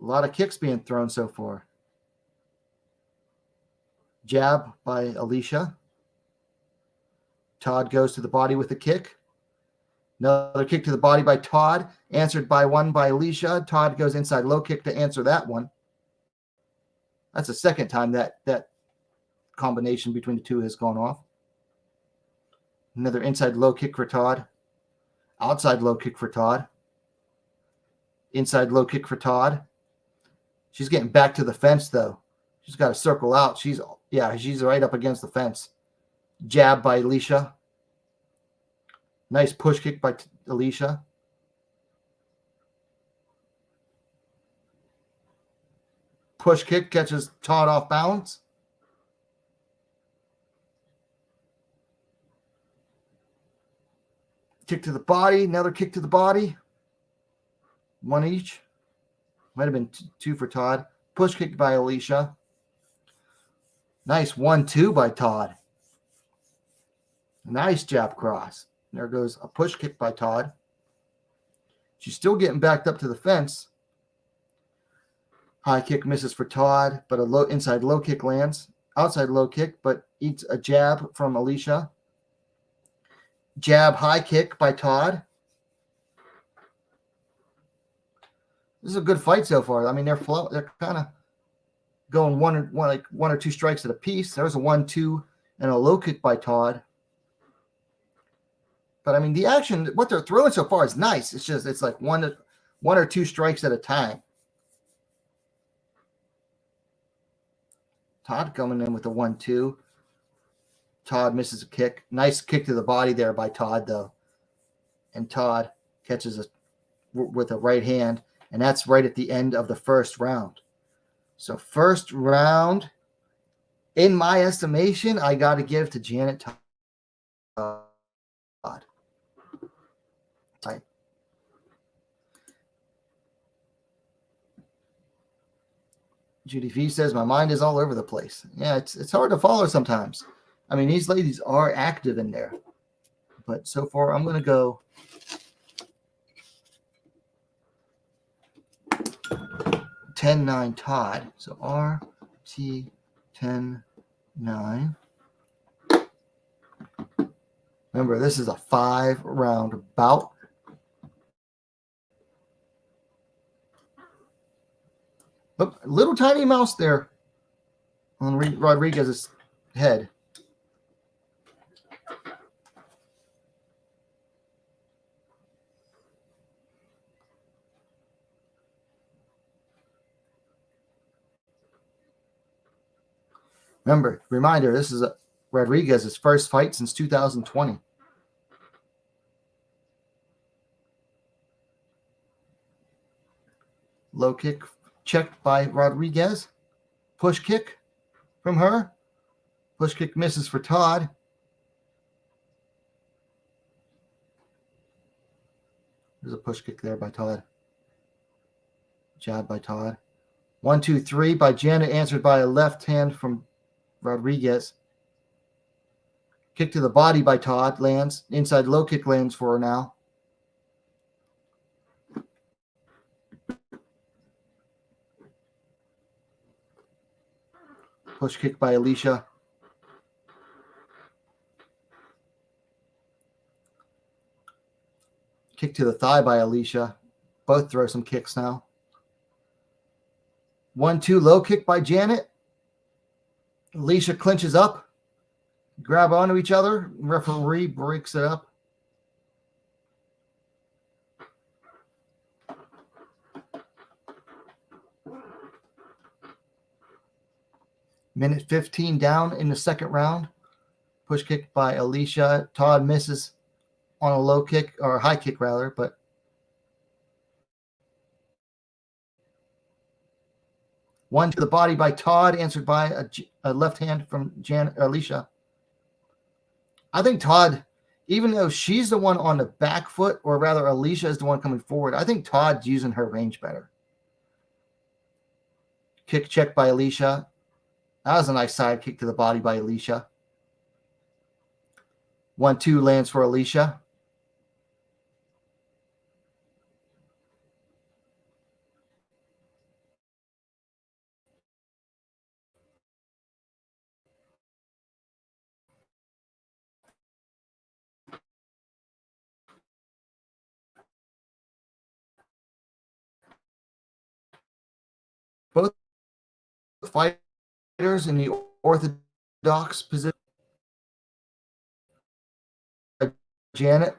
A lot of kicks being thrown so far. Jab by Alicia. Todd goes to the body with a kick. Another kick to the body by Todd, answered by one by Alicia. Todd goes inside low kick to answer that one. That's the second time that combination between the two has gone off. Another inside low kick for Todd. Outside low kick for Todd. Inside low kick for Todd. She's getting back to the fence, though. She's got to circle out. She's right up against the fence. Jab by Alicia. Nice push kick by Alicia. Push kick catches Todd off balance. Kick to the body. Another kick to the body. One each. Might have been 2 for Todd. Push kick by Alicia. Nice 1-2 by Todd. Nice jab cross. There goes a push kick by Todd. She's still getting backed up to the fence. High kick misses for Todd, but a inside low kick lands. Outside low kick, but eats a jab from Alicia. Jab high kick by Todd. This is a good fight so far. I mean, they're kind of going one or two strikes at a piece. There's a 1-2 and a low kick by Todd. But I mean, the action, what they're throwing so far is nice. It's like one or two strikes at a time. Todd coming in with a 1-2. Todd misses a kick. Nice kick to the body there by Todd, though. And Todd catches with a right hand. And that's right at the end of the first round. So first round, in my estimation, I got to give to Janet Todd. Right. Judy V says, my mind is all over the place. Yeah, it's hard to follow sometimes. I mean, these ladies are active in there. But so far, I'm going to go 10-9 Todd. So RT 10-9. Remember, this is a 5-round bout. Look, little tiny mouse there on Rodriguez's head. Remember, reminder, this is Rodriguez's first fight since 2020. Low kick checked by Rodriguez. Push kick from her. Push kick misses for Todd. There's a push kick there by Todd. Jab by Todd. 1-2-3 by Janet, answered by a left hand from Rodriguez. Kick to the body by Todd lands. Inside low kick lands for her now. Push kick by Alicia. Kick to the thigh by Alicia. Both throw some kicks now. 1-2 low kick by Janet. Alicia clinches up. Grab onto each other. Referee breaks it up. Minute 15 down in the second round. Push kick by Alicia. Todd misses on a low kick, or a high kick rather, but one to the body by Todd, answered by a left hand from Alicia. I think Todd, even though she's the one on the back foot, or rather Alicia is the one coming forward, I think Todd's using her range better. Kick check by Alicia. That was a nice side kick to the body by Alicia. 1-2 lands for Alicia. Both fighters in the orthodox position. Janet.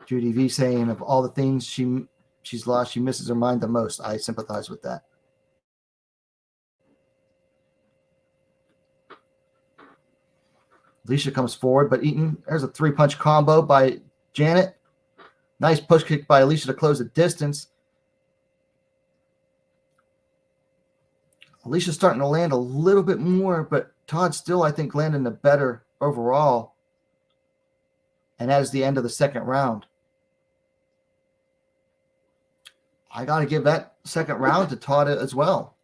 Judy V saying, of all the things she's lost, she misses her mind the most. I sympathize with that. Alicia comes forward, but Eaton, there's a 3-punch combo by Janet. Nice push kick by Alicia to close the distance. Alicia's starting to land a little bit more, but Todd still, I think, landing the better overall. And that is the end of the second round. I got to give that second round to Todd as well.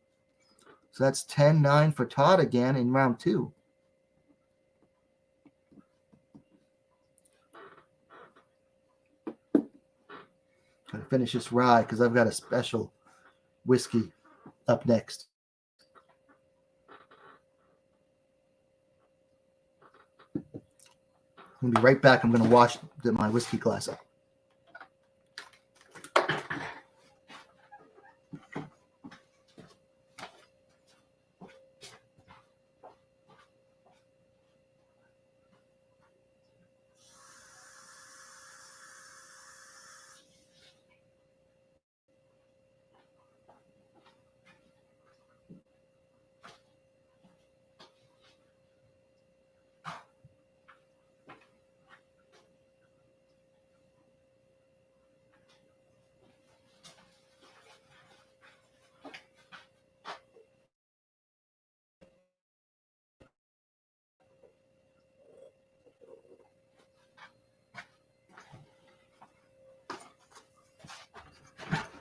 So that's 10-9 for Todd again in round 2. Trying to finish this ride because I've got a special whiskey up next. I'm going to be right back. I'm going to wash my whiskey glass up.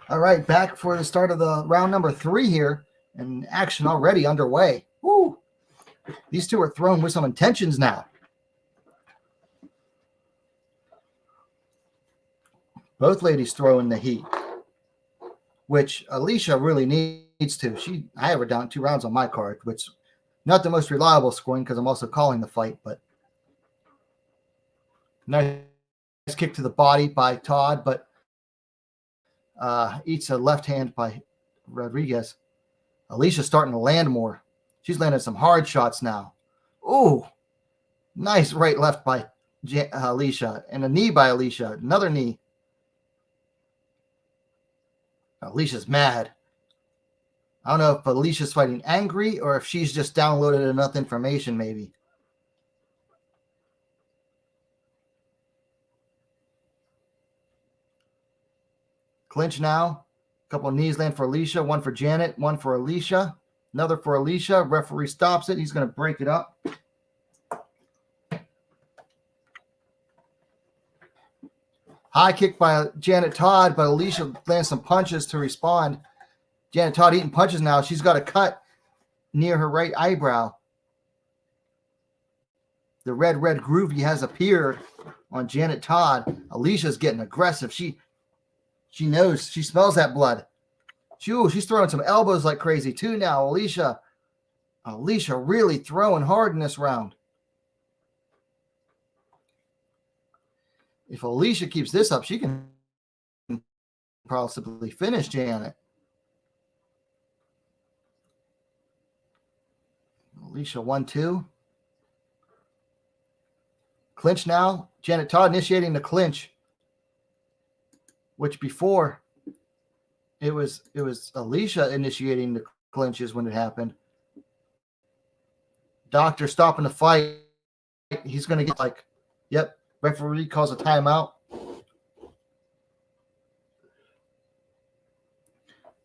All right, back for the start of the round number 3 here, and action already underway. Woo! These two are thrown with some intentions now. Both ladies throwing the heat, which Alicia really needs to. I have her down 2 rounds on my card, which not the most reliable scoring because I'm also calling the fight, but nice kick to the body by Todd, but eats a left hand by Rodriguez. Alicia's starting to land more. She's landing some hard shots now. Ooh, nice right left by Alicia, and a knee by Alicia. Another knee. Alicia's mad. I don't know if Alicia's fighting angry or if she's just downloaded enough information maybe. Clinch now. A couple of knees land for Alicia. One for Janet. One for Alicia. Another for Alicia. Referee stops it. He's going to break it up. High kick by Janet Todd, but Alicia lands some punches to respond. Janet Todd eating punches now. She's got a cut near her right eyebrow. The red groovy has appeared on Janet Todd. Alicia's getting aggressive. She knows. She smells that blood. She's throwing some elbows like crazy too now. Alicia really throwing hard in this round. If Alicia keeps this up, she can possibly finish Janet. Alicia 1-2. Clinch now. Janet Todd initiating the clinch, which before it was Alicia initiating the clinches when it happened. Doctor stopping the fight. He's going to get like, yep, referee calls a timeout.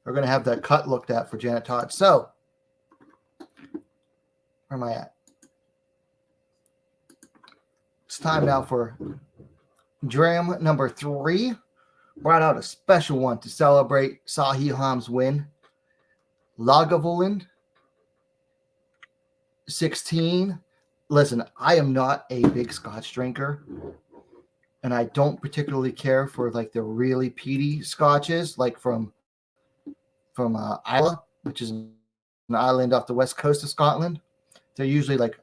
We're going to have that cut looked at for Janet Todd. So, where am I at? It's time now for dram number 3. Brought out a special one to celebrate Sahil Ham's win. Lagavulin 16. Listen, I am not a big Scotch drinker, and I don't particularly care for like the really peaty Scotches, like from Islay, which is an island off the west coast of Scotland. They're usually like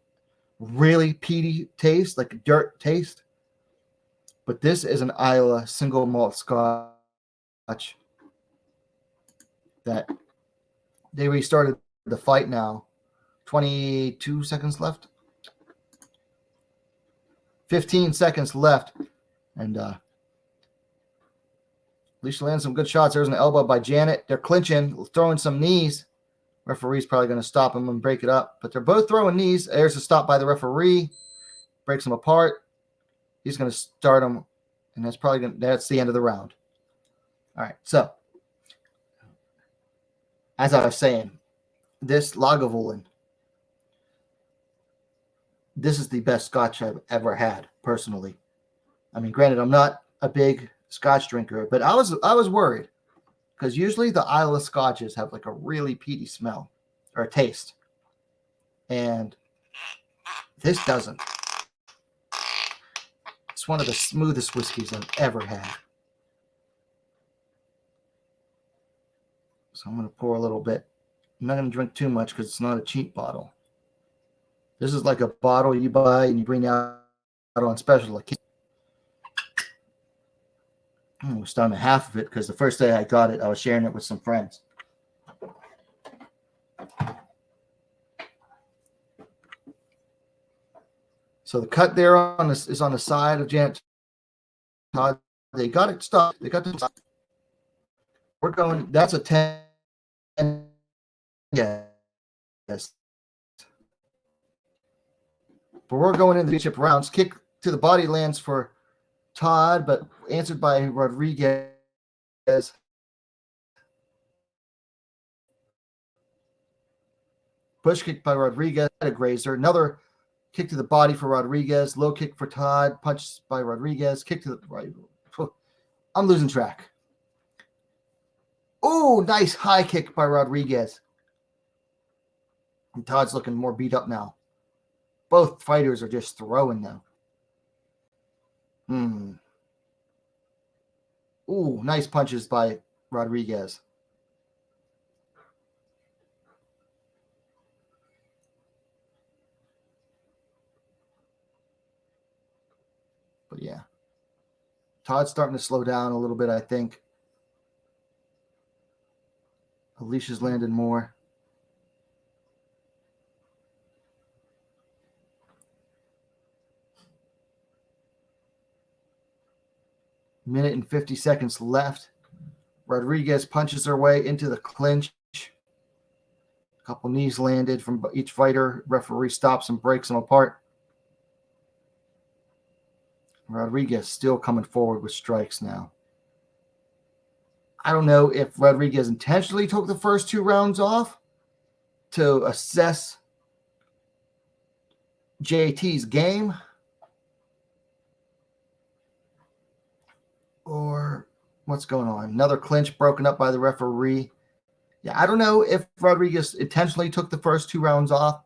really peaty taste, like a dirt taste. But this is an Islay single malt Scotch that they restarted the fight now. 22 seconds left. 15 seconds left. And Alicia lands some good shots. There's an elbow by Janet. They're clinching, throwing some knees. Referee's probably going to stop them and break it up. But they're both throwing knees. There's a stop by the referee. Breaks them apart. He's going to start them. And that's the end of the round. All right. So, as I was saying, this Lagavulin, this is the best Scotch I've ever had, personally. I mean, granted, I'm not a big Scotch drinker, but I was worried because usually the Islay Scotches have like a really peaty smell or taste, and this doesn't. It's one of the smoothest whiskeys I've ever had. So I'm going to pour a little bit. I'm not going to drink too much because it's not a cheap bottle. This is like a bottle you buy and you bring out on special occasion. I'm down to half of it because the first day I got it, I was sharing it with some friends. So the cut there is on the side of Janet Todd. They got it stopped. They got the. We're going. That's a 10. Yes. But we're going into the chip rounds. Kick to the body lands for Todd, but answered by Rodriguez. Push kick by Rodriguez. A grazer. Another kick to the body for Rodriguez. Low kick for Todd. Punch by Rodriguez. Kick to the right. I'm losing track. Oh, nice high kick by Rodriguez. And Todd's looking more beat up now. Both fighters are just throwing now. Ooh, nice punches by Rodriguez. But yeah. Todd's starting to slow down a little bit, I think. Alicia's landed more. Minute and 50 seconds left. Rodriguez punches her way into the clinch. A couple knees landed from each fighter. Referee stops and breaks them apart. Rodriguez still coming forward with strikes now. I don't know if Rodriguez intentionally took the first 2 rounds off to assess JT's game, or what's going on. Another clinch broken up by the referee. Yeah, I don't know if Rodriguez intentionally took the first 2 rounds off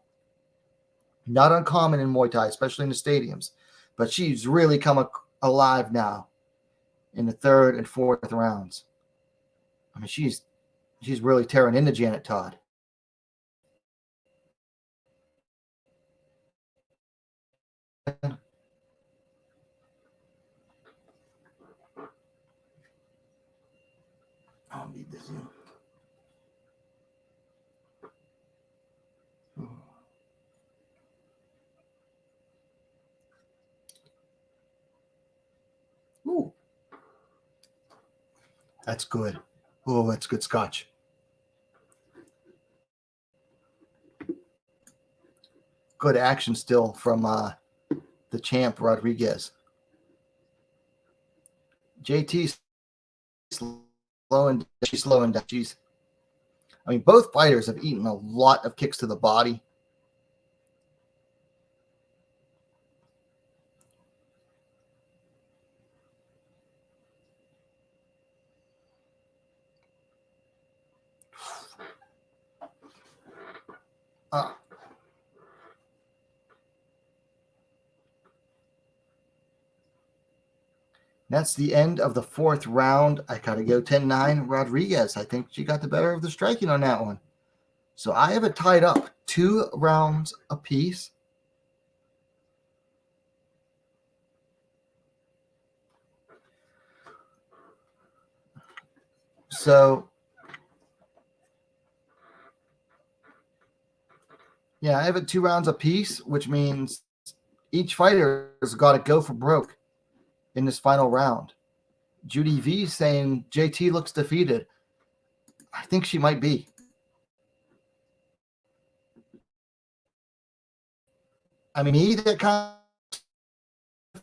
Not uncommon in Muay Thai, especially in the stadiums. But she's really come alive now in the third and fourth rounds. I mean, she's really tearing into Janet Todd. I'll need this in. Ooh. That's good. Oh, that's good scotch. Good action still from the champ, Rodriguez. JT slowing. She's slowing down. I mean, both fighters have eaten a lot of kicks to the body. That's the end of the fourth round. I got to go 10-9. Rodriguez, I think she got the better of the striking on that one. So I have it tied up 2 rounds apiece. So, yeah, I have it 2 rounds apiece, which means each fighter has got to go for broke in this final round. Judy V saying JT looks defeated. I think she might be. I mean, me that kind of,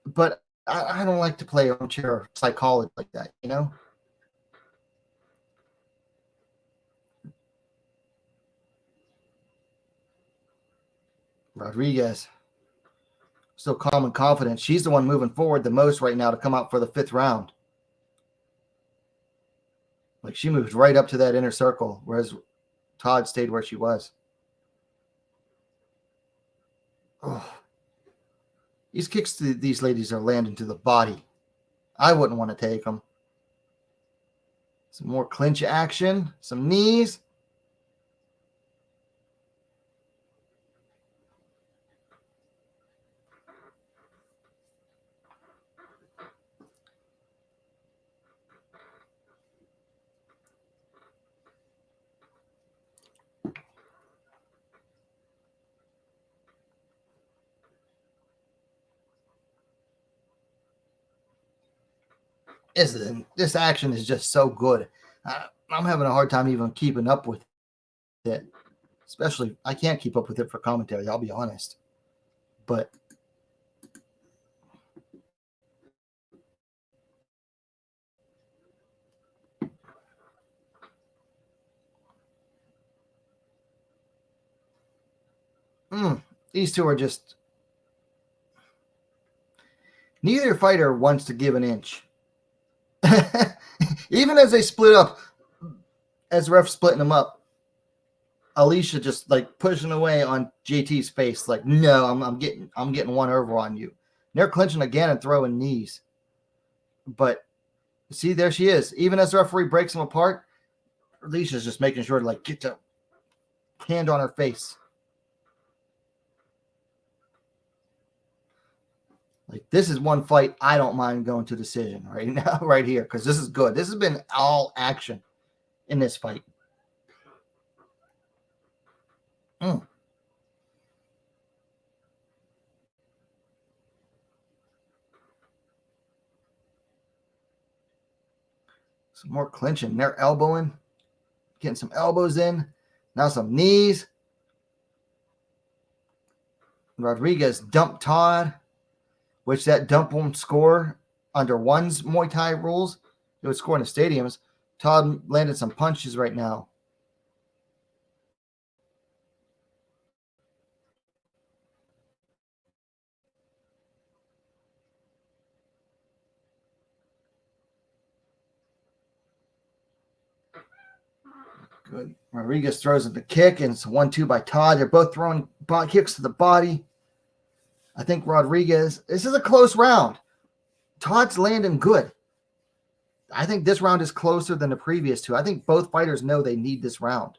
but I don't like to play armchair psychology like that, you know? Rodriguez, still calm and confident. She's the one moving forward the most right now to come out for the 5th round. Like, she moved right up to that inner circle, whereas Todd stayed where she was. Oh. These kicks to these ladies are landing to the body. I wouldn't want to take them. Some more clinch action, some knees. This action is just so good. I'm having a hard time even keeping up with it. Especially, I can't keep up with it for commentary, I'll be honest. But these two are just... Neither fighter wants to give an inch. Even as they split up, as ref splitting them up, Alicia just like pushing away on JT's face, like, no, I'm getting one over on you. And they're clinching again and throwing knees. But see, there she is. Even as the referee breaks them apart, Alicia's just making sure to like get the hand on her face. Like, this is one fight I don't mind going to decision right now, right here, because this is good. This has been all action in this fight. Some more clinching. They're elbowing, getting some elbows in. Now some knees. Rodriguez dumped Todd, which that dump won't score under ONE's Muay Thai rules. It would score in the stadiums. Todd landed some punches right now. Good. Rodriguez throws at the kick, and it's a 1-2 by Todd. They're both throwing kicks to the body. I think Rodriguez, this is a close round. Todd's landing good. I think this round is closer than the previous two. I think both fighters know they need this round.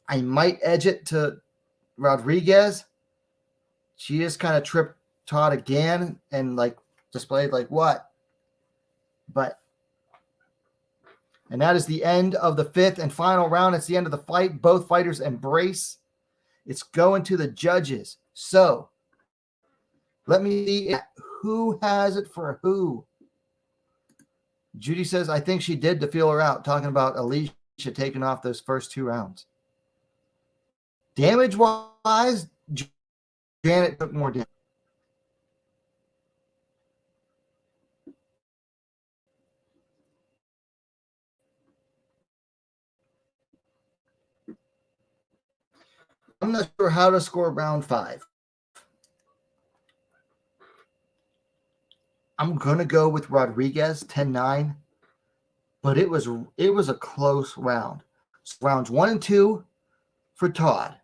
I might edge it to Rodriguez. She just kind of tripped Todd again and like displayed like what? And that is the end of the fifth and final round. It's the end of the fight. Both fighters embrace. It's going to the judges. So let me see who has it for who. Judy says, I think she did to feel her out, talking about Alicia taking off those first 2 rounds. Damage-wise, Janet took more damage. I'm not sure how to score round 5. I'm going to go with Rodriguez, 10-9. But it was a close round. So rounds 1 and 2 for Todd.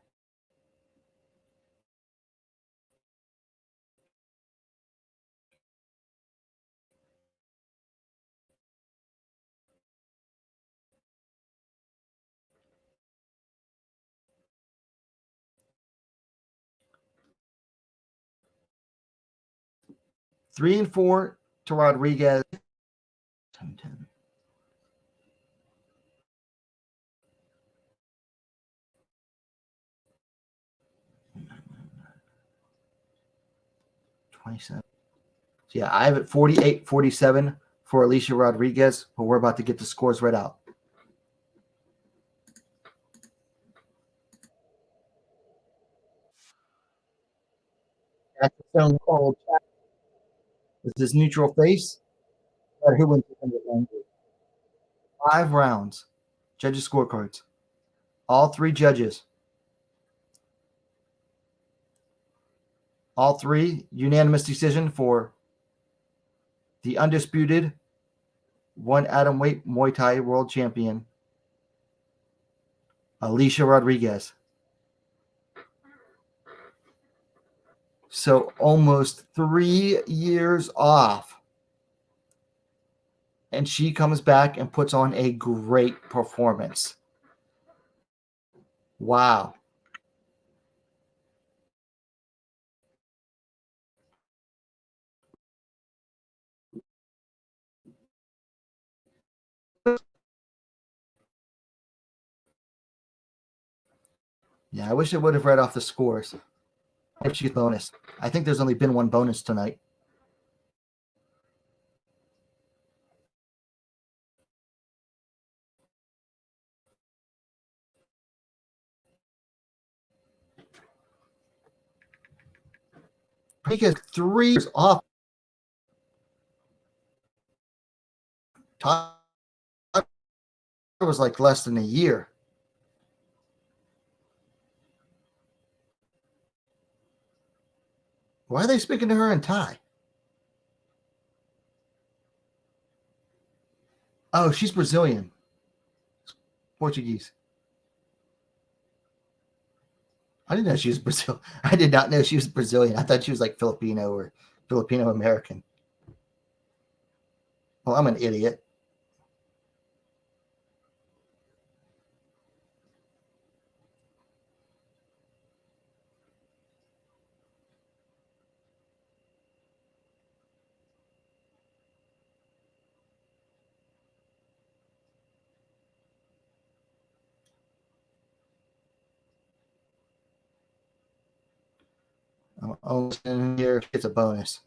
Three and 4 to Rodriguez. 10-10. So yeah, I have it 48-47 for Alicia Rodriguez, but we're about to get the scores read out. That's the stone cold. Is this neutral face? Or who wins the 5 rounds. Judges' scorecards. All 3 judges. All 3 unanimous decision for the undisputed 1 atom weight Muay Thai world champion, Alicia Rodriguez. So almost 3 years off. And she comes back and puts on a great performance. Wow. Yeah, I wish I would have read off the scores. If she gets bonus. I think there's only been 1 bonus tonight. Because 3 years off. Todd was like less than a year. Why are they speaking to her in Thai? Oh, she's Brazilian. Portuguese. I didn't know she was Brazil. I did not know she was Brazilian. I thought she was like Filipino or Filipino American. Well, I'm an idiot. I'm almost in here. It's a bonus.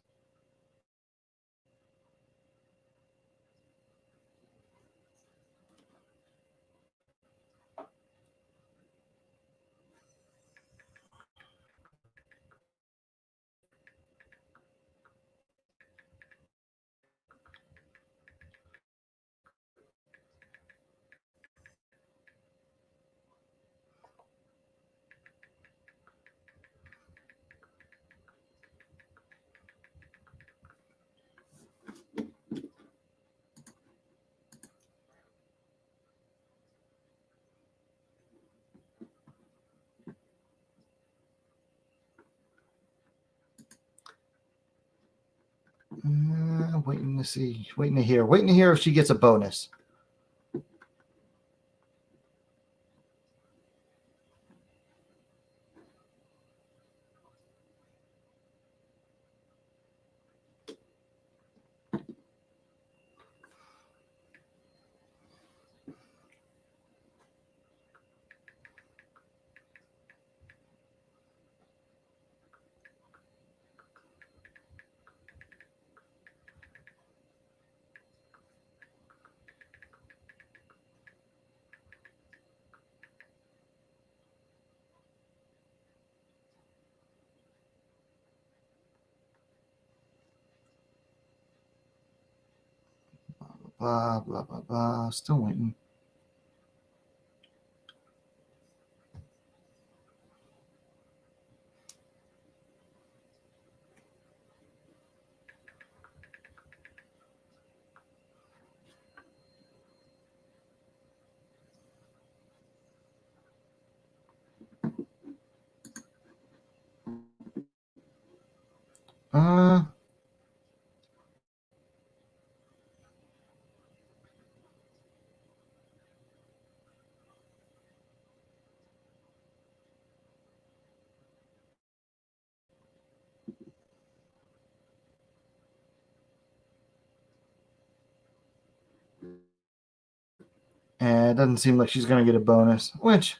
Waiting to see. Waiting to hear. Waiting to hear if she gets a bonus. Blah, blah, blah, blah. Still waiting. Uh, and it doesn't seem like she's going to get a bonus, which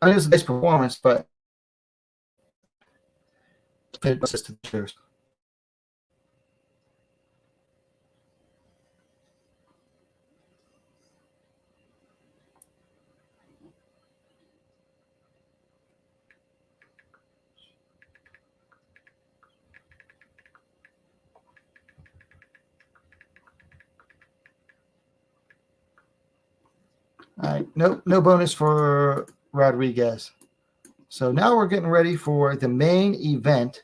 I mean, it's a nice performance, but it's just to the cheers. All right, no bonus for Rodriguez. So now we're getting ready for the main event.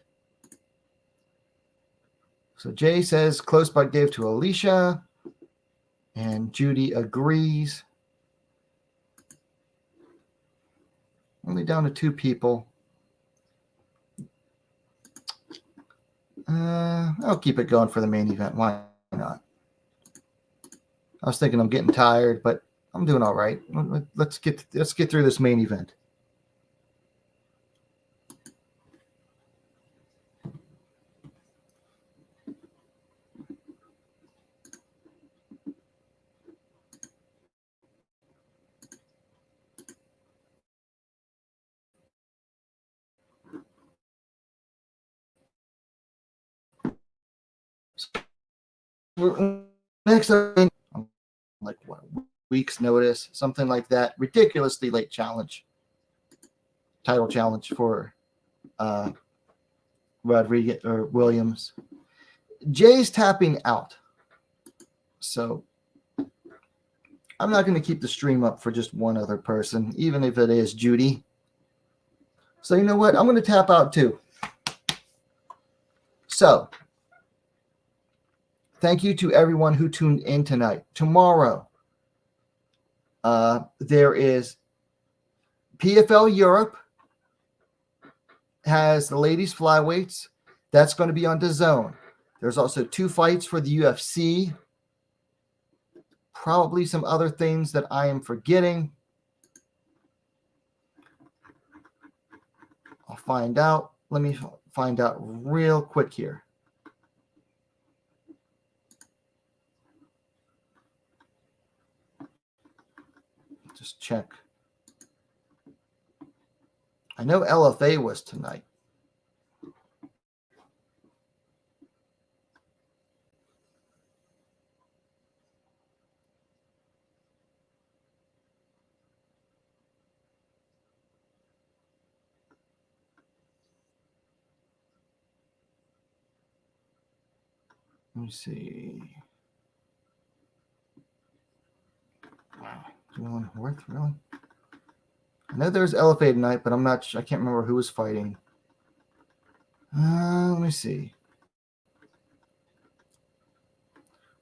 So Jay says close but gave to Alicia, and Judy agrees. Only down to 2 people. I'll keep it going for the main event. Why not? I was thinking I'm getting tired, but I'm doing all right. Let's get through this main event. Next up, like what, week's notice, something like that. Ridiculously late challenge. Title challenge for Rodriguez or Williams. Jay's tapping out. So I'm not going to keep the stream up for just one other person, even if it is Judy. So you know what? I'm going to tap out too. So thank you to everyone who tuned in tonight. Tomorrow, there is PFL Europe has the ladies flyweights. That's going to be on DAZN. There's also 2 fights for the UFC. Probably some other things that I am forgetting. I'll find out. Let me find out real quick here. Just check. I know LFA was tonight. Let me see. Wow. Worth really? I know there's LFA tonight, but I'm not. I can't remember who was fighting. Let me see.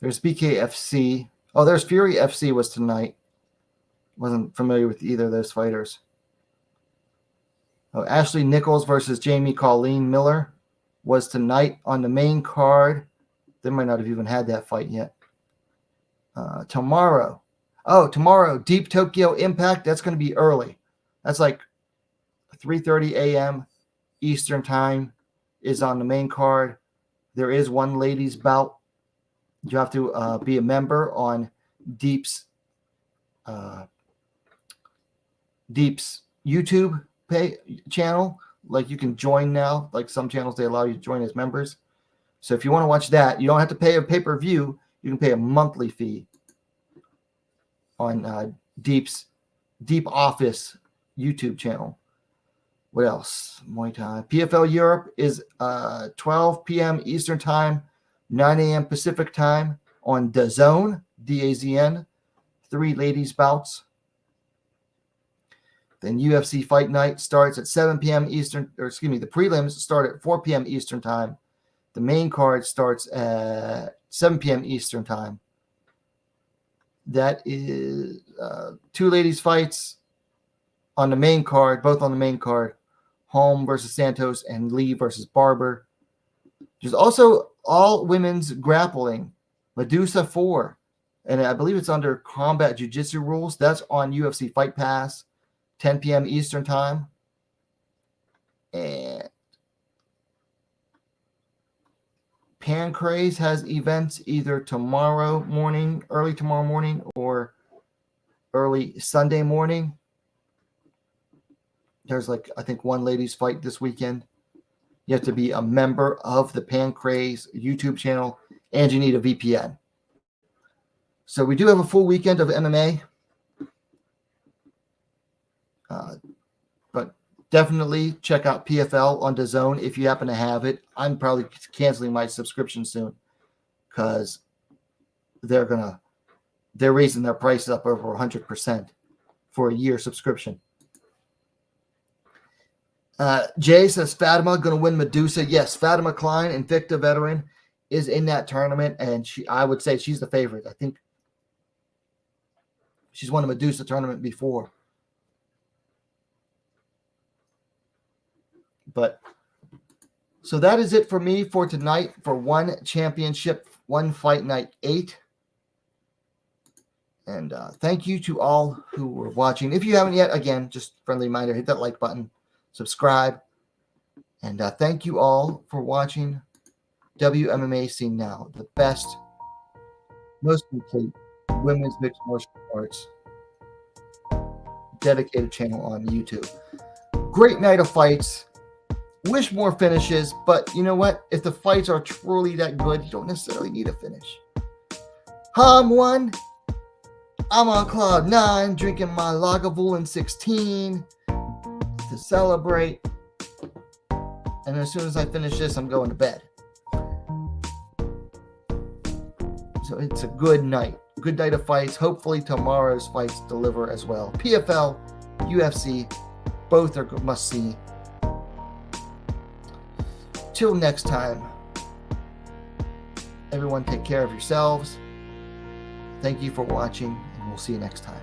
There's BKFC. Oh, there's Fury FC was tonight. Wasn't familiar with either of those fighters. Oh, Ashley Nichols versus Jamie Colleen Miller was tonight on the main card. They might not have even had that fight yet. Tomorrow, Deep Tokyo Impact. That's going to be early. That's like 3:30 a.m. Eastern time is on the main card. There is one ladies bout. You have to be a member on Deep's YouTube channel. Like, you can join now. Like, some channels, they allow you to join as members. So if you want to watch that, you don't have to pay a pay-per-view. You can pay a monthly fee on Deep Office YouTube channel. What else? Muay Thai. PFL Europe is 12 p.m. Eastern time, 9 a.m. Pacific time on DAZN, DAZN. 3 ladies bouts. Then UFC Fight Night starts at 7 p.m. Eastern, or excuse me, the prelims start at 4 p.m. Eastern time. The main card starts at 7 p.m. Eastern time. That is 2 ladies fights on the main card, both on the main card. Holm versus Santos and Lee versus Barber. There's also all women's grappling, Medusa 4. And I believe it's under combat jiu-jitsu rules. That's on UFC Fight Pass, 10 p.m. Eastern time. And Pancrase has events either tomorrow morning, early tomorrow morning, or early Sunday morning. There's like, I think, one ladies fight this weekend. You have to be a member of the Pancrase YouTube channel, and you need a VPN. So we do have a full weekend of MMA. But definitely check out PFL on DAZN if you happen to have it. I'm probably canceling my subscription soon because they're raising their prices up over 100% for a year subscription. Jay says Fatima going to win Medusa. Yes, Fatima Klein, Invicta veteran, is in that tournament, and I would say she's the favorite. I think she's won a Medusa tournament before. But so that is it for me for tonight for ONE Championship, One Fight Night 8. And thank you to all who were watching. If you haven't yet, again, just friendly reminder, hit that like button, subscribe. And thank you all for watching WMMA Scene Now, the best, most complete women's mixed martial arts dedicated channel on YouTube. Great night of fights. Wish more finishes, but you know what? If the fights are truly that good, you don't necessarily need a finish. I'm ONE. I'm on cloud 9, drinking my Lagavulin 16 to celebrate. And as soon as I finish this, I'm going to bed. So it's a good night. Good night of fights. Hopefully tomorrow's fights deliver as well. PFL, UFC, both are must see. Till next time, everyone take care of yourselves. Thank you for watching, and we'll see you next time.